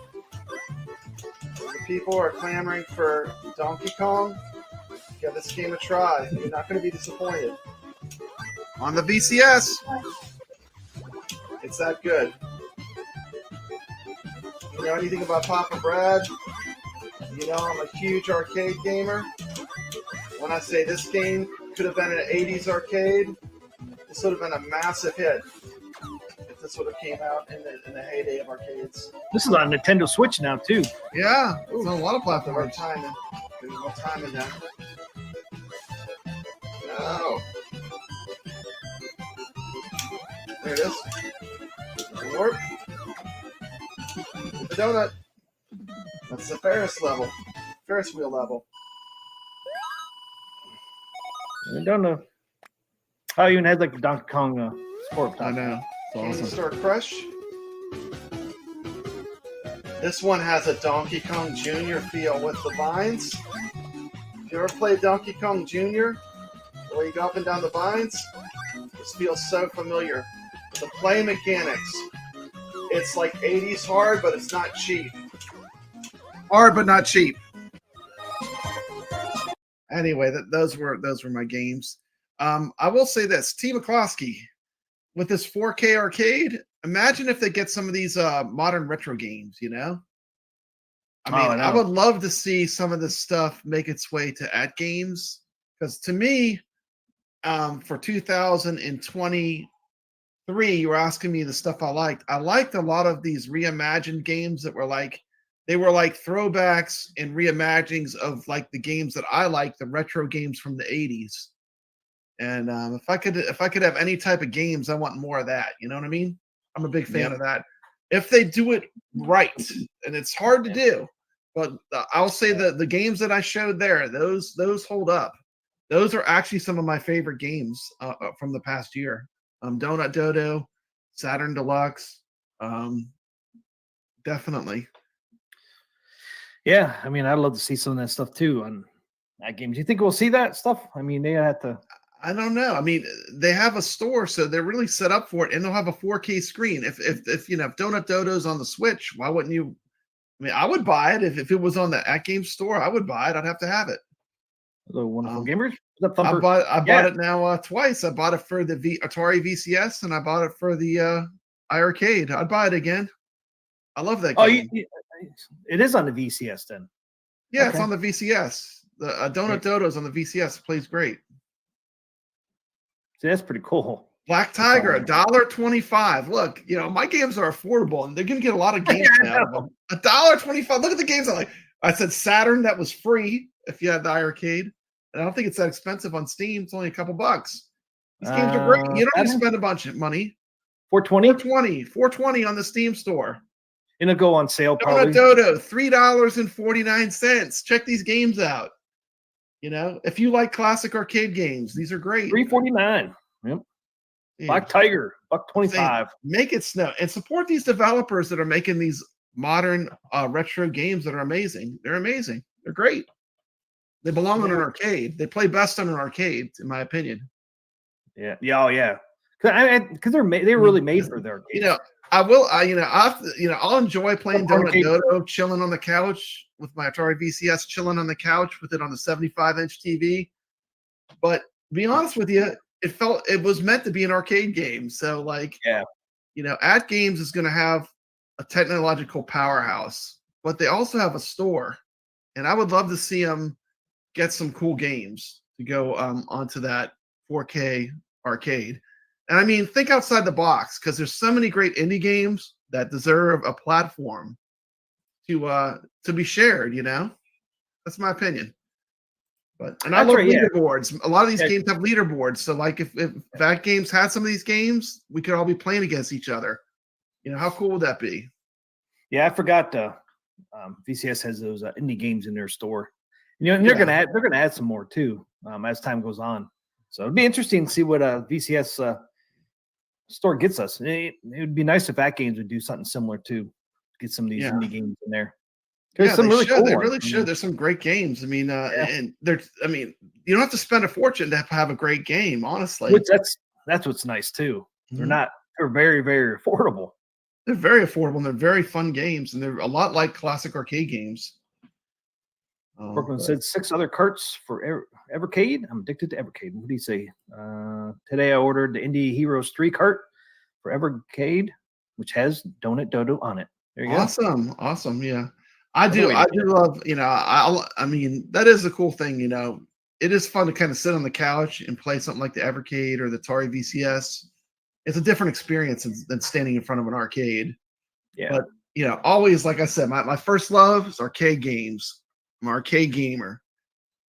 The people are clamoring for Donkey Kong. Give this game a try. You're not going to be disappointed. On the VCS. It's that good. You know anything about Papa Brad? You know I'm a huge arcade gamer. When I say this game could have been an 80s arcade, this would have been a massive hit if this would have came out in the heyday of arcades. This is on Nintendo Switch now too. Yeah, it's on a lot of There's platforms. no time in that. No. There it is. Warp. The donut. That's the Ferris level. Ferris wheel level. I don't know. Oh, even had like the Donkey Kong sport. I know. It's Candy awesome. Store Crush. This one has a Donkey Kong Jr. feel with the vines. If you ever played Donkey Kong Jr., the way you go up and down the vines, this feels so familiar. The play mechanics. It's like 80s hard, but it's not cheap. Hard but not cheap. Anyway, those were my games. I will say this: TMCLOSKY with this 4K arcade. Imagine if they get some of these modern retro games. You know, I mean, I would love to see some of this stuff make its way to AtGames, because to me, for 2023, you were asking me the stuff I liked. I liked a lot of these reimagined games that were like. They were like throwbacks and reimaginings of like the games that I like, the retro games from the 80s. And if I could have any type of games, I want more of that. You know what I mean? I'm a big fan of that. If they do it right, and it's hard to do, but I'll say that the games that I showed there, those hold up. Those are actually some of my favorite games from the past year. Donut Dodo, Saturn Deluxe, definitely. Yeah, I mean, I'd love to see some of that stuff too. And AtGames. Do you think we'll see that stuff? I mean, they have to. I don't know. I mean, they have a store, so they're really set up for it, and they'll have a 4K screen. If Donut Dodo's on the Switch, why wouldn't you? I mean, I would buy it if it was on the AtGames store. I would buy it. I'd have to have it. Hello, wonderful gamers. I bought it now twice. I bought it for the Atari VCS, and I bought it for the iiRcade. I'd buy it again. I love that game. It is on the VCS then. Yeah, It's on the VCS. The Donut Dodo's on the VCS. It plays great. See, that's pretty cool. Black Tiger, $1.25. Look, my games are affordable, and they're going to get a lot of games out of them. $1.25. Look at the games I said Saturn, that was free if you had the iiRcade. And I don't think it's that expensive on Steam. It's only a couple bucks. These games are great. You don't need to spend a bunch of money. $4.20? $4.20 on the Steam store. And it'll go on sale probably. Donut Dodo, $3.49. Check these games out. If you like classic arcade games, these are great. $3.49. Yep. Yeah. Black Tiger, $1.25. Make it snow and support these developers that are making these modern retro games that are amazing. They're amazing. They're great. They belong on an arcade. They play best on an arcade, in my opinion. Yeah. Yeah. Oh, yeah. Because they're really made for their arcades. I'll enjoy playing Donut Dodo, chilling on the couch with my Atari VCS, chilling on the couch with it on the 75-inch TV. But to be honest with you, it was meant to be an arcade game. So, AtGames is going to have a technological powerhouse, but they also have a store, and I would love to see them get some cool games to go onto that 4K arcade. And I mean, think outside the box, because there's so many great indie games that deserve a platform to be shared. That's my opinion. I love leaderboards. Yeah. A lot of these games have leaderboards. So, if AtGames had some of these games, we could all be playing against each other. How cool would that be? Yeah, I forgot. VCS has those indie games in their store. And they're gonna add some more too as time goes on. So it'd be interesting to see what VCS store gets us. It would be nice if AtGames would do something similar too. Get some of these indie games in there. They really should. There's some great games. I mean, and there's. I mean, you don't have to spend a fortune to have a great game. Honestly, that's what's nice too. Mm-hmm. They're very, very affordable. They're very affordable and they're very fun games, and they're a lot like classic arcade games. Brooklyn said 6 other carts for Evercade. I'm addicted to Evercade. What do you say? Today I ordered the Indie Heroes 3 cart for Evercade, which has Donut Dodo on it. There you go. Awesome. Yeah. I do love, I mean, that is a cool thing, it is fun to kind of sit on the couch and play something like the Evercade or the Atari VCS. It's a different experience than standing in front of an arcade. Yeah. But, always, like I said, my first love is arcade games. I'm an arcade gamer.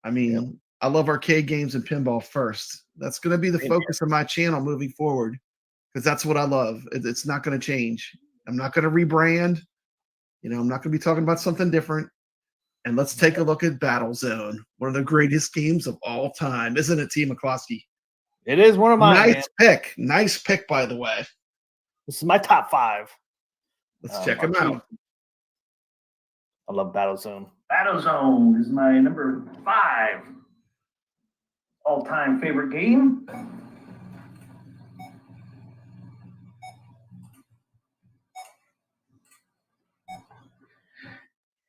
I mean, I love arcade games and pinball first. That's going to be the focus of my channel moving forward because that's what I love. It's not going to change. I'm not going to rebrand. I'm not going to be talking about something different. And let's take a look at Battlezone, one of the greatest games of all time. Isn't it, TMCLOSKY? It is one of mine. Nice pick, by the way. This is my top 5. Let's check them out. I love Battlezone. Battlezone is my number 5 all-time favorite game.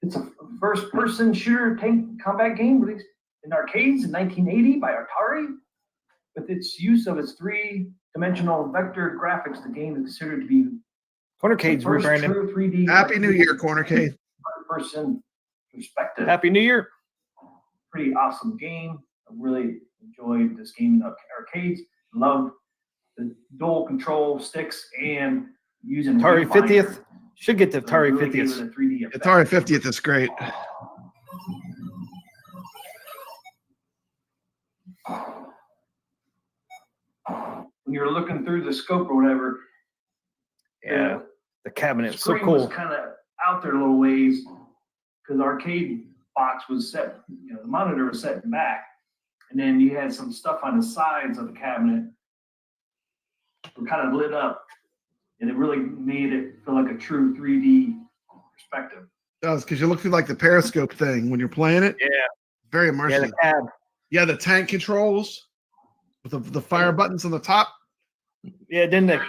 It's a first-person shooter tank combat game released in arcades in 1980 by Atari. With its use of its 3-dimensional vector graphics, the game is considered to be Cornercade's rebranded. 3D Happy New Year, Cornercade. Person perspective. Happy New Year. Pretty awesome game. I really enjoyed this game in arcades. Loved the dual control sticks and using Atari 50th. Should get the Atari 50th. Atari 50th is great. When you're looking through the scope or whatever, the cabinet is so cool. Was kind of out there a little ways because the arcade box was set, the monitor was set back, and then you had some stuff on the sides of the cabinet that were kind of lit up, and it really made it feel like a true 3D perspective. It does, because you look through like the periscope thing when you're playing it. Yeah. Very immersive. Yeah, the cab. Yeah, the tank controls with the fire buttons on the top. Yeah, then the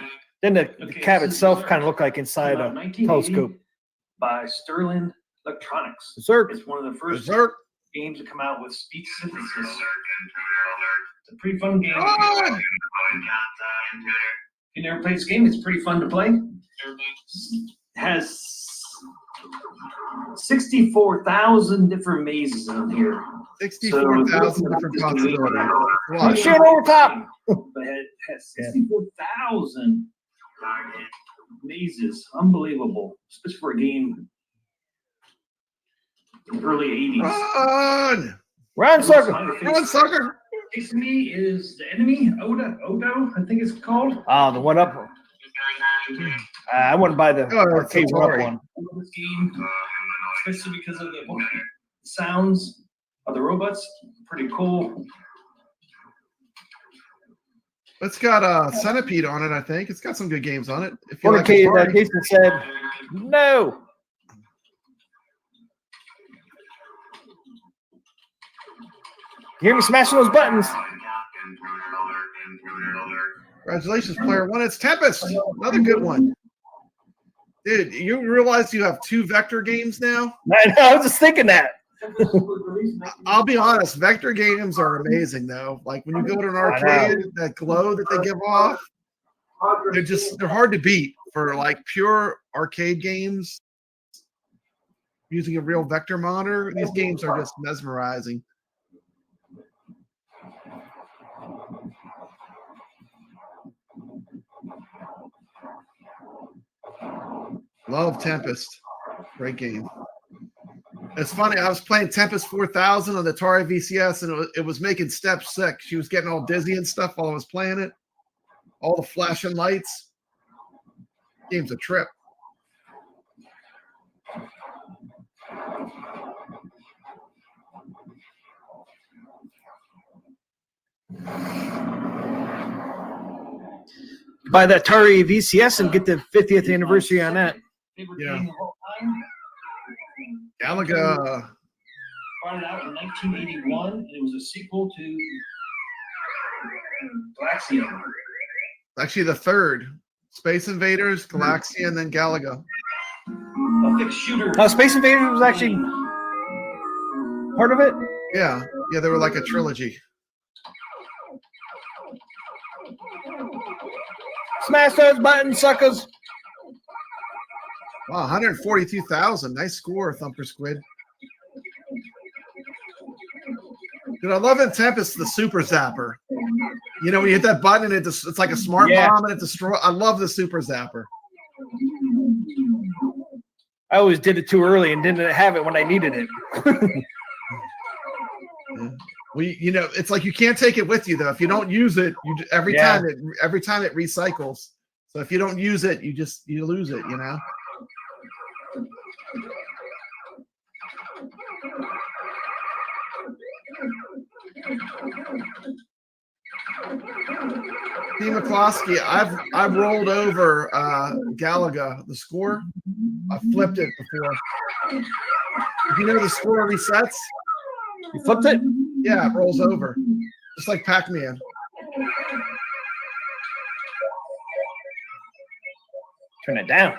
cab itself kind of looked like inside a telescope. By Sterling Electronics. Berserk. It's one of the first Berserk. games to come out with speech synthesis. It's a pretty fun game. Oh! If you never played this game, it's pretty fun to play. It has 64,000 different mazes on here. 64,000 different possibilities. Wow. Shit over top. But it has 64,000 mazes. Unbelievable. Especially for a game in the early 80s. Run! Run, sucker. Run, sucker! Next to me is the enemy, Odo, I think it's called. Oh, the one up. I wouldn't buy the arcade one up one. I love this game, especially because of the sounds of the robots. Pretty cool. It's got a Centipede on it, I think. It's got some good games on it. If you Arcade, Jason said, no. You hear me smashing those buttons? Congratulations, player one. It's Tempest. Another good one. Dude, you realize you have 2 vector games now? I know, I was just thinking that. I'll be honest, vector games are amazing though. Like when you go to an arcade, that glow that they give off, they're hard to beat for like pure arcade games using a real vector monitor. These games are just mesmerizing. Love Tempest. Great game. It's funny. I was playing Tempest 4000 on the Atari VCS, and it was making Steph sick. She was getting all dizzy and stuff while I was playing it. All the flashing lights. Game's a trip. Buy that Atari VCS and get the 50th anniversary on that. Yeah. Galaga. Brought it out in 1981, and it was a sequel to Galaxian. Actually, the third. Space Invaders, Galaxia, and then Galaga. A fixed shooter. Space Invaders was actually part of it? Yeah. Yeah, they were like a trilogy. Smash those buttons, suckers. Wow, 142,000. Nice score, Thumper Squid. Dude, I love in Tempest the Super Zapper. You know, when you hit that button and it's like a smart bomb and it destroys. I love the Super Zapper. I always did it too early and didn't have it when I needed it. Well, you know, it's like you can't take it with you though. If you don't use it, every time it recycles. So if you don't use it, you lose it. You know. TMCLOSKY, I've rolled over Galaga, the score. I flipped it before. You know the score resets? You flipped it? Yeah, it rolls over. Just like Pac-Man. Turn it down.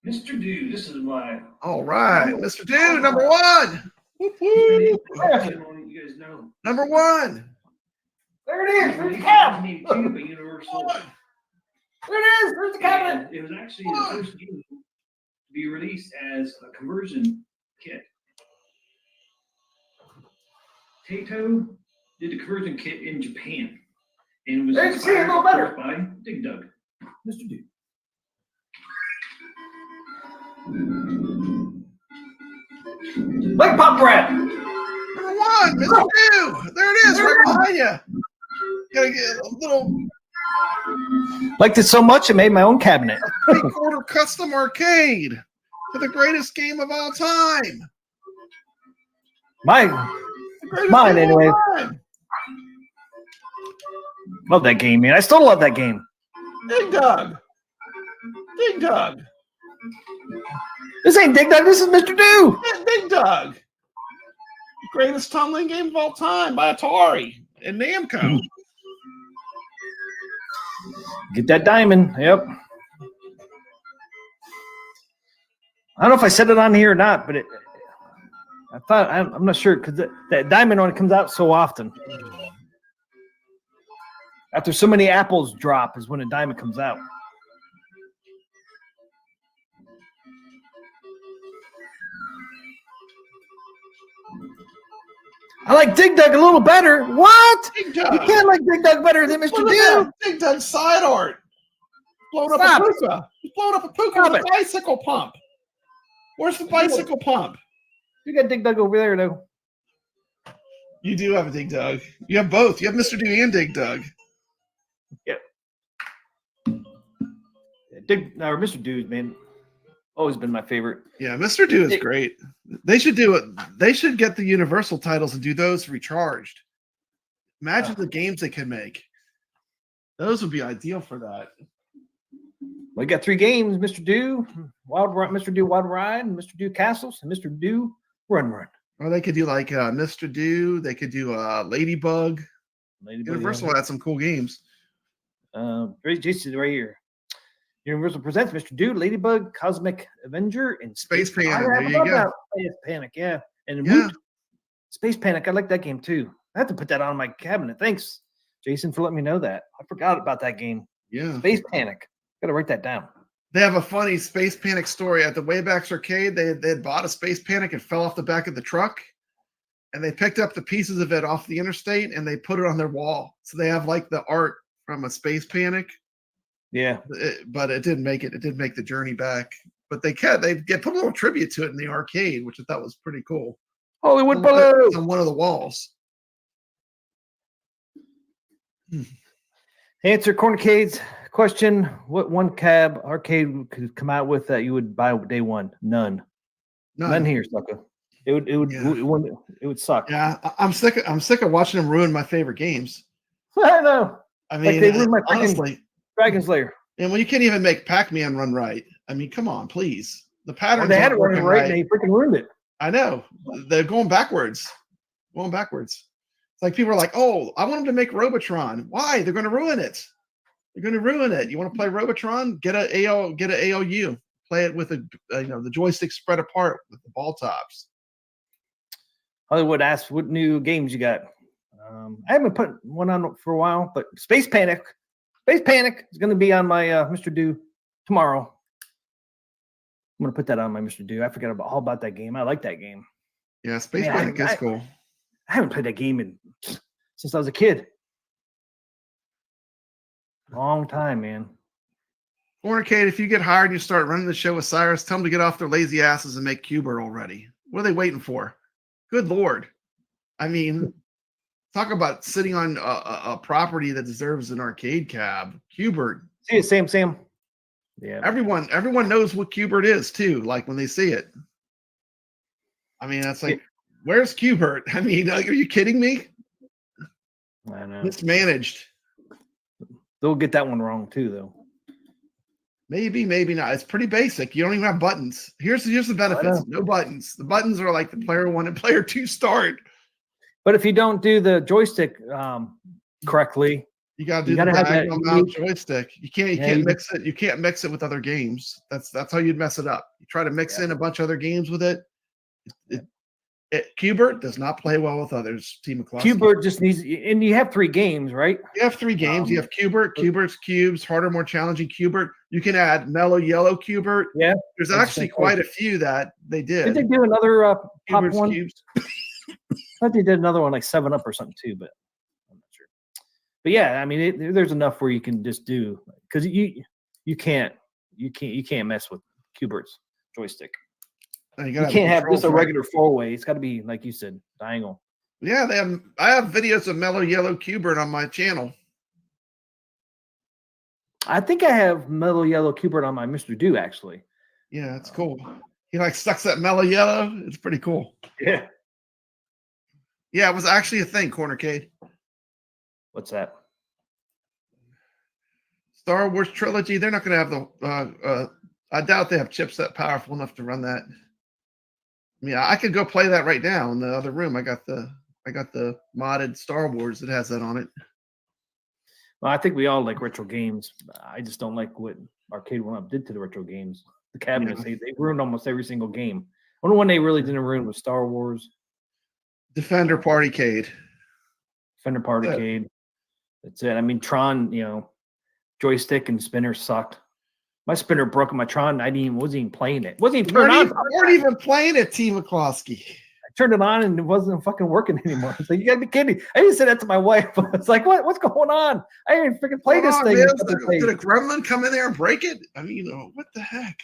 Mr. Dude, this is my. All right, Mr. Dude, number one. Woo-hoo. You guys know. Number one. There it is. There's the cab. Universal. There it is. There's the cabinet. It was actually the first game to be released as a conversion kit. Taito did the conversion kit in Japan, and it was inspired by Dig Dug. Mr. Dude. Like Pop Brad. Number one, Mr. Dude. There it is, right behind you. Gotta get a little. Liked it so much, I made my own cabinet. 3/4 custom arcade to the greatest game of all time. Mine anyway. Love that game, man. I still love that game. Dig Dug. Dig Dug. This ain't Dig Dug. This is Mr. Do. Dig Dug. Greatest tumbling game of all time by Atari and Namco. Get that diamond. Yep. I don't know if I said it on here or not, but I thought I'm not sure because that diamond one comes out so often. After so many apples drop is when a diamond comes out. I like Dig Dug a little better. What? Dig Dug. You can't like Dig Dug better than Mr. Do. Dig Dug side art. Blowing up a puka. He's blowing up a puka with a bicycle pump. Where's the bicycle pump? You got Dig Dug over there, though. You do have a Dig Dug. You have both. You have Mr. Do and Dig Dug. Yep. Mr. Dude, man, always been my favorite. Yeah, Mr. Do is great. They should do it. They should get the Universal titles and do those recharged. Imagine the games they could make. Those would be ideal for that. We got 3 games: Mr. Do, Mr. Do Wild Ride, and Mr. Do Castles, and Mr. Do Run Run. Or they could do like Mr. Do. They could do Ladybug. Universal had some cool games. Jason right here. Universal presents Mr. Do, Ladybug, Cosmic Avenger, and Space Panic. There you go. Space Panic, yeah. And Woot, Space Panic. I like that game too. I have to put that on my cabinet. Thanks, Jason, for letting me know that. I forgot about that game. Yeah. Space Panic. Got to write that down. They have a funny Space Panic story at the Waybacks Arcade. They had bought a Space Panic and fell off the back of the truck, and they picked up the pieces of it off the interstate and they put it on their wall. So they have like the art from a Space Panic. Yeah, but it didn't make it. It didn't make the journey back. But they put a little tribute to it in the arcade, which I thought was pretty cool. Hollywood Balloon on one of the walls. Answer Cornercade's question: what one cab arcade could come out with that you would buy day one? None here, sucker. It would suck. Yeah, I'm sick of watching them ruin my favorite games. I know. I mean, like they ruined my honestly, Dragon Slayer. And when you can't even make Pac-Man run right, I mean, come on, please. The pattern. They had it running right, and they freaking ruined it. I know. They're going backwards. It's like people are like, "Oh, I want them to make Robotron." Why? They're going to ruin it. You want to play Robotron? Get an AOU. Play it with the joystick spread apart with the ball tops. Hollywood asks, "What new games you got?" I haven't put one on for a while, but Space Panic is going to be on my Mr. Do tomorrow. I'm going to put that on my Mr. Do. I forgot all about that game. I like that game. Yeah, Space Panic is cool. I haven't played that game since I was a kid. Long time, man. Cornercade, if you get hired and you start running the show with Cyrus, tell them to get off their lazy asses and make Q*bert already. What are they waiting for? Good Lord. I mean, talk about sitting on a property that deserves an arcade cab. Q*bert. See it, Sam. Yeah. Everyone knows what Q*bert is too. Like when they see it. I mean, that's like, where's Q*bert? I mean, are you kidding me? I know. Mismanaged. They'll get that one wrong too, though. Maybe not. It's pretty basic. You don't even have buttons. Here's the benefits. No buttons. The buttons are like the player 1 and player 2 start. But if you don't do the joystick correctly, you gotta do the diagonal mount joystick. You can't mix it. You can't mix it with other games. That's how you'd mess it up. You try to mix in a bunch of other games with it. Q*bert does not play well with others. TMCLOSKY. Q*bert just needs, and you have 3 games, right? You have 3 games. You have Q*bert's cubes, harder, more challenging Q*bert. You can add mellow yellow Q*bert. Yeah, there's actually quite a few that they did. Did they do another pop one? Cubes. I thought they did another one like 7-Up or something too, but I'm not sure. But yeah, I mean, there's enough where you can just do, because you can't mess with Q*bert's joystick. You can't have just a regular 4-way. It's got to be, like you said, diagonal. Yeah, I have videos of mellow yellow Q*bert on my channel. I think I have mellow yellow Q*bert on my Mr. Do, actually. Yeah, it's cool. He like sucks that mellow yellow. It's pretty cool. Yeah. Yeah, it was actually a thing, Cornercade. What's that? Star Wars trilogy. They're not going to have the. I doubt they have chips that powerful enough to run that. I mean, I could go play that right now in the other room. I got the modded Star Wars that has that on it. Well, I think we all like retro games. I just don't like what Arcade 1-Up did to the retro games. The cabinets, they ruined almost every single game. Only one they really didn't ruin was Star Wars. Defender Partycade. Defender Partycade. That's it. I mean, Tron, joystick and spinner sucked. My spinner broke on my Tron. Wasn't even playing it. Wasn't even turned on. Weren't even playing it, T. McCloskey. I turned it on and it wasn't fucking working anymore. It's like, you gotta be kidding me. I didn't say that to my wife. It's like, what's going on? I didn't even freaking play this thing. Did a gremlin come in there and break it? I mean, what the heck?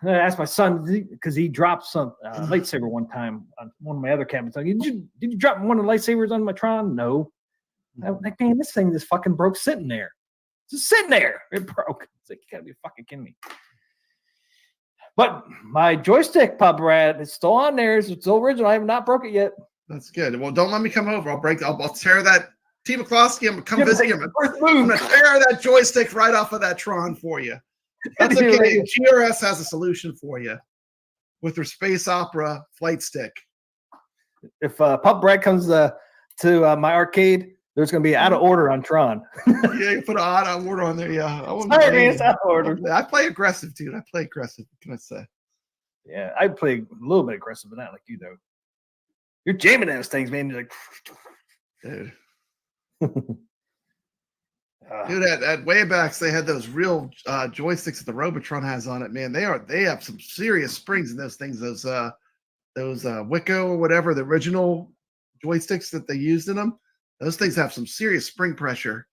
I asked my son because he dropped some lightsaber one time on one of my other cabinets. Like, did you drop one of the lightsabers on my Tron? No. I'm like, man, this thing just fucking broke sitting there. Just sitting there. It broke. It's like, you gotta be fucking kidding me. But my joystick, Pop Brad, it's still on there. It's still original. I have not broke it yet. That's good. Well, don't let me come over. I'll tear that. T. McCloskey, I'm gonna come visit you. I'm gonna tear that joystick right off of that Tron for you. That's okay. GRS has a solution for you with their space opera flight stick. If Pop Brad comes to my arcade, there's going to be out of order on Tron. Yeah, you put an out of order on there. Yeah, it's out of order. I play aggressive, dude. I play aggressive. What can I say? Yeah, I play a little bit aggressive, but not like you, though. You're jamming those things, man. You're like, dude. Dude, at Waybacks, they had those real joysticks that the Robotron has on it. Man, they have some serious springs in those things. Those Wicco or whatever, the original joysticks that they used in them. Those things have some serious spring pressure.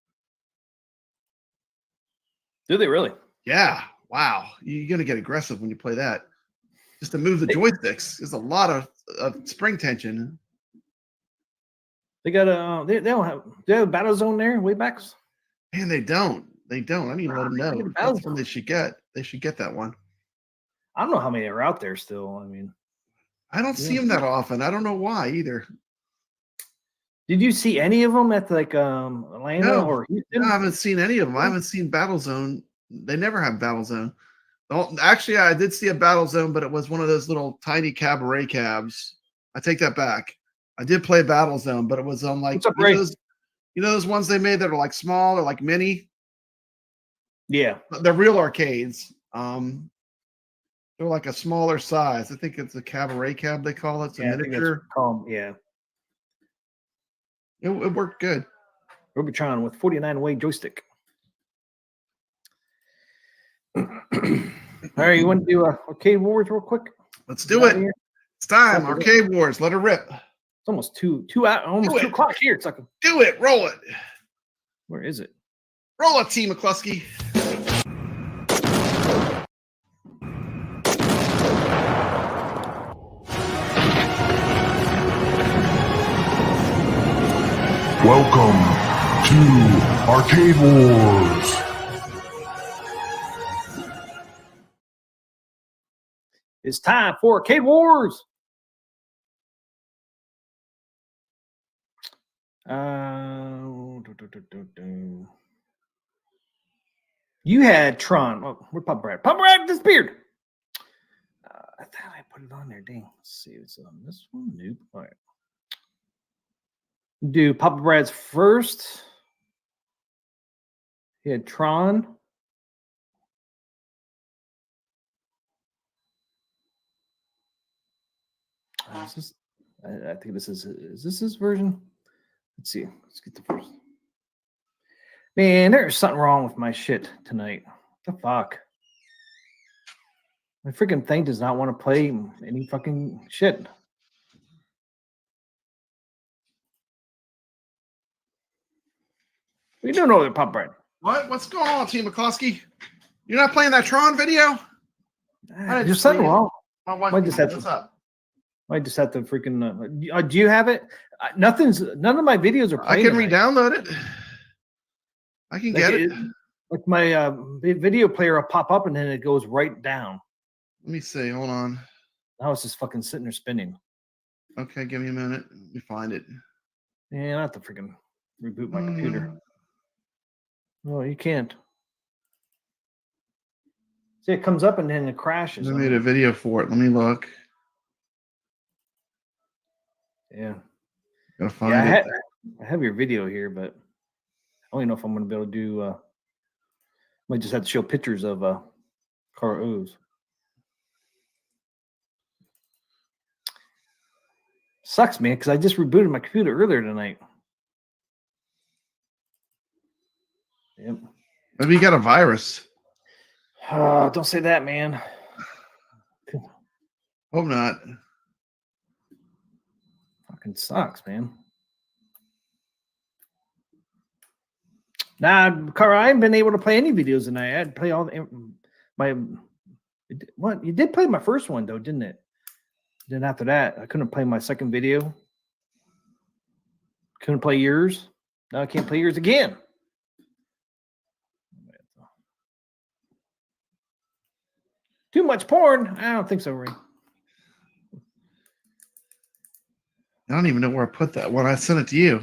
Do they really? Yeah. Wow. You're gonna get aggressive when you play that. Just to move the joysticks, there's a lot of spring tension. They got they have a battle zone there, Waybacks. Man, they don't. I need to let them know. That's one they should get. They should get that one. I don't know how many are out there still. I mean, I don't see them that often. I don't know why either. Did you see any of them at Atlanta or Houston? No, I haven't seen any of them. I haven't seen Battle Zone. They never have Battle Zone. Actually, I did see a Battle Zone, but it was one of those little tiny cabaret cabs. I take that back. I did play Battle Zone, but it was on like those ones they made that are like small or like mini. Yeah, they're real arcades. They're like a smaller size. I think it's a cabaret cab they call it. It's a miniature. Yeah. It worked good. Robotron with 49-way joystick. All right, you want to do Arcade Wars real quick? Let's do it. It's time. Arcade Wars. Let her rip. It's almost 2 o'clock here. It's like do it. Roll it. Where is it? Roll it, T. McCloskey. Welcome to Arcade Wars. It's time for Arcade Wars. You had Tron. Oh, where'd Pop Brad? Pop Brad disappeared. I thought I put it on there. Dang. Let's see. It's on this one. Nope. All right. Do Papa Brad's first. He had Tron. I think this is this his version? Let's see. Let's get the first. Man, there's something wrong with my shit tonight. What the fuck? My freaking thing does not want to play any fucking shit. What are you doing over there, Pop Brad? What's going on, T. McCloskey? You're not playing that Tron video? Just something wrong. My wife, what's up? I just have to freaking. Do you have it? None of my videos are playing. I can re-download it. I can get it. Like my video player will pop up and then it goes right down. Let me see. Hold on. Now it's just fucking sitting there spinning. Okay, give me a minute. Let me find it. Yeah, I have to freaking reboot my computer. No, you can't. See, it comes up and then it crashes. I made a video for it. Let me look. Yeah. Gotta find it. I have your video here, but I don't know if I'm going to be able to do. Might just have to show pictures of car O's. Sucks, man, because I just rebooted my computer earlier tonight. Yep. Maybe you got a virus. Don't say that, man. Hope not. Fucking sucks, man. Nah, Cara, I haven't been able to play any videos tonight. I had to play all my. What you did play my first one though, didn't it? Then after that, I couldn't play my second video. Couldn't play yours. Now I can't play yours again. Too much porn? I don't think so, Ray. I don't even know where I put that one. I sent it to you.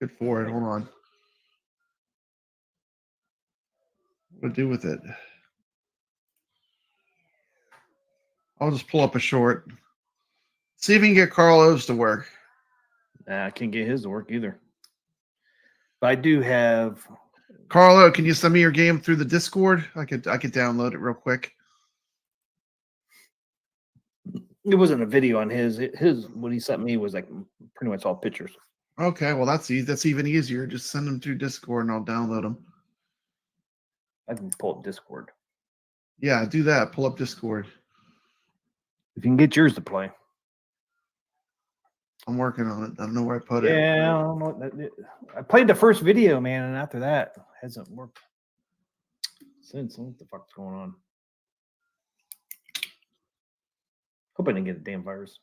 Good for it. Hold on. What to do with it? I'll just pull up a short. See if you can get Carl O's to work. Nah, I can't get his to work either. But I do have. Carlo, can you send me your game through the Discord? I could download it real quick. It wasn't a video on his. His what he sent me was like pretty much all pictures. Okay, well that's easy. That's even easier. Just send them through Discord and I'll download them. I can pull up Discord. Yeah, do that. Pull up Discord. If you can get yours to play. I'm working on it. I don't know where I put it. Yeah, I don't know. I played the first video, man, and after that, it hasn't worked since. What the fuck's going on? Hope I didn't get a damn virus.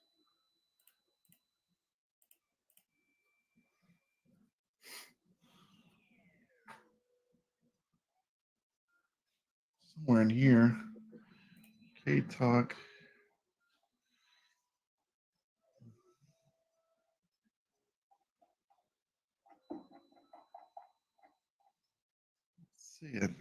Somewhere in here. K-Talk. See it.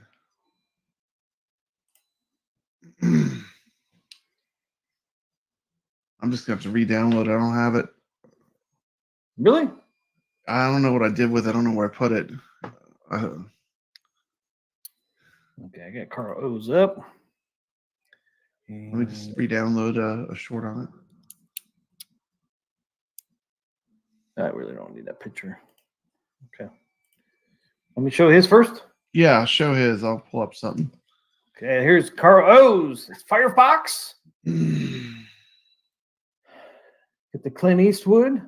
I'm just going to have to re-download it. I don't have it. Really? I don't know what I did with it. I don't know where I put it. Okay, I got Carl O's up. Let me just re-download a short on it. I really don't need that picture. Okay. Let me show his first. Yeah, show his. I'll pull up something. Okay, here's Carl O's. It's Firefox. Get the Clint Eastwood.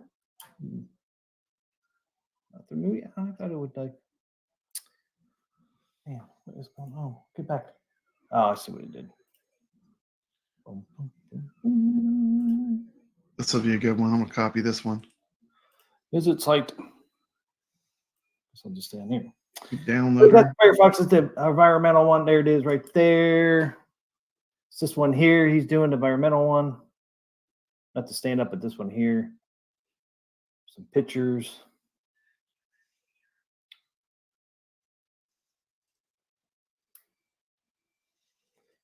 Not the movie. I thought it would like. Damn, what is going on? Get back. Oh, I see what he did. This will be a good one. I'm gonna copy this one. Is it like? I'll just stand here. Download. Firefox is the environmental one. There it is, right there. It's this one here. He's doing the environmental one. Not to stand up, but this one here. Some pictures.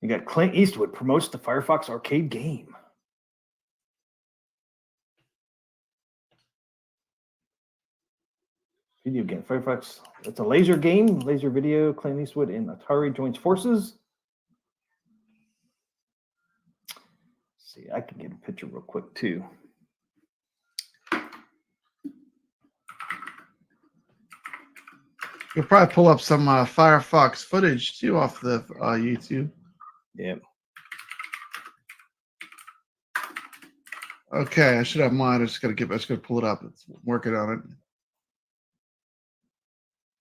You got Clint Eastwood promotes the Firefox arcade game. Video game, Firefox. It's a laser game, laser video. Clint Eastwood and Atari joins forces. Let's see, I can get a picture real quick too. You'll probably pull up some Firefox footage too off the YouTube. Yeah. Okay, I should have mine. I just gotta pull it up. It's working on it.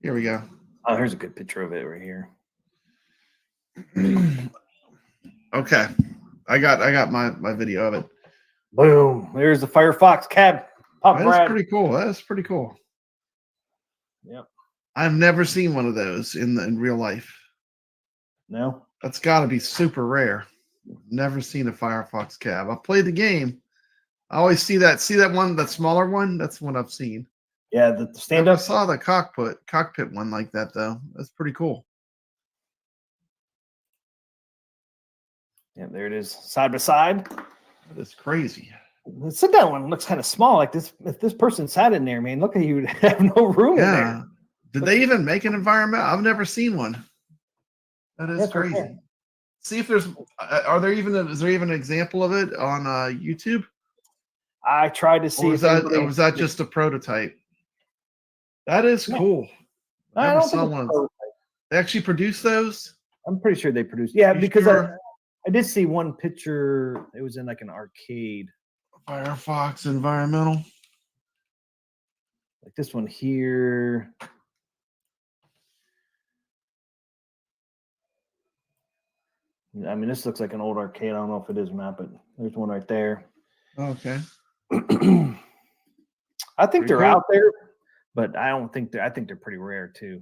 Here we go. Oh, here's a good picture of it right here. Okay. I got my video of it. Boom. There's the Firefox cab. That's pretty cool. That's pretty cool. Yep. I've never seen one of those in real life. No? That's got to be super rare. Never seen a Firefox cab. I've played the game. I always see that one, that smaller one. That's one I've seen. Yeah, the stand-up. I saw the cockpit one like that though. That's pretty cool. Yeah, there it is, side by side. That's crazy. The sit-down one looks kind of small. Like this, if this person sat in there, man, look at you would have no room in there. Did they even make an environment? I've never seen one. That is crazy. Okay. See if there's. Is there even an example of it on YouTube? I tried to see. Or was that just a prototype? That is cool. I don't think one. They actually produce those. I'm pretty sure they produced. Yeah, because sure? I did see one picture. It was in like an arcade. Firefox Environmental. Like this one here. I mean, this looks like an old arcade. I don't know if it is or not, but there's one right there. Okay. I think they're out there, but I don't think I think they're pretty rare too.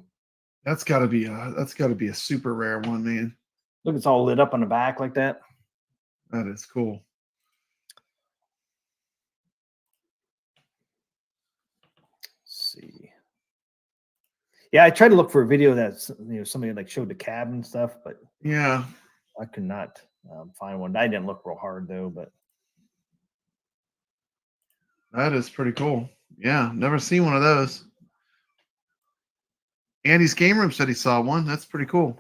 That's got to be a super rare one, man. Look, it's all lit up on the back like that. That is cool. Let's see. Yeah, I tried to look for a video that's somebody like showed the cab and stuff, but yeah, I could not find one. I didn't look real hard though, but that is pretty cool. Yeah, never seen one of those. Andy's Game Room said he saw one. That's pretty cool.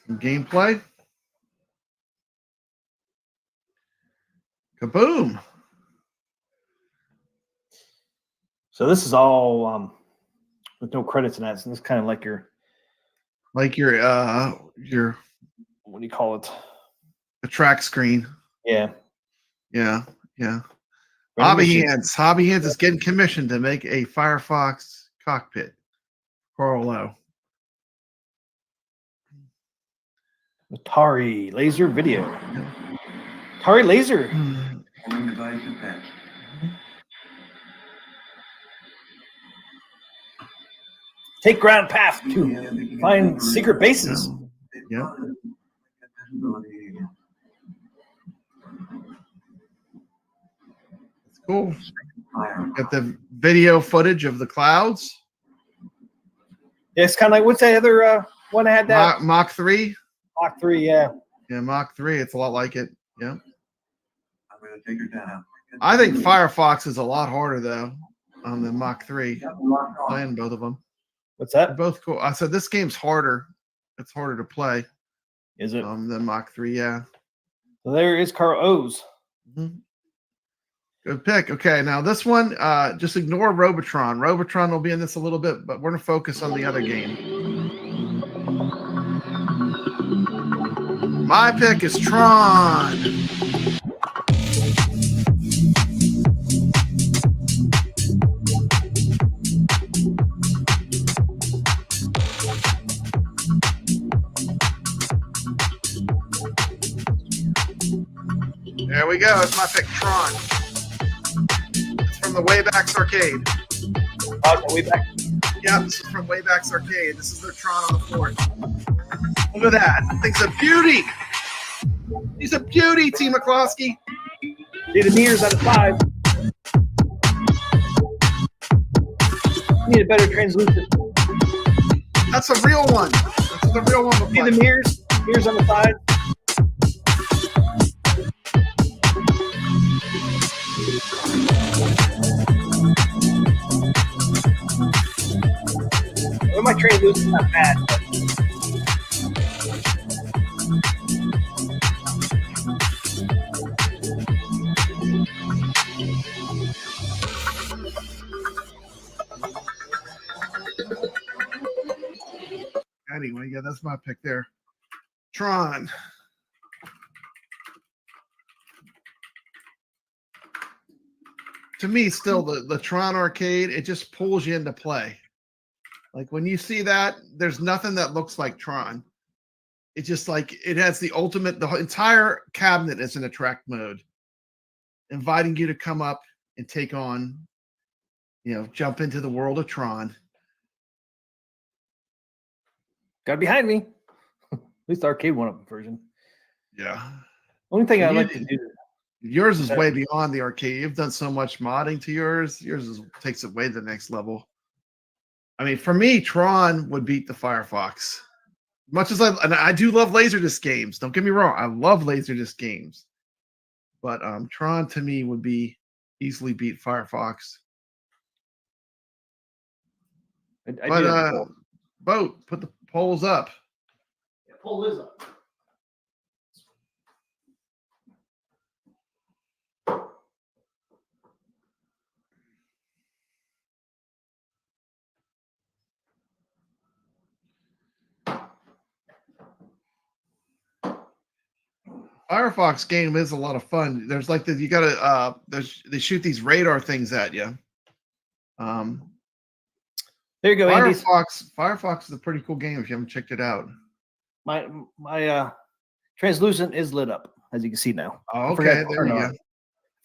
Gameplay. Kaboom. So this is all with no credits in that. So this is kind of like your what do you call it? The track screen. Yeah. Yeah. Yeah. Hobby Hands is getting commissioned to make a Firefox cockpit. Carl Lowe. Atari Laser Video. Atari Laser. Take ground path to find secret bases. Yeah. It's cool. Got the video footage of the clouds. Yeah, it's kind of like, what's that other one I had that? Mach 3. Mach 3, yeah. Yeah, Mach 3. It's a lot like it. Yeah. I'm going to take her down. I think Firefox is a lot harder, though, on the Mach 3. Playing both of them. What's that? They're both cool. I said this game's harder. It's harder to play. Is it? Than Mach 3, yeah. So there is Carl O's. Mm-hmm. Good pick. Okay, now this one, just ignore Robotron. Robotron will be in this a little bit, but we're going to focus on the other game. My pick is Tron. There we go. It's my pick, Tron. It's from the Waybacks Arcade. Wayback. Yeah, this is from Waybacks Arcade. This is their Tron on the 4th. Look at that. That thing's a beauty. He's a beauty, TMCLOSKY. See the mirrors on the 5. Need a better translucent. That's a real one. That's the real one. See the mirrors on the 5. Well, my translucent's not bad. Anyway, yeah, that's my pick there. Tron. To me, still, the Tron arcade, it just pulls you into play. Like when you see that, there's nothing that looks like Tron. It's just like it has the entire cabinet is in attract mode, inviting you to come up and take on, jump into the world of Tron. Got behind me. At least the arcade one-up version. Yeah. Only thing I like to do. Yours is way beyond the arcade. You've done so much modding to yours. Takes it way to the next level. I mean, for me, Tron would beat the Firefox. Much as I do love Laserdisc games. Don't get me wrong. I love Laserdisc games. But Tron to me would be easily beat Firefox. Boat, put the polls up. Yeah, poll is up. Firefox game is a lot of fun. There's like you gotta they shoot these radar things at you. There you go, Firefox is a pretty cool game if you haven't checked it out. My translucent is lit up, as you can see now. Oh, okay, there you go.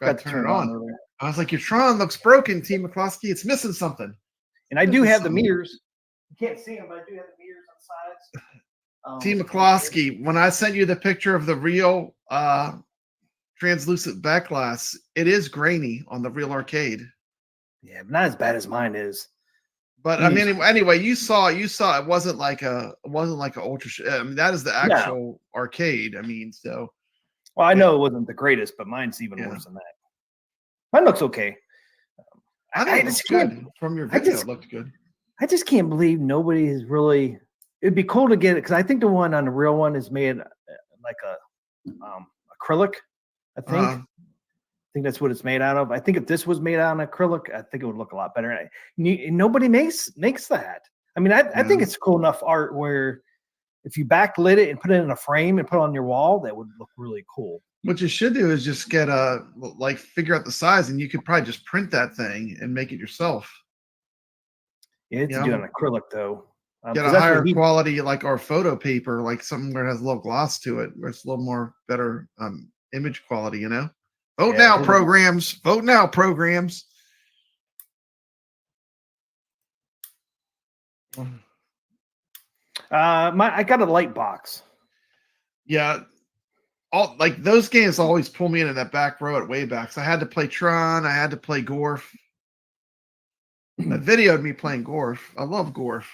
Got to turn it on. I was like, your Tron looks broken, Team McCloskey. It's missing something. And I do have the mirrors. You can't see them, but I do have the mirrors on the sides. Team McCloskey, when I sent you the picture of the real translucent back glass, it is grainy on the real arcade. Yeah, but not as bad as mine is. But I mean, anyway, you saw it wasn't like a ultra. I mean, that is the actual arcade. I mean, so. Well, I know it wasn't the greatest, but mine's even worse than that. Mine looks okay. I think it looks good from your video. It looked good. I just can't believe nobody has really. It'd be cool to get it because I think the one on the real one is made like a acrylic. I think. I think that's what it's made out of. I think if this was made out of acrylic, I think it would look a lot better. Nobody makes that. I mean, I think it's cool enough art where if you backlit it and put it in a frame and put it on your wall, that would look really cool. What you should do is just get figure out the size, and you could probably just print that thing and make it yourself. You need to do it on acrylic though. Get a higher quality, like our photo paper, like something where it has a little gloss to it, where it's a little more better image quality, you know? Vote now, programs. Vote now, programs. I got a light box. Yeah. All like those games always pull me into that back row at Waybacks. I had to play Tron. I had to play Gorf. That videoed me playing Gorf. I love Gorf.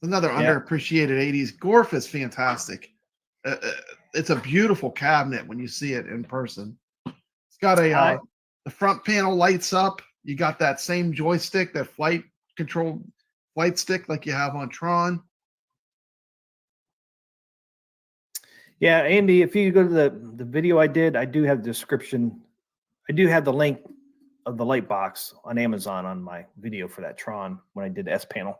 Another underappreciated 80s. Gorf is fantastic. It's a beautiful cabinet when you see it in person. It's got a the front panel lights up. You got that same joystick, that flight stick like you have on Tron. Yeah, Andy, if you go to the video I did, I do have the description. I do have the link of the light box on Amazon on my video for that Tron when I did S panel.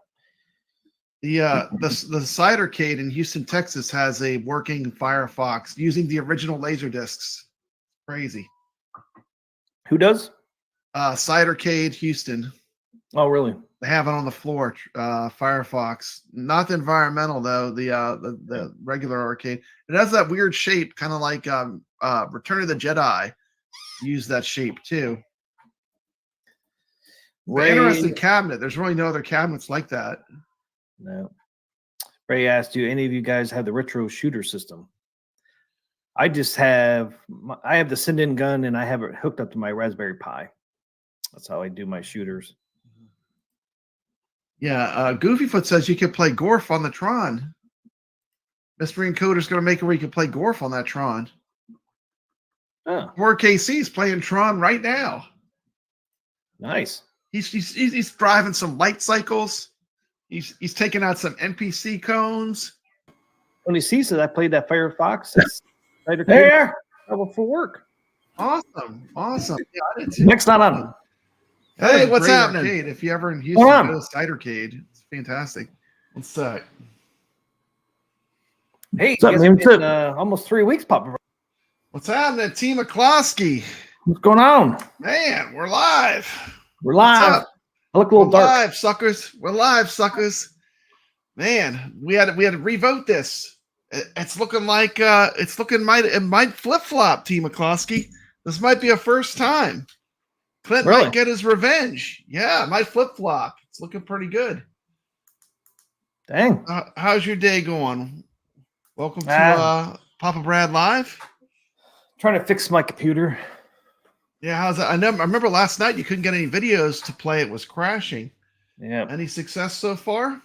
The Cidercade in Houston, Texas has a working Firefox using the original Laserdiscs. Crazy. Who does? Cidercade Houston. Oh, really? They have it on the floor. Firefox, not the environmental though. The regular arcade. It has that weird shape, kind of like Return of the Jedi. Use that shape too. Interesting cabinet. There's really no other cabinets like that. No. Ray asked, do any of you guys have the retro shooter system? I just have. I have the send-in gun, and I have it hooked up to my Raspberry Pi. That's how I do my shooters. Yeah, Goofyfoot says you can play Gorf on the Tron. Mystery Encoder's going to make it where you can play Gorf on that Tron. 4KC is playing Tron right now. Nice. He's driving some light cycles. He's taking out some NPC cones. When he sees it, I played that Firefox. There, for work. Awesome. Yeah, I did too. Next not on. Hey, what's happening? Arcade. If you ever in Houston, go to Cidercade. It's fantastic. What's that? Hey, it's been, almost 3 weeks, Papa. What's happening, Team McCloskey? What's going on? Man, we're live. We're live. I look a little dark. Live, suckers. We're live, suckers. Man, we had to revote this. It's looking like it might flip flop, Team McCloskey. This might be a first time. Clint might get his revenge. Yeah, it might flip flop. It's looking pretty good. Dang. How's your day going? Welcome to Papa Brad Live. Trying to fix my computer. Yeah, how's that? I remember last night you couldn't get any videos to play. It was crashing. Yeah. Any success so far?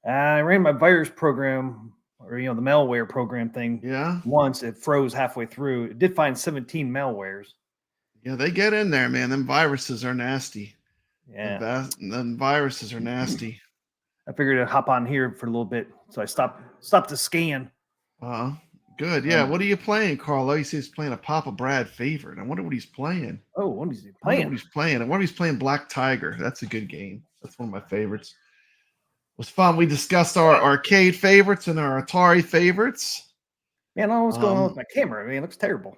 I ran my virus program, or the malware program thing. Yeah. Once it froze halfway through. It did find 17 malwares. Yeah, they get in there, man. Them viruses are nasty. Yeah. Them viruses are nasty. I figured I'd hop on here for a little bit, so I stopped the scan. Good. Yeah. What are you playing, Carlo? He says he's playing a Papa Brad favorite. I wonder what he's playing. Oh, what is he I playing? wonder what he's playing. I wonder if he's playing Black Tiger. That's a good game. That's one of my favorites. It was fun. We discussed our arcade favorites and our Atari favorites. Man, I don't know what's going on with my camera. I mean, it looks terrible.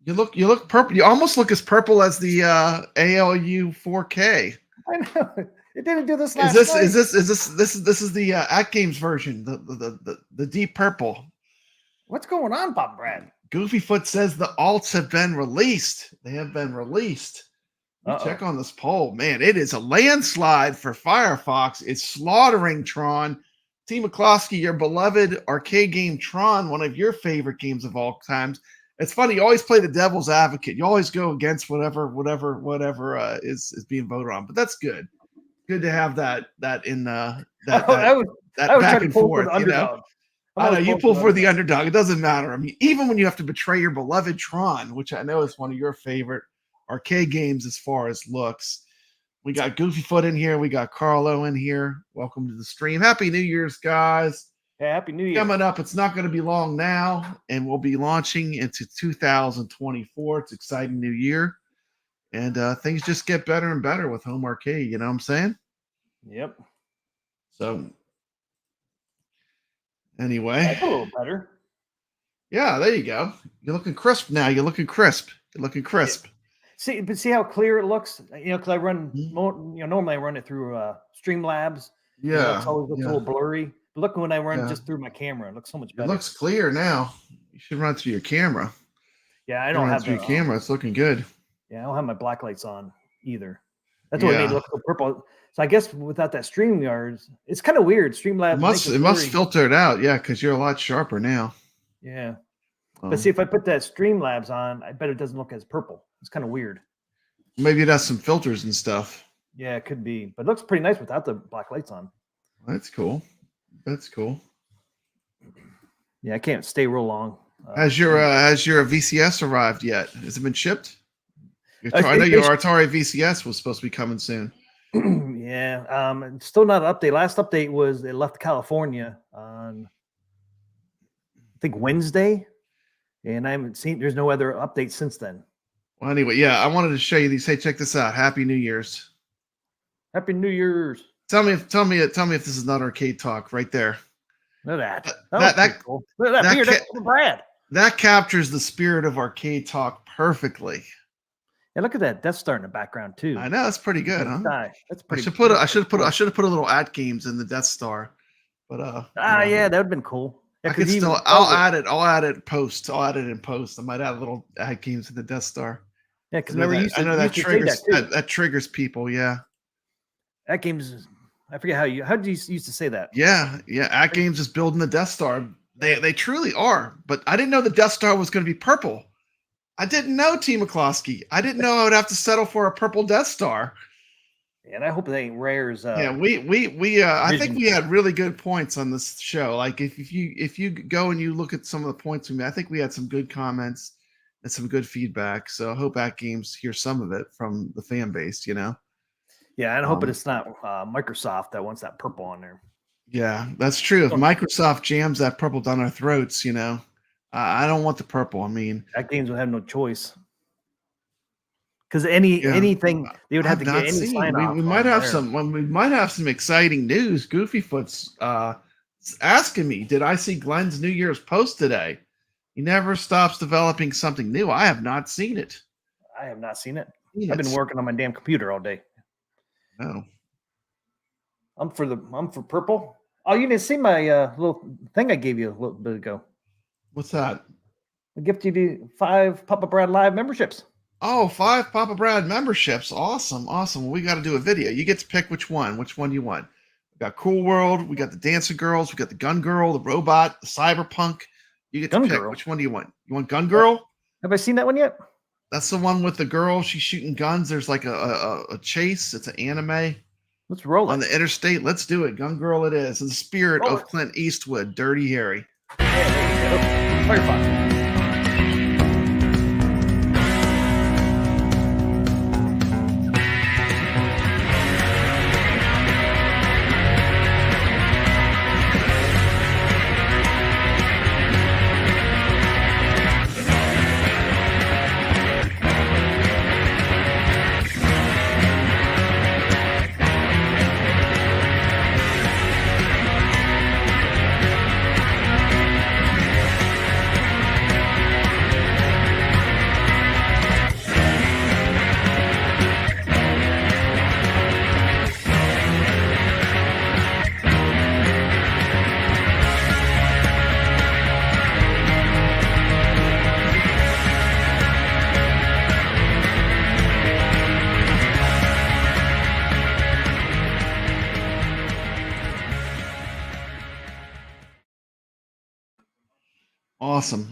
You look purple. You almost look as purple as the ALU 4K. I know. It didn't do this last This night. is the AtGames version, the deep purple. What's going on, Bob Brad? Goofyfoot says the alts have been released. They have been released. Check on this poll. Man, it is a landslide for Firefox. It's slaughtering Tron. TMCLOSKY, your beloved arcade game Tron, one of your favorite games of all times. It's funny, you always play the devil's advocate. You always go against whatever is being voted on. But that's good. Good to have that in that back and forth. You know? I know you pull for the underdog. It doesn't matter. I mean, even when you have to betray your beloved Tron, which I know is one of your favorite arcade games as far as looks. We got Goofyfoot in here. We got Carlo in here. Welcome to the stream. Happy New Year's, guys. Yeah, Happy New Year. Coming up, it's not going to be long now, and we'll be launching into 2024. It's an exciting new year, and things just get better and better with home arcade. You know what I'm saying? Yep. So, anyway. That's a little better. Yeah, there you go. You're looking crisp now. You're looking crisp. See how clear it looks? Because I run, normally I run it through Streamlabs. Yeah. It's always looks a little blurry. But look, when I run just through my camera, it looks so much better. It looks clear now. You should run through your camera. Yeah, I don't have your camera. It's looking good. Yeah, I don't have my black lights on either. That's what made it look so purple. So I guess without that StreamYard, it's kind of weird. Streamlabs it must filter it out, yeah, because you're a lot sharper now. Yeah. But see, if I put that Streamlabs on, I bet it doesn't look as purple. It's kind of weird. Maybe it has some filters and stuff. Yeah, it could be. But it looks pretty nice without the black lights on. That's cool. Yeah, I can't stay real long. Has your VCS arrived yet? Has it been shipped? I know your Atari VCS was supposed to be coming soon. Yeah, still not an update. Last update was it left California on, I think, Wednesday, and I haven't seen. There's no other updates since then. Well, anyway, yeah, I wanted to show you these. Hey, check this out. Happy New Year's. Happy New Year's. Tell me if this is not arcade talk right there. Look at that. That cool. Look at that beard. That's Brad. That captures the spirit of arcade talk perfectly. Yeah, look at that Death Star in the background too. I know that's pretty good, huh? That's pretty. I should have put a little AtGames in the Death Star, but yeah, that would have been cool. Yeah, I could still. I'll add it in post. I might add a little AtGames in the Death Star. Yeah, because I know that triggers that triggers people. Yeah, AtGames. I forget how did you used to say that? Yeah. AtGames is building the Death Star. They truly are. But I didn't know the Death Star was going to be purple. I didn't know, TMCLOSKY. I didn't know I would have to settle for a purple Death Star. And I hope it ain't Rare's. Yeah, I think we had really good points on this show. Like if you go and you look at some of the points we made, I think we had some good comments and some good feedback. So I hope AtGames hears some of it from the fan base. You know. Yeah, and I hope it's not Microsoft that wants that purple on there. Yeah, that's true. If Microsoft jams that purple down our throats, you know. I don't want the purple. I mean, AtGames would have no choice because anything they would have to get any sign off. We might have some exciting news. Goofyfoot's asking me, did I see Glenn's New Year's post today? He never stops developing something new. I have not seen it. I have not seen it. I've been working on my damn computer all day. No. I'm for purple. Oh, you didn't see my little thing I gave you a little bit ago. What's that? I gifted you 5 Papa Brad Live memberships. Oh, 5 Papa Brad memberships. Awesome. Well, we got to do a video. You get to pick which one you want. We got Cool World. We got the Dancing Girls. We got the Gun Girl, the Robot, the Cyberpunk. You get to pick. Which one do you want? You want Gun Girl? Have I seen that one yet? That's the one with the girl. She's shooting guns. There's like a chase. It's an anime. Let's roll on the interstate. Let's do it. Gun Girl it is. In the spirit of Clint Eastwood, Dirty Harry. Yeah, there you go. Firefox.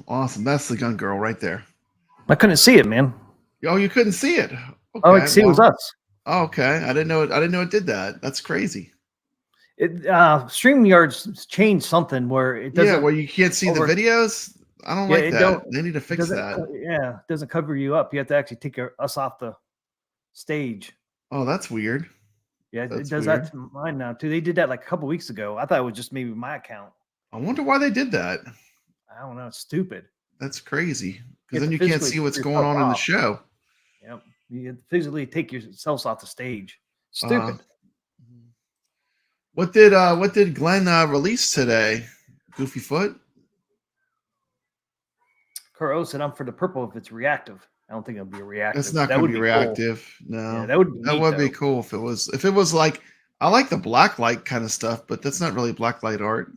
Awesome. That's the Gun Girl right there. I couldn't see it, man. Oh, you couldn't see it. Okay, All I could see was us. Oh, okay. I didn't know it did that. That's crazy. StreamYard's changed something where it doesn't. Yeah, where you can't see the videos. I don't like that. They need to fix that. Yeah, it doesn't cover you up. You have to actually take us off the stage. Oh, that's weird. Yeah, it does that to mine now too. They did that like a couple weeks ago. I thought it was just maybe my account. I wonder why they did that. I don't know. It's stupid. That's crazy. Because then you can't see what's going on in the show. Yep. You have to physically take yourselves off the stage. Stupid. What did Glenn release today? Goofy Foot? Kuro said I'm for the purple if it's reactive. I don't think it'll be reactive. It's not going to be reactive. Cool. No. Yeah, that would be cool if it was like, I like the black light kind of stuff, but that's not really black light art.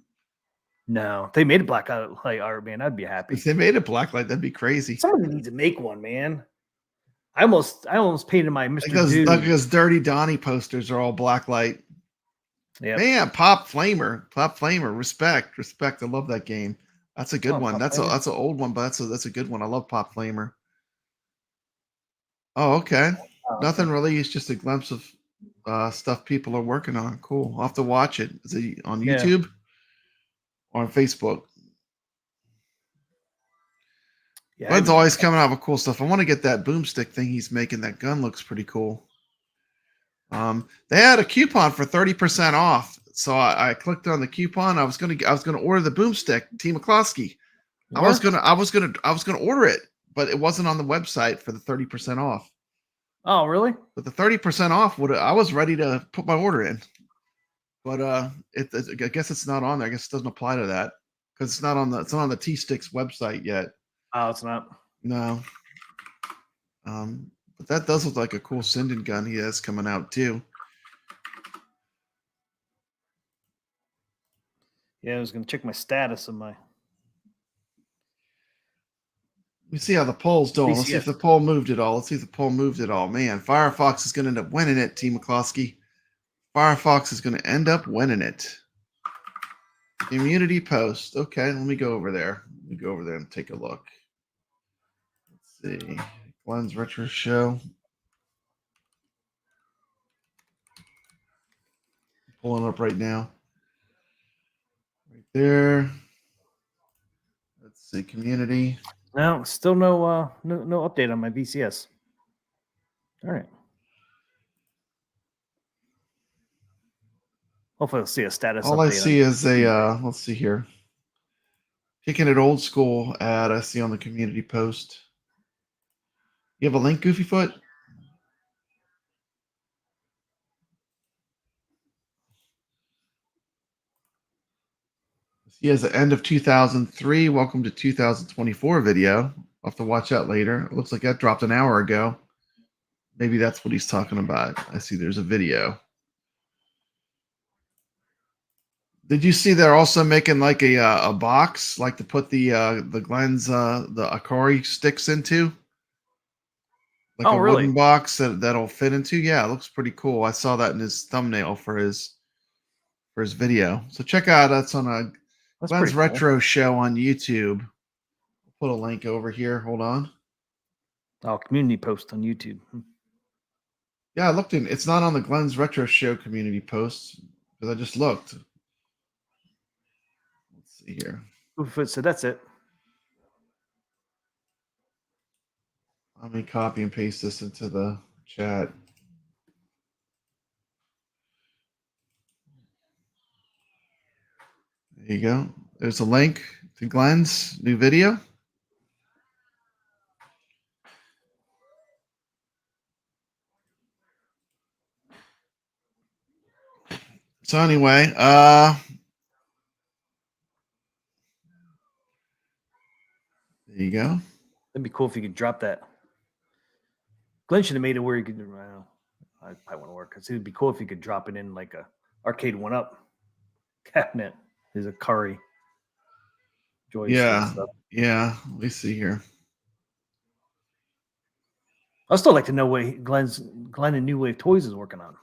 No, if they made a black light art, man, I'd be happy. If they made a black light, that'd be crazy. Somebody needs to make one, man. I almost painted my Mr. Dude. Like those Dirty Donnie posters are all black light. Yeah, man, Pop Flamer, respect. I love that game. That's a good one. That's an old one, but that's a good one. I love Pop Flamer. Oh, okay. Nothing really. It's just a glimpse of stuff people are working on. Cool. I'll have to watch it. Is it on YouTube or on Facebook? Yeah, Glenn's always coming out with cool stuff. I want to get that boomstick thing he's making. That gun looks pretty cool. They had a coupon for 30% off, so I clicked on the coupon. I was gonna order the boomstick, TMCLOSKY. I was gonna order it, but it wasn't on the website for the 30% off. Oh, really? But the 30% off I was ready to put my order in, but I guess it's not on there. I guess it doesn't apply to that because it's not on the T-Sticks website yet. Oh, it's not. No. But that does look like a cool Sinden gun he has coming out too. Yeah, I was gonna check my status of my. Let me see how the poll's doing. Let's see if the poll moved at all. Man, Firefox is gonna end up winning it, TMCLOSKY. Firefox is gonna end up winning it. Community post. Okay, let me go over there. And take a look. Let's see. Glenn's Retro Show. Pulling up right now. Right there. Let's see, community. No, still no update on my VCS. All right. Hopefully I'll see a status. All I see is a let's see here. Kicking it old school ad I see on the community post. You have a link, Goofy Foot? He has the end of 2003. Welcome to 2024 video. I'll have to watch that later. It looks like that dropped an hour ago. Maybe that's what he's talking about. I see there's a video. Did you see they're also making like a box, like to put the Glenn's the Akari sticks into? Like a wooden box that'll fit into. Yeah, it looks pretty cool. I saw that in his thumbnail for his video. So check out that's on a Glenn's Retro Show on YouTube. I'll put a link over here. Hold on. Oh, community post on YouTube. Yeah, I looked in. It's not on the Glenn's Retro Show community posts because I just looked. Let's see here. So that's it. Let me copy and paste this into the chat. There you go. There's a link to Glenn's new video. So anyway, there you go. That'd be cool if you could drop that. Glenn should have made it where you could. Well, I want to work because it would be cool if you could drop it in like a arcade 1-up cabinet. There's a Curry. Yeah, yeah. Let me see here. I'd still like to know what Glenn and New Wave Toys is working on.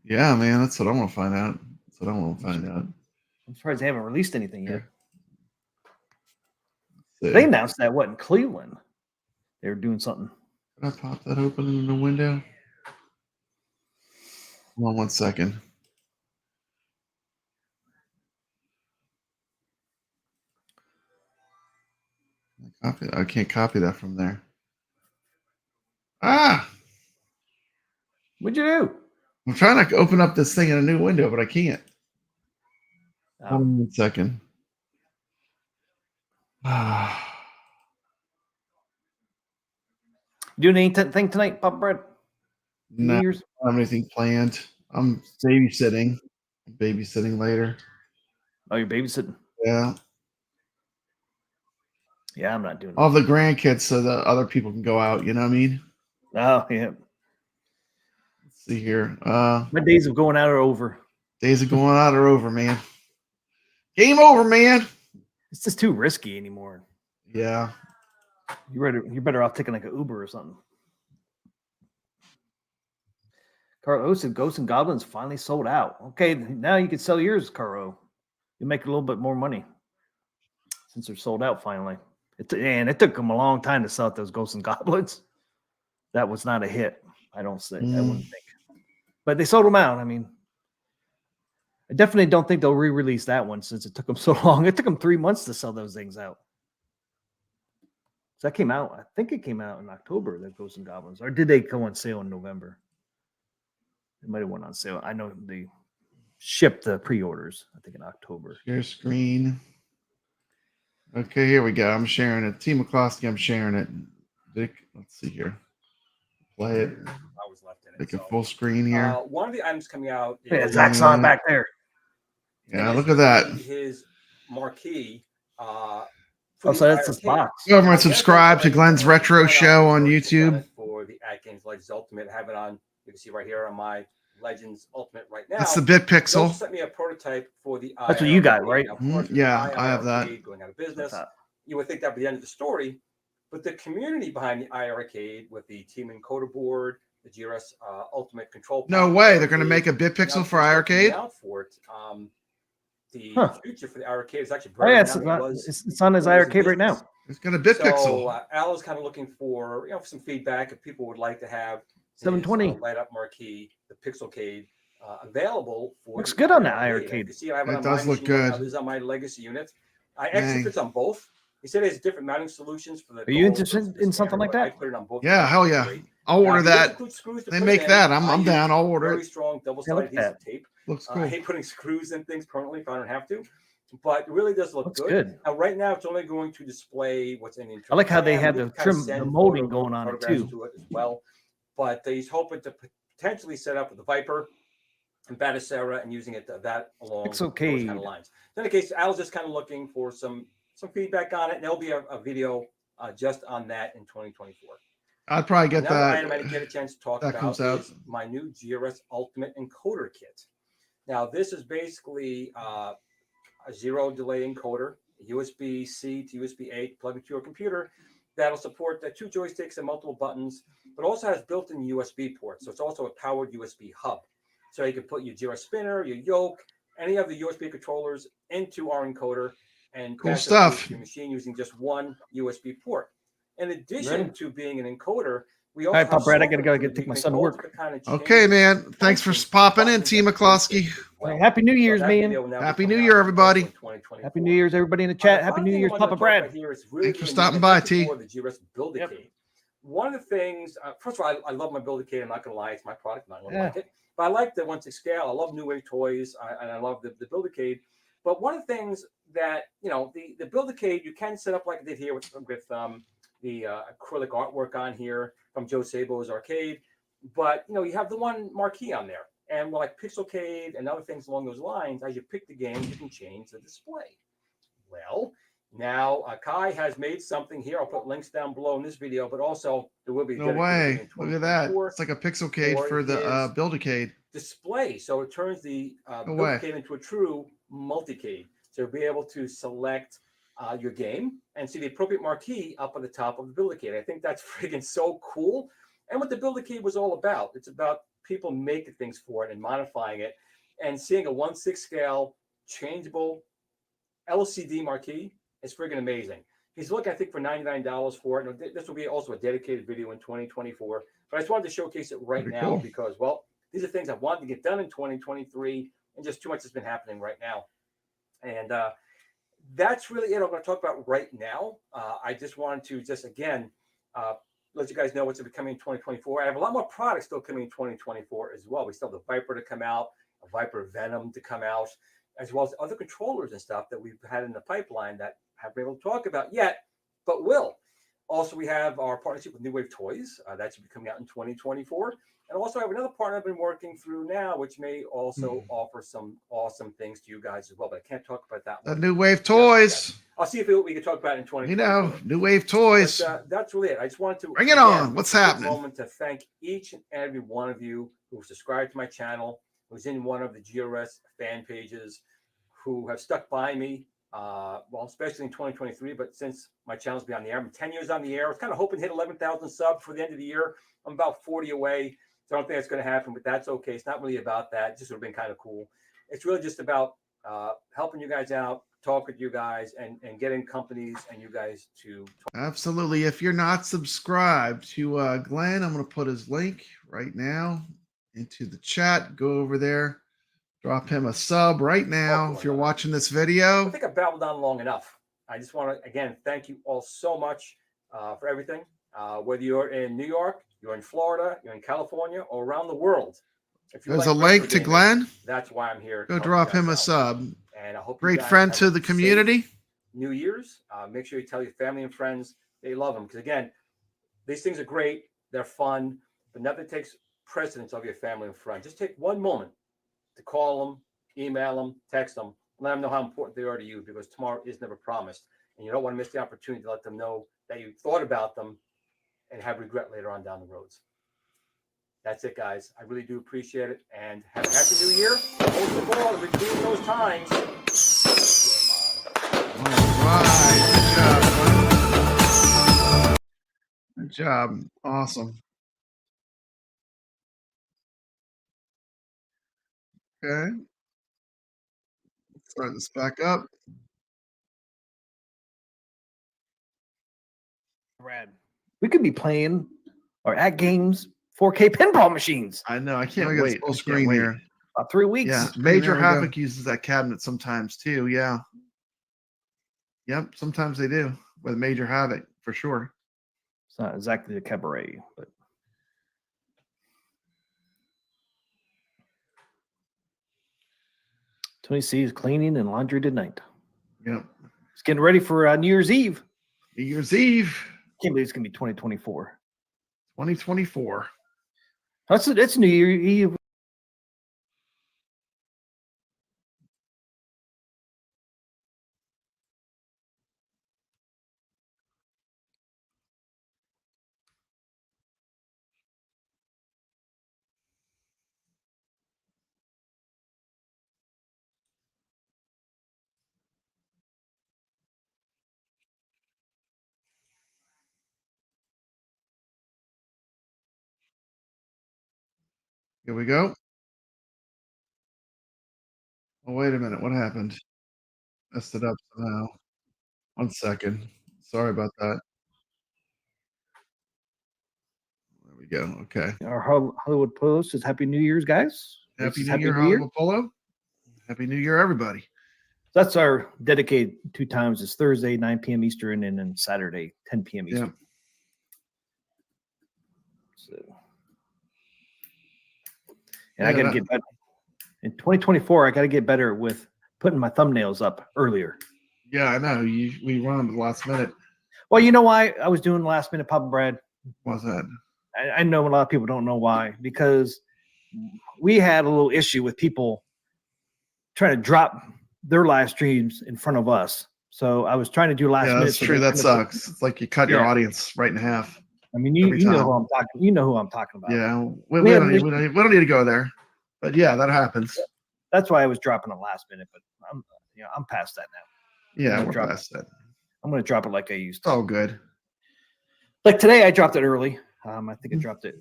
Yeah, man, that's what I want to find out. That's what I want to find out. I'm surprised they haven't released anything yet. They announced that in Cleveland. They were doing something. Did I pop that open in the window? Hold on 1 second. I can't copy that from there. Ah! What'd you do? I'm trying to open up this thing in a new window, but I can't. Hold on 1 second. Doing anything tonight, Papa Bread? No, I don't have anything planned. I'm babysitting. Babysitting later. Oh, you're babysitting? Yeah. Yeah, I'm not doing all the grandkids so the other people can go out, you know what I mean? Oh, yeah. Let's see here. My days of going out are over. Days of going out are over, man. Game over, man. It's just too risky anymore. Yeah. You're better off taking like an Uber or something. Carl said Ghosts and Goblins finally sold out. Okay, now you can sell yours, Caro. You make a little bit more money since they're sold out finally. It took them a long time to sell out those Ghosts and Goblins. That was not a hit. I wouldn't think. But they sold them out. I mean, I definitely don't think they'll re-release that one since it took them so long. It took them 3 months to sell those things out. So that came out. I think it came out in October, the Ghosts and Goblins. Or did they go on sale in November? It might have went on sale. I know they shipped the pre-orders, I think, in October. Share screen. Okay, here we go. I'm sharing it. TMCLOSKY, I'm sharing it. Dick, let's see here. Play it. I was left in it. Make it full screen here. One of the items coming out is yeah, Zach's on back there. Yeah, look at that. His marquee. So that's his box. Go over and subscribe to Glenn's Retro Show on YouTube. For the AtGames Legends Ultimate, I have it on. You can see right here on my Legends Ultimate right now. That's the bit pixel. They sent me a prototype for the. That's what you got, right? Yeah, I have that. Going out of business. You would think that would be the end of the story, but the community behind the iiRcade with the team encoder board, the GRS Ultimate control. No way, they're going to make a bit pixel for iiRcade. Out for it. The future for the iiRcade is actually brighter. Oh, yeah, it's on his iiRcade right now. It's got a bit pixel. Al is kind of looking for some feedback if people would like to have 720 light up marquee, the Pixelcade, available for. Looks good on the iiRcade. You see, I have it It does look good. This is on my legacy unit. I actually fits on both. He said there's different mounting solutions for the. Are you interested in something like that? I put it on both. Yeah, hell yeah. I'll order that. They make that. I'm down. I'll order very it. Strong double-sided adhesive tape. Looks cool. I hate putting screws in things permanently if I don't have to, but it really does look good. Now, right now, it's only going to display what's in the internal. I like how they had the trim, the molding going on it too. To it as well, but he's hoping to potentially set up with the Viper and Batacera and using it that along those kind of lines. In any case, Al's just kind of looking for some feedback on it, and there'll be a video just on that in 2024. I'd probably get that. Item I didn't get a chance to talk about is my new GRS Ultimate Encoder Kit. Now, this is basically a zero delay encoder, USB-C to USB-A, plug into your computer. That'll support the 2 joysticks and multiple buttons, but also has built-in USB ports. So it's also a powered USB hub. So you can put your GRS spinner, your yoke, any of the USB controllers into our encoder and cool stuff. Your machine using just one USB port. In addition to being an encoder, We All also right, Pop Brad, I gotta go software take my tools son to that work. kind of Okay, man. Thanks for popping in, Team McCloskey. Hey, Happy New Year's, man. Happy New Year, everybody. Happy New Year's, everybody in the chat. Happy New Year's, Papa Brad. Thanks for stopping by, T. The GRS Build-A-Cade. One of the things, first of all, I love my Build-A-Cade. I'm not going to lie. It's my product. I'm not going to like it. But I like the 1/6 scale. I love New Wave toys. And I love the Build-A-Cade. But one of the things that, the Build-A-Cade, you can set up like I did here with the acrylic artwork on here from Joe Sabo's Arcade. But, you have the one marquee on there. And like Pixelcade and other things along those lines, as you pick the game, you can change the display. Well, now Kai has made something here. I'll put links down below in this video, but also there will be no way. Look at that. It's like a Pixelcade for the Build-A-Cade display. So it turns the Build-A-Cade into a true multi-cade. So you'll be able to select your game and see the appropriate marquee up on the top of the Build-A-Cade. I think that's friggin' so cool. And what the Build-A-Cade was all about, it's about people making things for it and modifying it and seeing a 1/6 scale changeable LCD marquee is friggin' amazing. He's looking, I think, for $99 for it. This will be also a dedicated video in 2024. But I just wanted to showcase it right now because, well, these are things I wanted to get done in 2023 and just too much has been happening right now. And that's really it I'm going to talk about right now. I just wanted to again, let you guys know what's coming in 2024. I have a lot more products still coming in 2024 as well. We still have the Viper to come out, a Viper Venom to come out, as well as other controllers and stuff that we've had in the pipeline that haven't been able to talk about yet, but will. Also, we have our partnership with New Wave Toys. That should be coming out in 2024. And also, I have another partner I've been working through now, which may also offer some awesome things to you guys as well. But I can't talk about that one. The New Wave Toys. I'll see if we can talk about it in 2024. New Wave Toys. But, that's really it. I just wanted to bring it on. What's happening? A moment to thank each and every one of you who subscribed to my channel, who's in one of the GRS fan pages, who have stuck by me. Well, especially in 2023, but since my channel's been on the air, I'm 10 years on the air. I was kind of hoping to hit 11,000 subs for the end of the year. I'm about 40 away. So I don't think that's going to happen, but that's okay. It's not really about that. It just would have been kind of cool. It's really just about helping you guys out, talk with you guys, and getting companies and you guys to talk. Absolutely. If you're not subscribed to Glenn, I'm going to put his link right now into the chat. Go over there. Drop him a sub right now if you're watching this video. I think I've babbled on long enough. I just want to, again, thank you all so much for everything. Whether you're in New York, you're in Florida, you're in California, or around the world. If you There's a link to Glenn. That's why I'm here. Go drop him a sub. And I hope great friend to the community. New Year's. Make sure you tell your family and friends they love them. Because, again, these things are great. They're fun. But nothing takes precedence of your family and friends. Just take one moment to call them, email them, text them, let them know how important they are to you because tomorrow is never promised. And you don't want to miss the opportunity to let them know that you thought about them and have regret later on down the roads. That's it, guys. I really do appreciate it. And have a happy new year. Most of all, redeem those times. All right. Good job. Awesome. Okay. Let's start this back up. Brad, we could be playing our AtGames 4K pinball machines. I know. I can't wait. Full screen here. About 3 weeks. Yeah. Major Havoc uses that cabinet sometimes too. Yeah. Yep. Sometimes they do with Major Havoc for sure. It's not exactly a cabaret, but. Tony C is cleaning and laundry tonight. Yep. It's getting ready for New Year's Eve. New Year's Eve. Can't believe it's gonna be 2024. 2024. It's New Year Eve. Here we go. Oh, wait a minute. What happened? Messed it up somehow. 1 second. Sorry about that. go. Okay. Our Hollywood Post says Happy New Year's, guys. Happy New Year, Hollywood Polo. Happy New Year, everybody. So that's our dedicated 2 times. It's Thursday, 9 p.m. Eastern, and then Saturday, 10 p.m. Eastern. Yeah. So, and I got to get better. In 2024, I got to get better with putting my thumbnails up earlier. Yeah, I know. We run them at the last minute. Well, you know why I was doing last minute, Papa Brad? What's that? I know a lot of people don't know why, because we had a little issue with people trying to drop their live streams in front of us. So I was trying to do last minute. That's true. That sucks. It's like you cut your audience right in half. I mean, you know who I'm talking. You know who I'm talking about. Yeah, we don't need to go there. But yeah, that happens. That's why I was dropping it last minute. But I'm past that now. Yeah, we're past that. I'm going to drop it like I used to. Oh, good. Like today, I dropped it early. I think I dropped it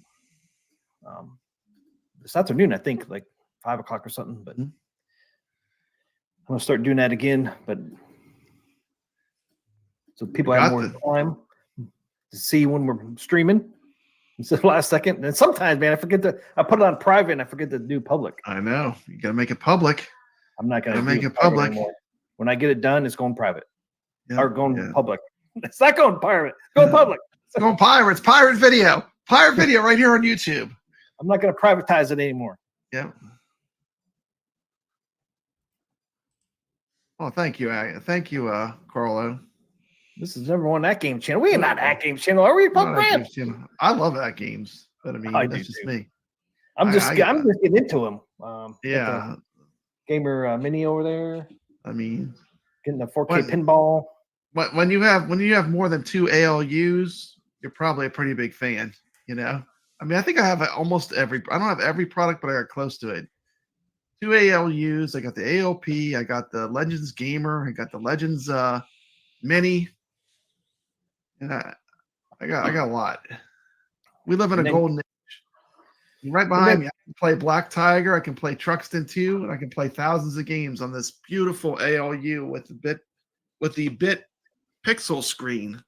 this afternoon. I think like 5 o'clock or something. But I'm going to start doing that again. But so people have more time to see when we're streaming instead of last second. And sometimes, man, I put it on private and I forget to do public. I know. You got to make it public. I'm not going to make it public anymore. When I get it done, it's going private or going public. It's not going private. It's going public. It's going pirate. It's pirate video. Pirate video right here on YouTube. I'm not going to privatize it anymore. Yeah. Well, thank you. Thank you, Carlo. This is number one AtGames channel. We are not AtGames channel, are we? I love AtGames, but I mean, that's just me. I'm just getting into them. Yeah. Gamer Mini over there. I mean, getting the 4K pinball. When you have more than 2 ALUs, you're probably a pretty big fan. You know, I mean, I think I have almost every. I don't have every product, but I got close to it. 2 ALUs. I got the AOP. I got the Legends Gamer. I got the Legends Mini. And I got a lot. We live in a golden age. Right behind me, I can play Black Tiger. I can play Truxton 2, and I can play thousands of games on this beautiful ALU with the bit pixel screen.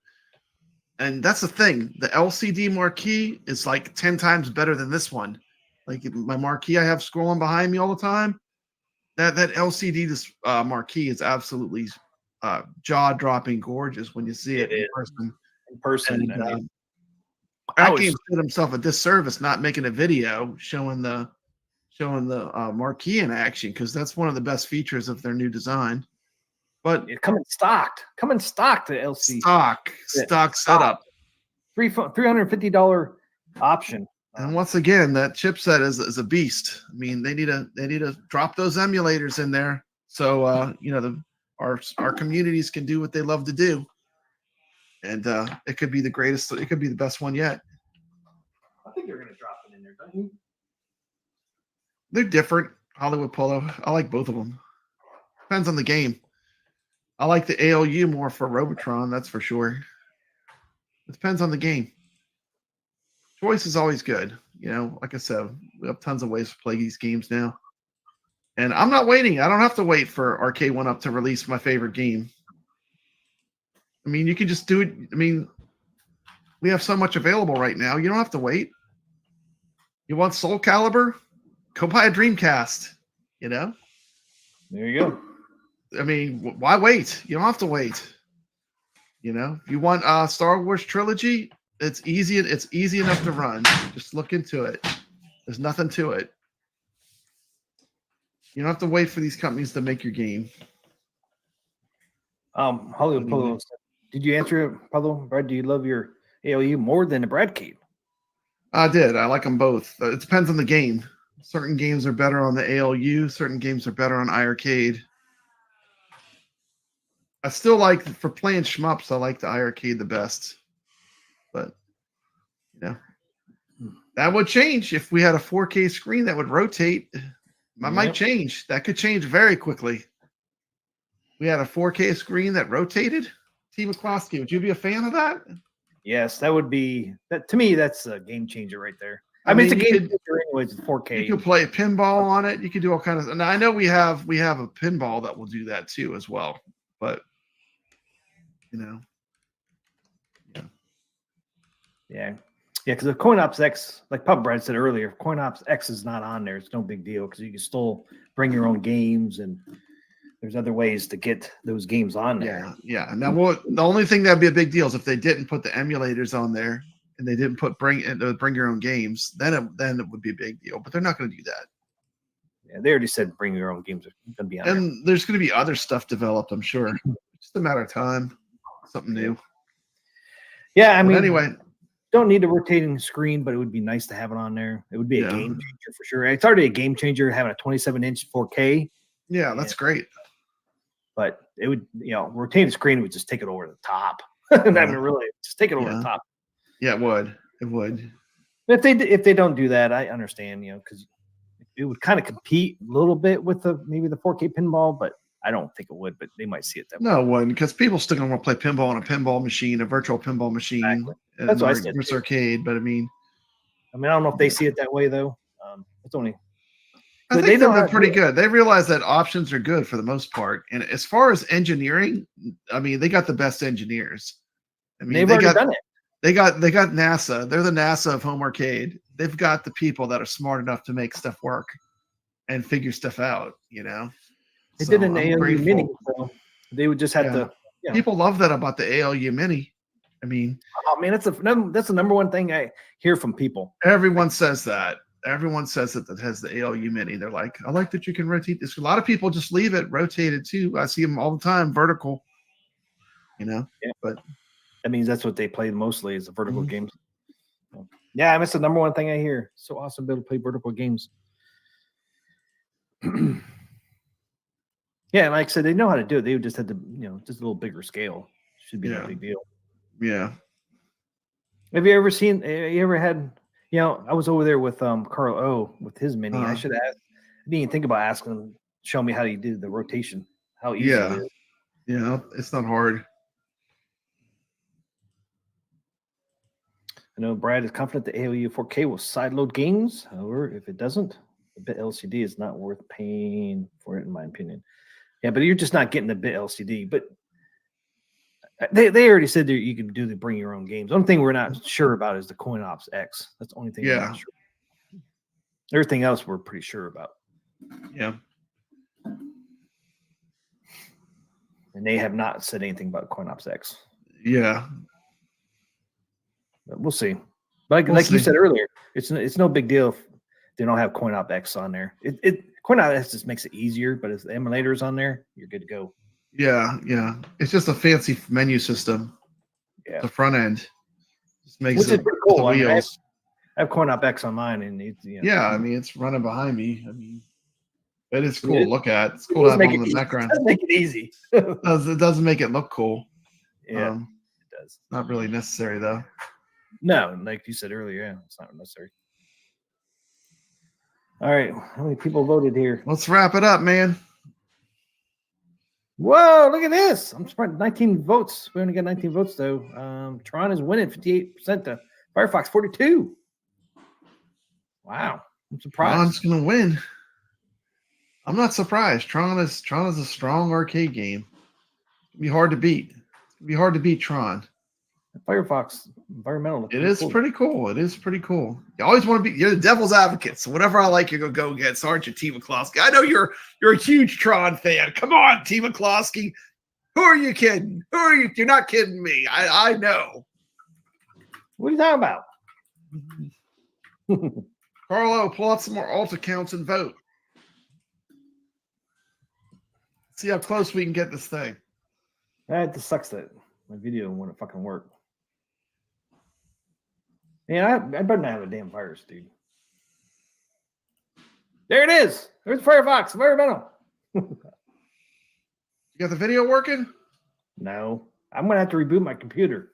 And that's the thing. The LCD marquee is like 10 times better than this one. Like my marquee I have scrolling behind me all the time. That LCD marquee is absolutely jaw-dropping gorgeous when you see it in person. And, AtGames did himself a disservice not making a video showing the marquee in action, because that's one of the best features of their new design. But it's coming stocked to LC. Stock setup. $350 option. And once again, that chipset is a beast. I mean, they need to drop those emulators in there so our communities can do what they love to do. And it could be the greatest. It could be the best one yet. I think you're going to drop it in there, don't you? They're different. Hollywood Polo. I like both of them. Depends on the game. I like the ALU more for Robotron. That's for sure. It depends on the game. Choice is always good. You know, like I said, we have tons of ways to play these games now. And I'm not waiting. I don't have to wait for Arcade1Up to release my favorite game. I mean, you can just do it. I mean, we have so much available right now. You don't have to wait. You want Soul Calibur? Go buy a Dreamcast. You know? There you go. I mean, why wait? You don't have to wait. You know? If you want Star Wars Trilogy, it's easy. It's easy enough to run. Just look into it. There's nothing to it. You don't have to wait for these companies to make your game. Hollywood Polo, did you answer it, Pablo? Brad, do you love your ALU more than the Bradcade? I did. I like them both. It depends on the game. Certain games are better on the ALU. Certain games are better on iArcade. I still like, for playing shmups, I like the iArcade the best. But, you know, that would change if we had a 4K screen that would rotate. Might change. That could change very quickly. We had a 4K screen that rotated. TMCLOSKY, would you be a fan of that? Yes, that would be that. To me, that's a game changer right there. I mean, it's a game changer anyways. It's 4K. You could play a pinball on it. You could do all kinds of. And I know we have a pinball that will do that too as well. But you know, yeah. Yeah, because if CoinOps X, like Pub Brad said earlier, if CoinOps X is not on there, it's no big deal because you can still bring your own games and there's other ways to get those games on there. Yeah. And now, the only thing that'd be a big deal is if they didn't put the emulators on there and they didn't put bring your own games, then it would be a big deal. But they're not going to do that. Yeah, they already said bring your own games. Are going to be on and there's going to be other stuff developed, I'm sure. It's just a matter of time. Something new. Yeah, I mean, anyway, don't need a rotating screen, but it would be nice to have it on there. It would be a game changer for sure. It's already a game changer having a 27-inch 4K. Yeah, that's great. But it would, rotating screen would just take it over the top. I mean, really, just take it over the top. Yeah, it would. It would. If they don't do that, I understand, because it would kind of compete a little bit with maybe the 4K pinball, but I don't think it would. But they might see it that way. No, it wouldn't, because people still gonna want to play pinball on a pinball machine, a virtual pinball machine. Exactly. That's what I said. Arcade, but I mean, I don't know if they see it that way though. It's only. I think they're pretty good. They realize that options are good for the most part. And as far as engineering, I mean, they got the best engineers. I mean, they've already done it. They got NASA. They're the NASA of home arcade. They've got the people that are smart enough to make stuff work and figure stuff out. They did an ALU Mini, so they would just have to. People love that about the ALU Mini. I mean, oh man, that's the number one thing I hear from people. Everyone says that. Everyone says that has the ALU Mini. They're like, I like that you can rotate this. A lot of people just leave it rotated too. I see them all the time, vertical. Yeah, but that means that's what they play mostly is the vertical games. Yeah, that's the number one thing I hear. So awesome to be able to play vertical games. Yeah, like I said, they know how to do it. They would just have to, just a little bigger scale. Should be no big deal. Yeah. Have you ever seen? You ever had? I was over there with Carl O with his Mini. I should ask. I didn't even think about asking him. Show me how you do the rotation. How easy it is. Yeah, it's not hard. I know Brad is confident the ALU 4K will sideload games. However, if it doesn't, the bit LCD is not worth paying for it, in my opinion. Yeah, but you're just not getting the bit LCD. But they already said that you can do the bring your own games. The only thing we're not sure about is the CoinOps X. That's the only thing we're not sure. Everything else we're pretty sure about. Yeah. And they have not said anything about CoinOps X. Yeah. But we'll see. Like you said earlier, it's no big deal if they don't have CoinOps X on there. CoinOps X just makes it easier, but if the emulator is on there, you're good to go. Yeah. It's just a fancy menu system. Yeah. The front end just makes Which is pretty cool. The wheels. I have CoinOps X on mine, and I mean, it's running behind me. I mean, it is cool to look at. It's cool to have on in the background. It does make it easy. It doesn't make it look cool. Yeah, it does. Not really necessary though. No, like you said earlier, it's not necessary. All right, how many people voted here? Let's wrap it up, man. Whoa, look at this. I'm surprised 19 votes. We only got 19 votes though. Tron is winning 58% to Firefox 42. Wow, I'm surprised. Tron's gonna win. I'm not surprised. Tron is a strong arcade game. It'll be hard to beat. It'll be hard to beat Tron. Firefox environmental. It is pretty cool. It is pretty cool. You always want to be. You're the devil's advocate. So whatever I like, you're gonna go against, aren't you, TMCLOSKY? I know you're a huge Tron fan. Come on, TMCLOSKY. Who are you kidding? Who are you? You're not kidding me. I know. What are you talking about? Carlo, pull out some more alt accounts and vote. See how close we can get this thing. That just sucks that my video wouldn't fucking work. Yeah, I better not have a damn virus, dude. There it is. There's Firefox environmental. You got the video working? No, I'm gonna have to reboot my computer.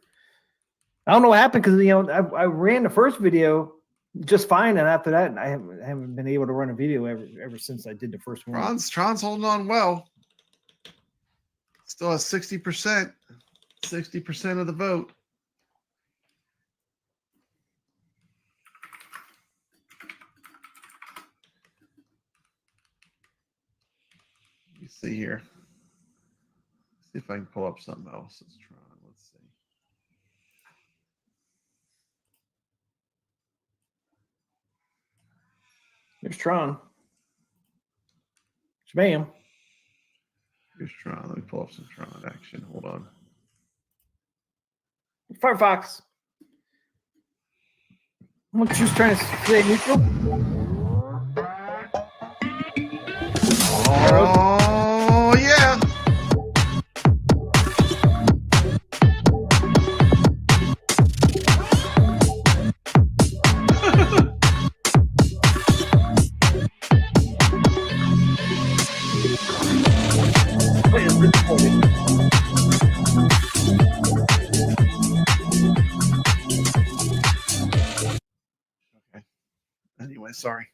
I don't know what happened because I ran the first video just fine, and after that, I haven't been able to run a video ever since I did the first one. Tron's holding on well. Still has 60%. 60% of the vote. Let me see here. See if I can pull up something else. Let's try. Let's see. There's Tron. Bam. Here's Tron. Let me pull up some Tron action. Hold on. Firefox. What, she's trying to stay neutral? Oh, yeah. Okay. Anyway, sorry.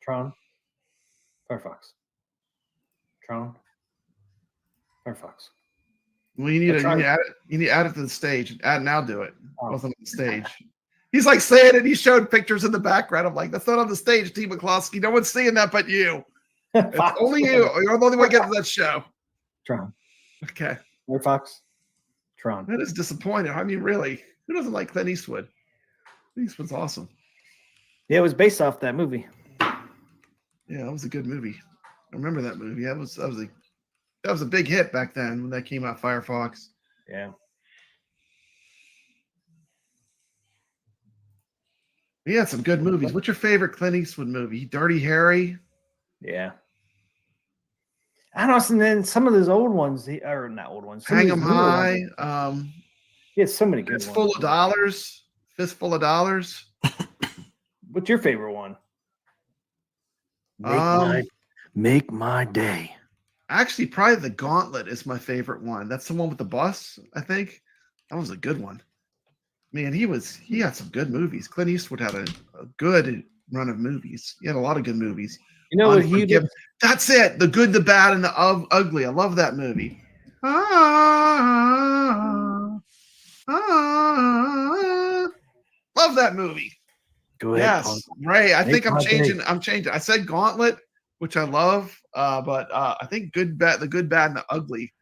Tron. Firefox. Tron. Firefox. Well, you need to add it. You need to add it to the stage. Add now. Do it. Oh. It wasn't on the stage. He's like saying it. He showed pictures in the background. I'm like, that's not on the stage, TMCLOSKY. No one's seeing that but you. It's only you. You're the only one getting that show. Tron. Okay. Firefox. Tron. That is disappointing. I mean, really, who doesn't like Clint Eastwood? Clint Eastwood's awesome. Yeah, it was based off that movie. Yeah, that was a good movie. I remember that movie. That was a big hit back then when that came out. Firefox. Yeah. He had some good movies. What's your favorite Clint Eastwood movie? Dirty Harry. Yeah. I don't know. And then some of those old ones, or not old ones. Hang 'em High. He has so many good ones. Fistful of Dollars. Fistful of Dollars. What's your favorite one? Make my day. Actually, probably The Gauntlet is my favorite one. That's the one with the bus, I think. That was a good one. Man, he had some good movies. Clint Eastwood had a good run of movies. He had a lot of good movies. You know what he did? That's it. The Good, the Bad, and the Ugly. I love that movie. Love that movie. Go ahead. Yes, Ray. I think I'm changing. I'm changing. I said Gauntlet, which I love, but I think The Good, Bad, and the Ugly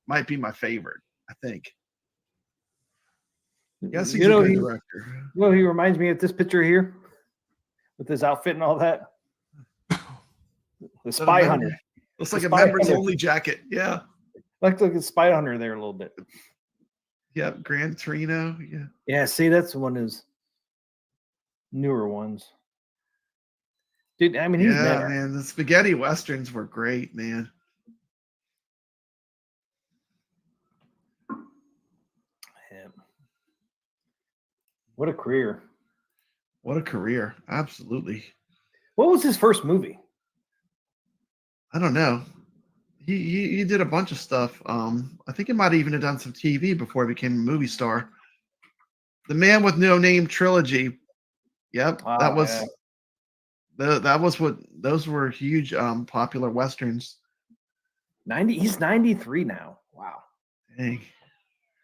might be my favorite. I think. Yes, he's a good director. You know, he reminds me of this picture here with his outfit and all that. The Spy Hunter. Looks like a members only jacket. Yeah. Like the Spy Hunter there a little bit. Yeah, Gran Torino. Yeah. Yeah, see, that's one of his newer ones. Dude, I mean, he's better. Man, the spaghetti westerns were great, man. What a career. What a career. Absolutely. What was his first movie? I don't know. He did a bunch of stuff. I think he might even have done some TV before he became a movie star. The Man with No Name trilogy. Yep. Wow, that was what those were huge popular westerns. He's 93 now. Wow. Dang.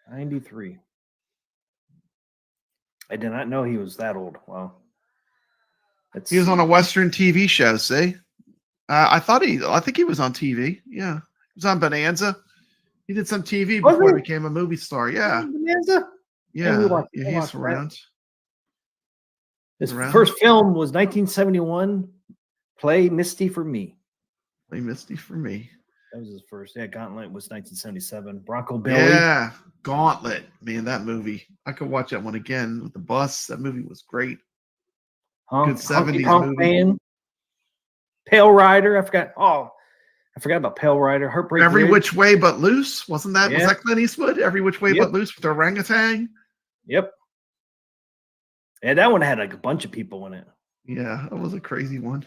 93. I did not know he was that old. Wow. He was on a Western TV show, see? I think he was on TV. Yeah. He was on Bonanza. He did some TV before he became a movie star. Yeah. Bonanza? Yeah. He's around. His first film was 1971, Play Misty for Me. Play Misty for Me. That was his first. Yeah, Gauntlet was 1977. Bronco Billy. Yeah, Gauntlet. Man, that movie. I could watch that one again with the bus. That movie was great. Good 70s movie. Man. Pale Rider. I forgot about Pale Rider. Heartbreak. Every Which Way But Loose. Was that Clint Eastwood? Every Which Way But Loose with the orangutan. Yep. Yeah, that one had like a bunch of people in it. Yeah, that was a crazy one.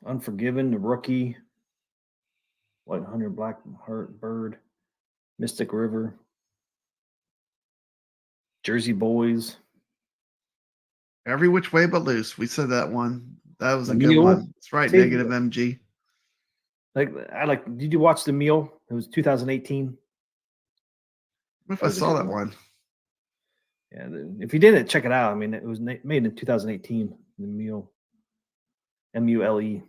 Unforgiven, The Rookie, 100 Black Heart Bird, Mystic River, Jersey Boys. Every Which Way But Loose. We said that one. That was a good one. That's right. Negative MG. Did you watch The Meal? It was 2018. If I saw that one. Yeah, if you didn't, check it out. I mean, it was made in 2018. The Meal, MULE.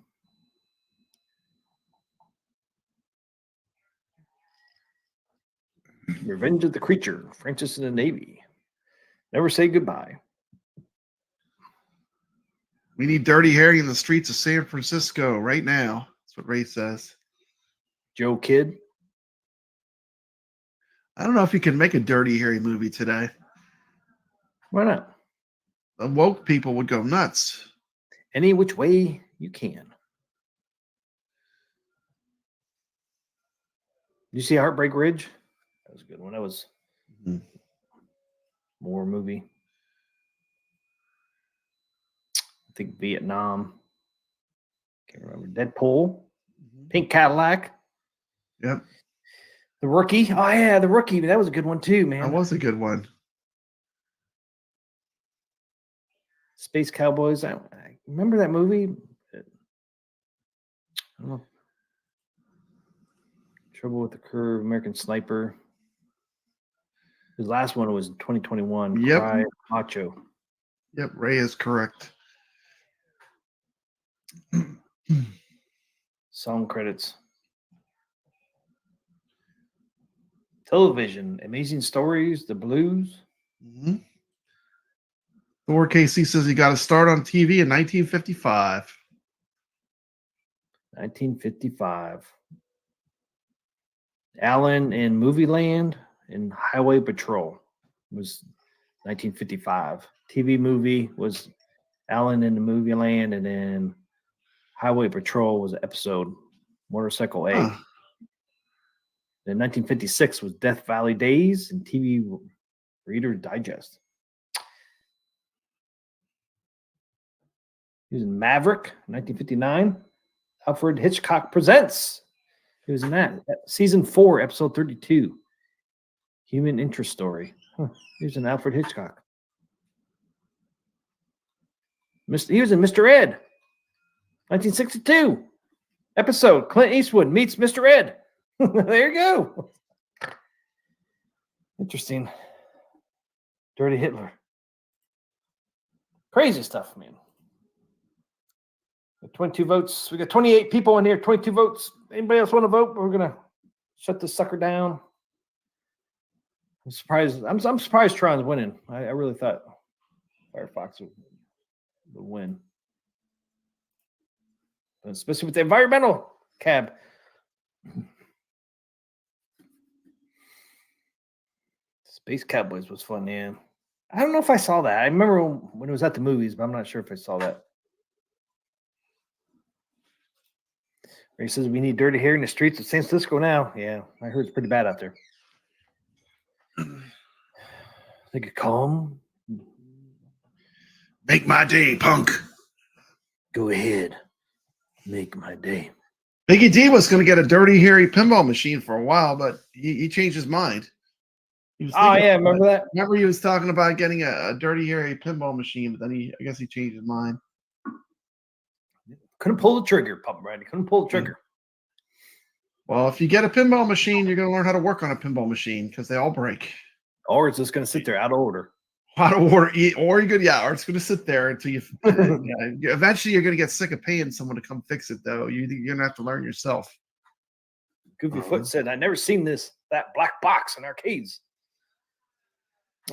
Revenge of the Creature. Francis in the Navy. Never Say Goodbye. We need Dirty Harry in the streets of San Francisco right now. That's what Ray says. Joe Kidd. I don't know if you can make a Dirty Harry movie today. Why not? The woke people would go nuts. Any which way you can. You see Heartbreak Ridge? That was a good one. That was more movie. I think Vietnam. Can't remember. Deadpool. Pink Cadillac. Yep. The Rookie. Oh, yeah, The Rookie. That was a good one, too, man. That was a good one. Space Cowboys. I remember that movie. I don't know. Trouble with the Curve, American Sniper. His last one was 2021. Yep. Cry Macho. Yep, Ray is correct. Song credits. Television, Amazing Stories, The Blues. 4KC says he got to start on TV in 1955. 1955. Alan in Movie Land and Highway Patrol was 1955. TV movie was Alan in the Movie Land, and then Highway Patrol was an episode, Motorcycle A. Then 1956 was Death Valley Days and TV Reader's Digest. He was in Maverick, 1959. Alfred Hitchcock Presents. He was in that. Season 4, episode 32. Human Interest Story. He was in Alfred Hitchcock. He was in Mr. Ed. 1962. Episode, Clint Eastwood meets Mr. Ed. There you go. Interesting. Dirty Hitler. Crazy stuff, man. 22 votes. We got 28 people in here. 22 votes. Anybody else want to vote? We're gonna shut this sucker down. I'm surprised. I'm surprised Tron's winning. I really thought Firefox would win, especially with the environmental cab. Space Cowboys was fun, yeah. I don't know if I saw that. I remember when it was at the movies, but I'm not sure if I saw that. He says we need Dirty Harry in the streets of San Francisco now. Yeah, I heard it's pretty bad out there. They could call him. Make my day, punk. Go ahead. Make my day. Biggie D was going to get a Dirty Harry pinball machine for a while, but he changed his mind. Oh, yeah, remember that? Remember he was talking about getting a Dirty Harry pinball machine, but then I guess he changed his mind. Couldn't pull the trigger, Papa Brady. Couldn't pull the trigger. Well, if you get a pinball machine, you're going to learn how to work on a pinball machine because they all break. Or it's just going to sit there out of order. Out of order, or you could, or it's going to sit there until you. Eventually, you're going to get sick of paying someone to come fix it, though. You're going to have to learn yourself. Goofy Foot said, "I never seen that black box in arcades."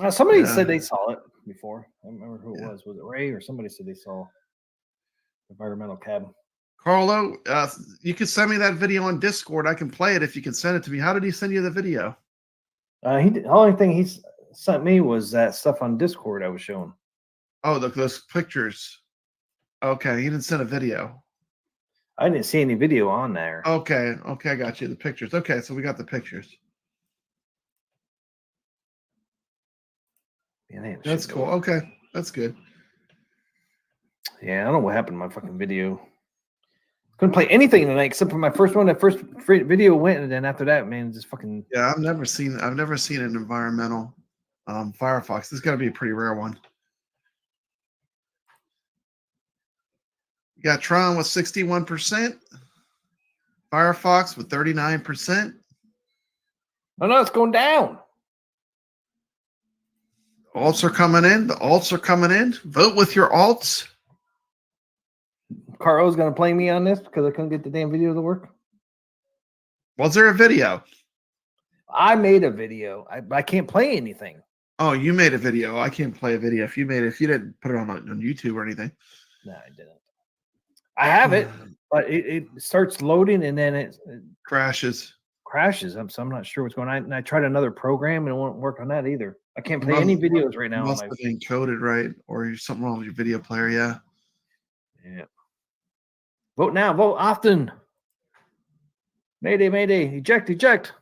Somebody said they saw it before. I don't remember who it was. Was it Ray or somebody said they saw environmental cab? Carlo, you can send me that video on Discord. I can play it if you can send it to me. How did he send you the video? The only thing he sent me was that stuff on Discord I was showing. Oh, those pictures. Okay, he didn't send a video. I didn't see any video on there. Okay, I got you. The pictures. Okay, so we got the pictures. Yeah, that's cool. Okay, that's good. Yeah, I don't know what happened to my fucking video. Couldn't play anything tonight except for my first one. That first video went, and then after that, man, just fucking. Yeah, I've never seen an environmental Firefox. This has got to be a pretty rare one. You got Tron with 61%, Firefox with 39%. Oh no, it's going down. Alts are coming in. The alts are coming in. Vote with your alts. Carl's going to play me on this because I couldn't get the damn video to work. Was there a video? I made a video. I can't play anything. Oh, you made a video. I can't play a video. If you didn't put it on YouTube or anything. No, I didn't. I have it, but it starts loading and then it crashes. So I'm not sure what's going on. And I tried another program and it won't work on that either. I can't play any videos right now. Must have been encoded right, or something wrong with your video player. Yeah. Yeah. Vote now. Vote often. Mayday, mayday. Eject, eject.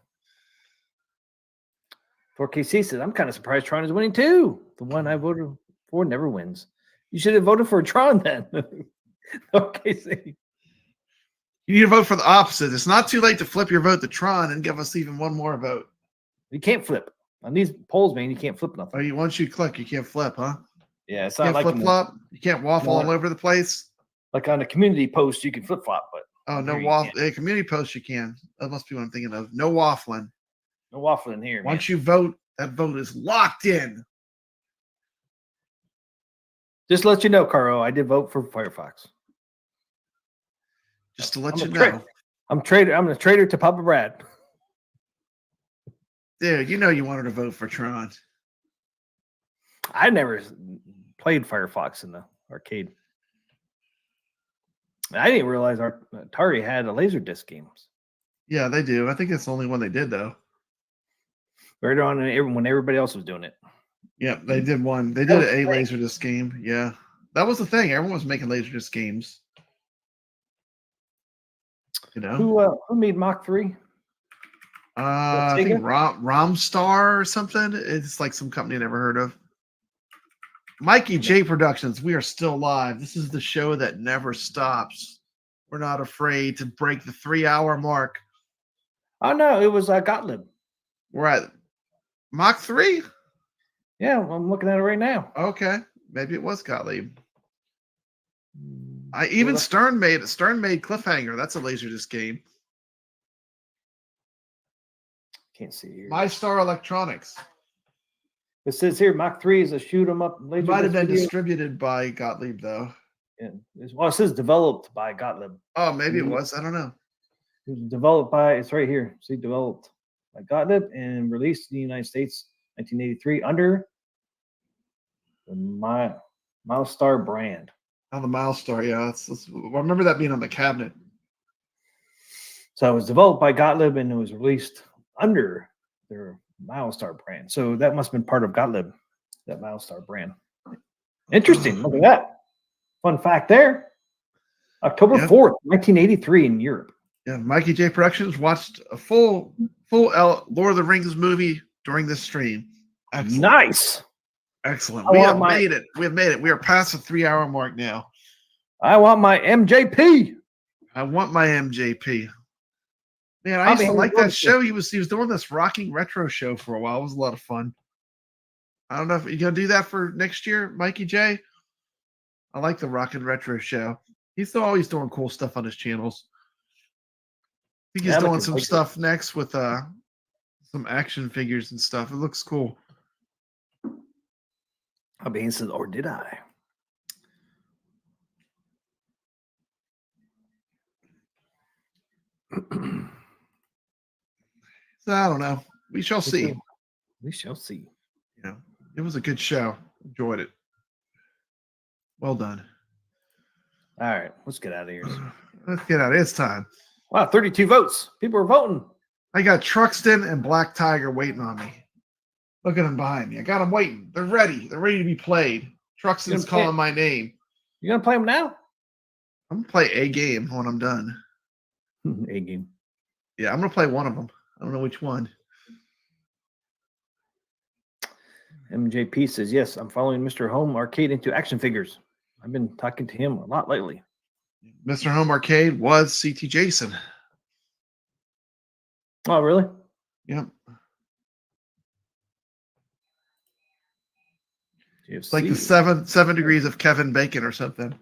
4KC says, I'm kind of surprised Tron is winning too. The one I voted for never wins. You should have voted for Tron then. Okay. You need to vote for the opposite. It's not too late to flip your vote to Tron and give us even one more vote. You can't flip. On these polls, man, you can't flip nothing. Once you click, you can't flip, huh? Yeah, it's not like flip flop. You can't waffle all over the place. Like on a community post, you can flip flop, but no waffle. A community post, you can. That must be what I'm thinking of. No waffling. No waffling here. Once you vote, that vote is locked in. Just to let you know, Caro, I did vote for Firefox. Just to let you know. I'm a traitor to Papa Brad. Dude, you know you wanted to vote for Tron. I never played Firefox in the arcade. I didn't realize Atari had a Laserdisc games. Yeah, they do. I think it's the only one they did, though. Right on when everybody else was doing it. Yep, they did one. They did a Laserdisc game. Yeah, that was the thing. Everyone was making Laserdisc games. You know who made Mach 3? I think Romstar or something. It's like some company I never heard of. Mikey J Productions. We are still live. This is the show that never stops. We're not afraid to break the 3-hour mark. Oh no, it was Gottlieb. We're at Mach 3. Yeah, I'm looking at it right now. Okay, maybe it was Gottlieb. Even Stern made Cliffhanger. That's a Laserdisc game. Can't see here. My Star Electronics. It says here Mach 3 is a shoot 'em up Laserdisc. Might have been distributed by Gottlieb though. Yeah. Well, it says developed by Gottlieb. Oh, maybe it was. I don't know. It was developed by. It's right here. See, developed by Gottlieb and released in the United States, 1983, under the Milestar brand. Oh, the Milestar, yeah. I remember that being on the cabinet. So it was developed by Gottlieb and it was released under their Milestar brand. So that must have been part of Gottlieb, that Milestar brand. Interesting. Look at that. Fun fact there. October 4th, 1983 in Europe. Yeah, Mikey J Productions watched a full Lord of the Rings movie during this stream. Excellent. Nice. Excellent. We have made it. We have made it. We are past the 3-hour mark now. I want my MJP. I want my MJP. Man, I used to like that show. He was doing this rocking retro show for a while. It was a lot of fun. I don't know if you're gonna do that for next year, Mikey J. I like the rocking retro show. He's still always doing cool stuff on his channels. I think he's doing some stuff next with some action figures and stuff. It looks cool. Albane says, or did I? So I don't know. We shall see. We shall see. Yeah, it was a good show. Enjoyed it. Well done. All right, let's get out of here. Let's get out. It's time. Wow, 32 votes. People are voting. I got Truxton and Black Tiger waiting on me. Look at them behind me. I got them waiting. They're ready. They're ready to be played. Truxton's calling my name. You gonna play them now? I'm gonna play a game when I'm done. A game. Yeah, I'm gonna play one of them. I don't know which one. MJP says, yes, I'm following Mr. Home Arcade into action figures. I've been talking to him a lot lately. Mr. Home Arcade was CT Jason. Oh, really? Yep. It's like the seven degrees of Kevin Bacon or something.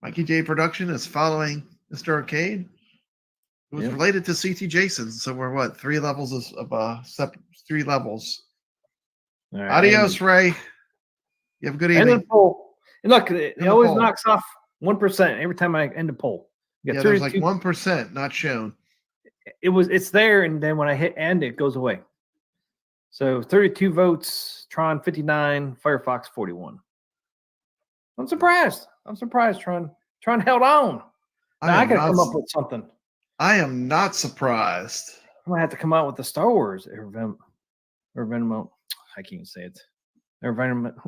Mikey J Production is following Mr. Arcade. It was related to CT Jason. So we're what? 3 levels of 3 levels. All right, adios, Ray. You have a good evening. End the poll. And look, it always knocks off 1% every time I end a poll. Yeah, there's like 1% not shown. It's there, and then when I hit end, it goes away. So 32 votes, Tron 59, Firefox 41. I'm surprised. Tron held on. Now, I gotta come up with something. I am not surprised. I'm gonna have to come out with the Star Wars Venom. I can't say it. Environmental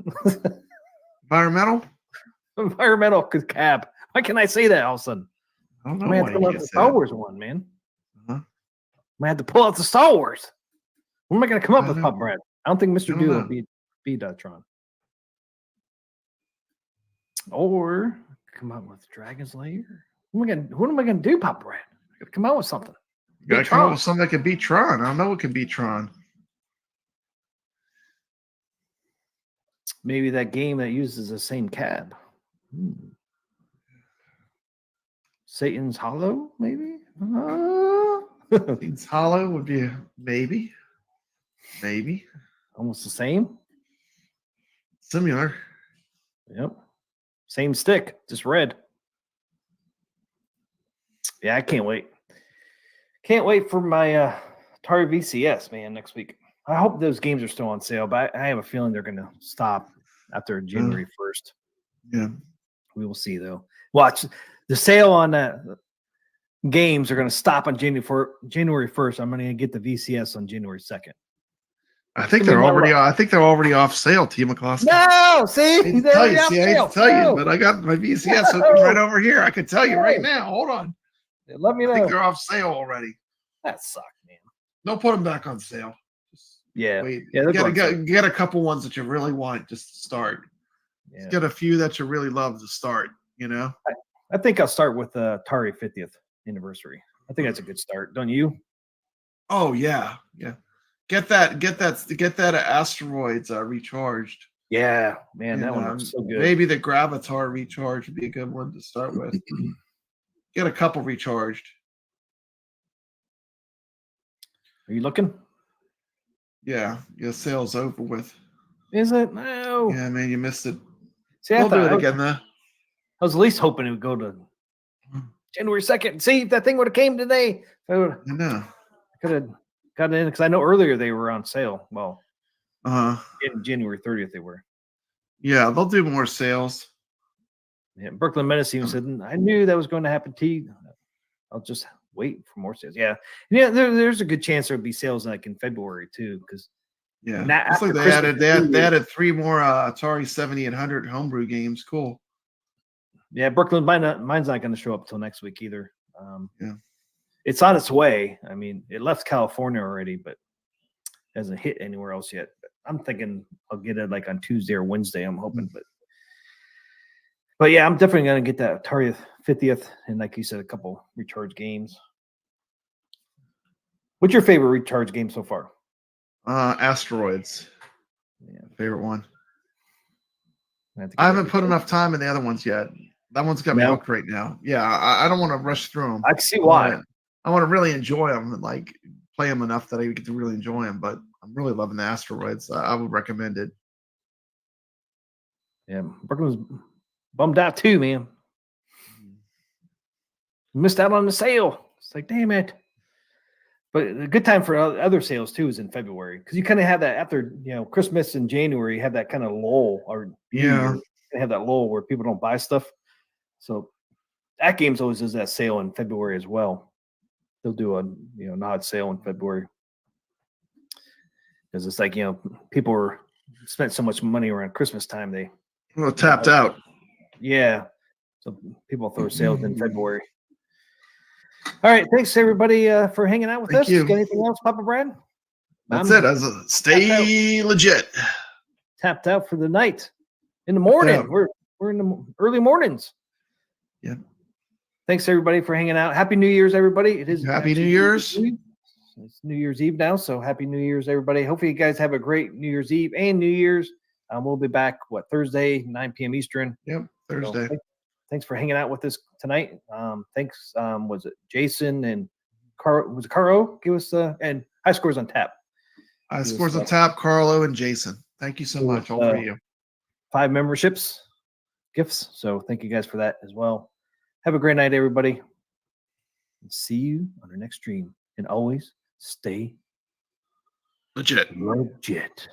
cab. Why can I say that all of a sudden? I don't know. I'm gonna have to come out with the Star Wars one, man. I'm gonna have to pull out the Star Wars. When am I gonna come up with, Pop Brad? I don't think Mr. Doodle will be Tron. Or come out with Dragon's Lair. What am I gonna do, Pop Brad? I gotta come out with something. You gotta come up with something that can beat Tron. I don't know what can beat Tron. Maybe that game that uses the same cab. Satan's Hollow, maybe? Satan's Hollow would be maybe. Almost the same. Similar. Yep. Same stick, just red. Yeah, I can't wait. Can't wait for my Atari VCS, man, next week. I hope those games are still on sale, but I have a feeling they're going to stop after January 1st. Yeah. We will see, though. Watch. The sale on games are going to stop on January 1st. I'm going to get the VCS on January 2nd. I think they're already off sale, TMCLOSKY. No, see? I hate to tell you, but I got my VCS right over here. I could tell you right now. Hold on. Let me know. I think they're off sale already. That sucked, man. Don't put them back on sale. Wait. Yeah, get a couple ones that you really want just to start. Yeah. Get a few that you really love to start, you know? I think I'll start with Atari 50th anniversary. I think that's a good start. Don't you? Oh, yeah. Yeah. Get that Asteroids recharged. Yeah, man, that one was so good. Maybe the Gravatar recharge would be a good one to start with. Get a couple recharged. Are you looking? Yeah, your sale's over with. Is it? No. Yeah, man, you missed it. See, we'll do it again, though. I was at least hoping it would go to January 2nd. See, if that thing would have came today, I know. I could have got in because I know earlier they were on sale. Well, in January 30th they were. Yeah, they'll do more sales. Yeah, Brooklyn Menace even said, I knew that was going to happen to you. I'll just wait for more sales. Yeah. There's a good chance there'll be sales like in February too. Because looks like they added 3 more Atari 7800 homebrew games. Cool. Yeah, Brooklyn, mine's not going to show up till next week either. It's on its way. I mean, it left California already, but hasn't hit anywhere else yet. But I'm thinking I'll get it like on Tuesday or Wednesday. I'm hoping, but yeah, I'm definitely going to get that Atari 50th and, like you said, a couple recharge games. What's your favorite recharge game so far? Asteroids. Yeah, favorite one. I haven't put enough time in the other ones yet. That one's got me hooked right now. Yeah, I don't want to rush through them. I can see why. I want to really enjoy them and like play them enough that I get to really enjoy them. But I'm really loving the Asteroids. I would recommend it. Yeah, Brooklyn's bummed out too, man. Missed out on the sale. It's like, damn it. But a good time for other sales too is in February because you kind of have that after Christmas in January. You have that kind of lull, or you have that lull where people don't buy stuff. So AtGames always does that sale in February as well. They'll do a nod sale in February because it's like people were spent so much money around Christmas time they tapped out. Yeah, so people throw sales in February. All right, thanks everybody for hanging out with us. Got anything else, Papa Brad? That's it. Stay legit. Tapped out for the night. In the morning, we're in the early mornings. Yeah. Thanks everybody for hanging out. Happy New Year's, everybody. It is Happy New Year's. It's New Year's Eve now, so Happy New Year's, everybody. Hopefully you guys have a great New Year's Eve and New Year's. We'll be back Thursday, 9 p.m. Eastern. Yep, Thursday. So, thanks for hanging out with us tonight. Thanks. Was it Jason and Carl? Was it Carlo? Give us and High Scores on Tap. High Scores on Tap, Carlo and Jason. Thank you so much, all three of you. 5 memberships, gifts. So thank you guys for that as well. Have a great night, everybody. And see you on our next stream. And always stay legit. Legit.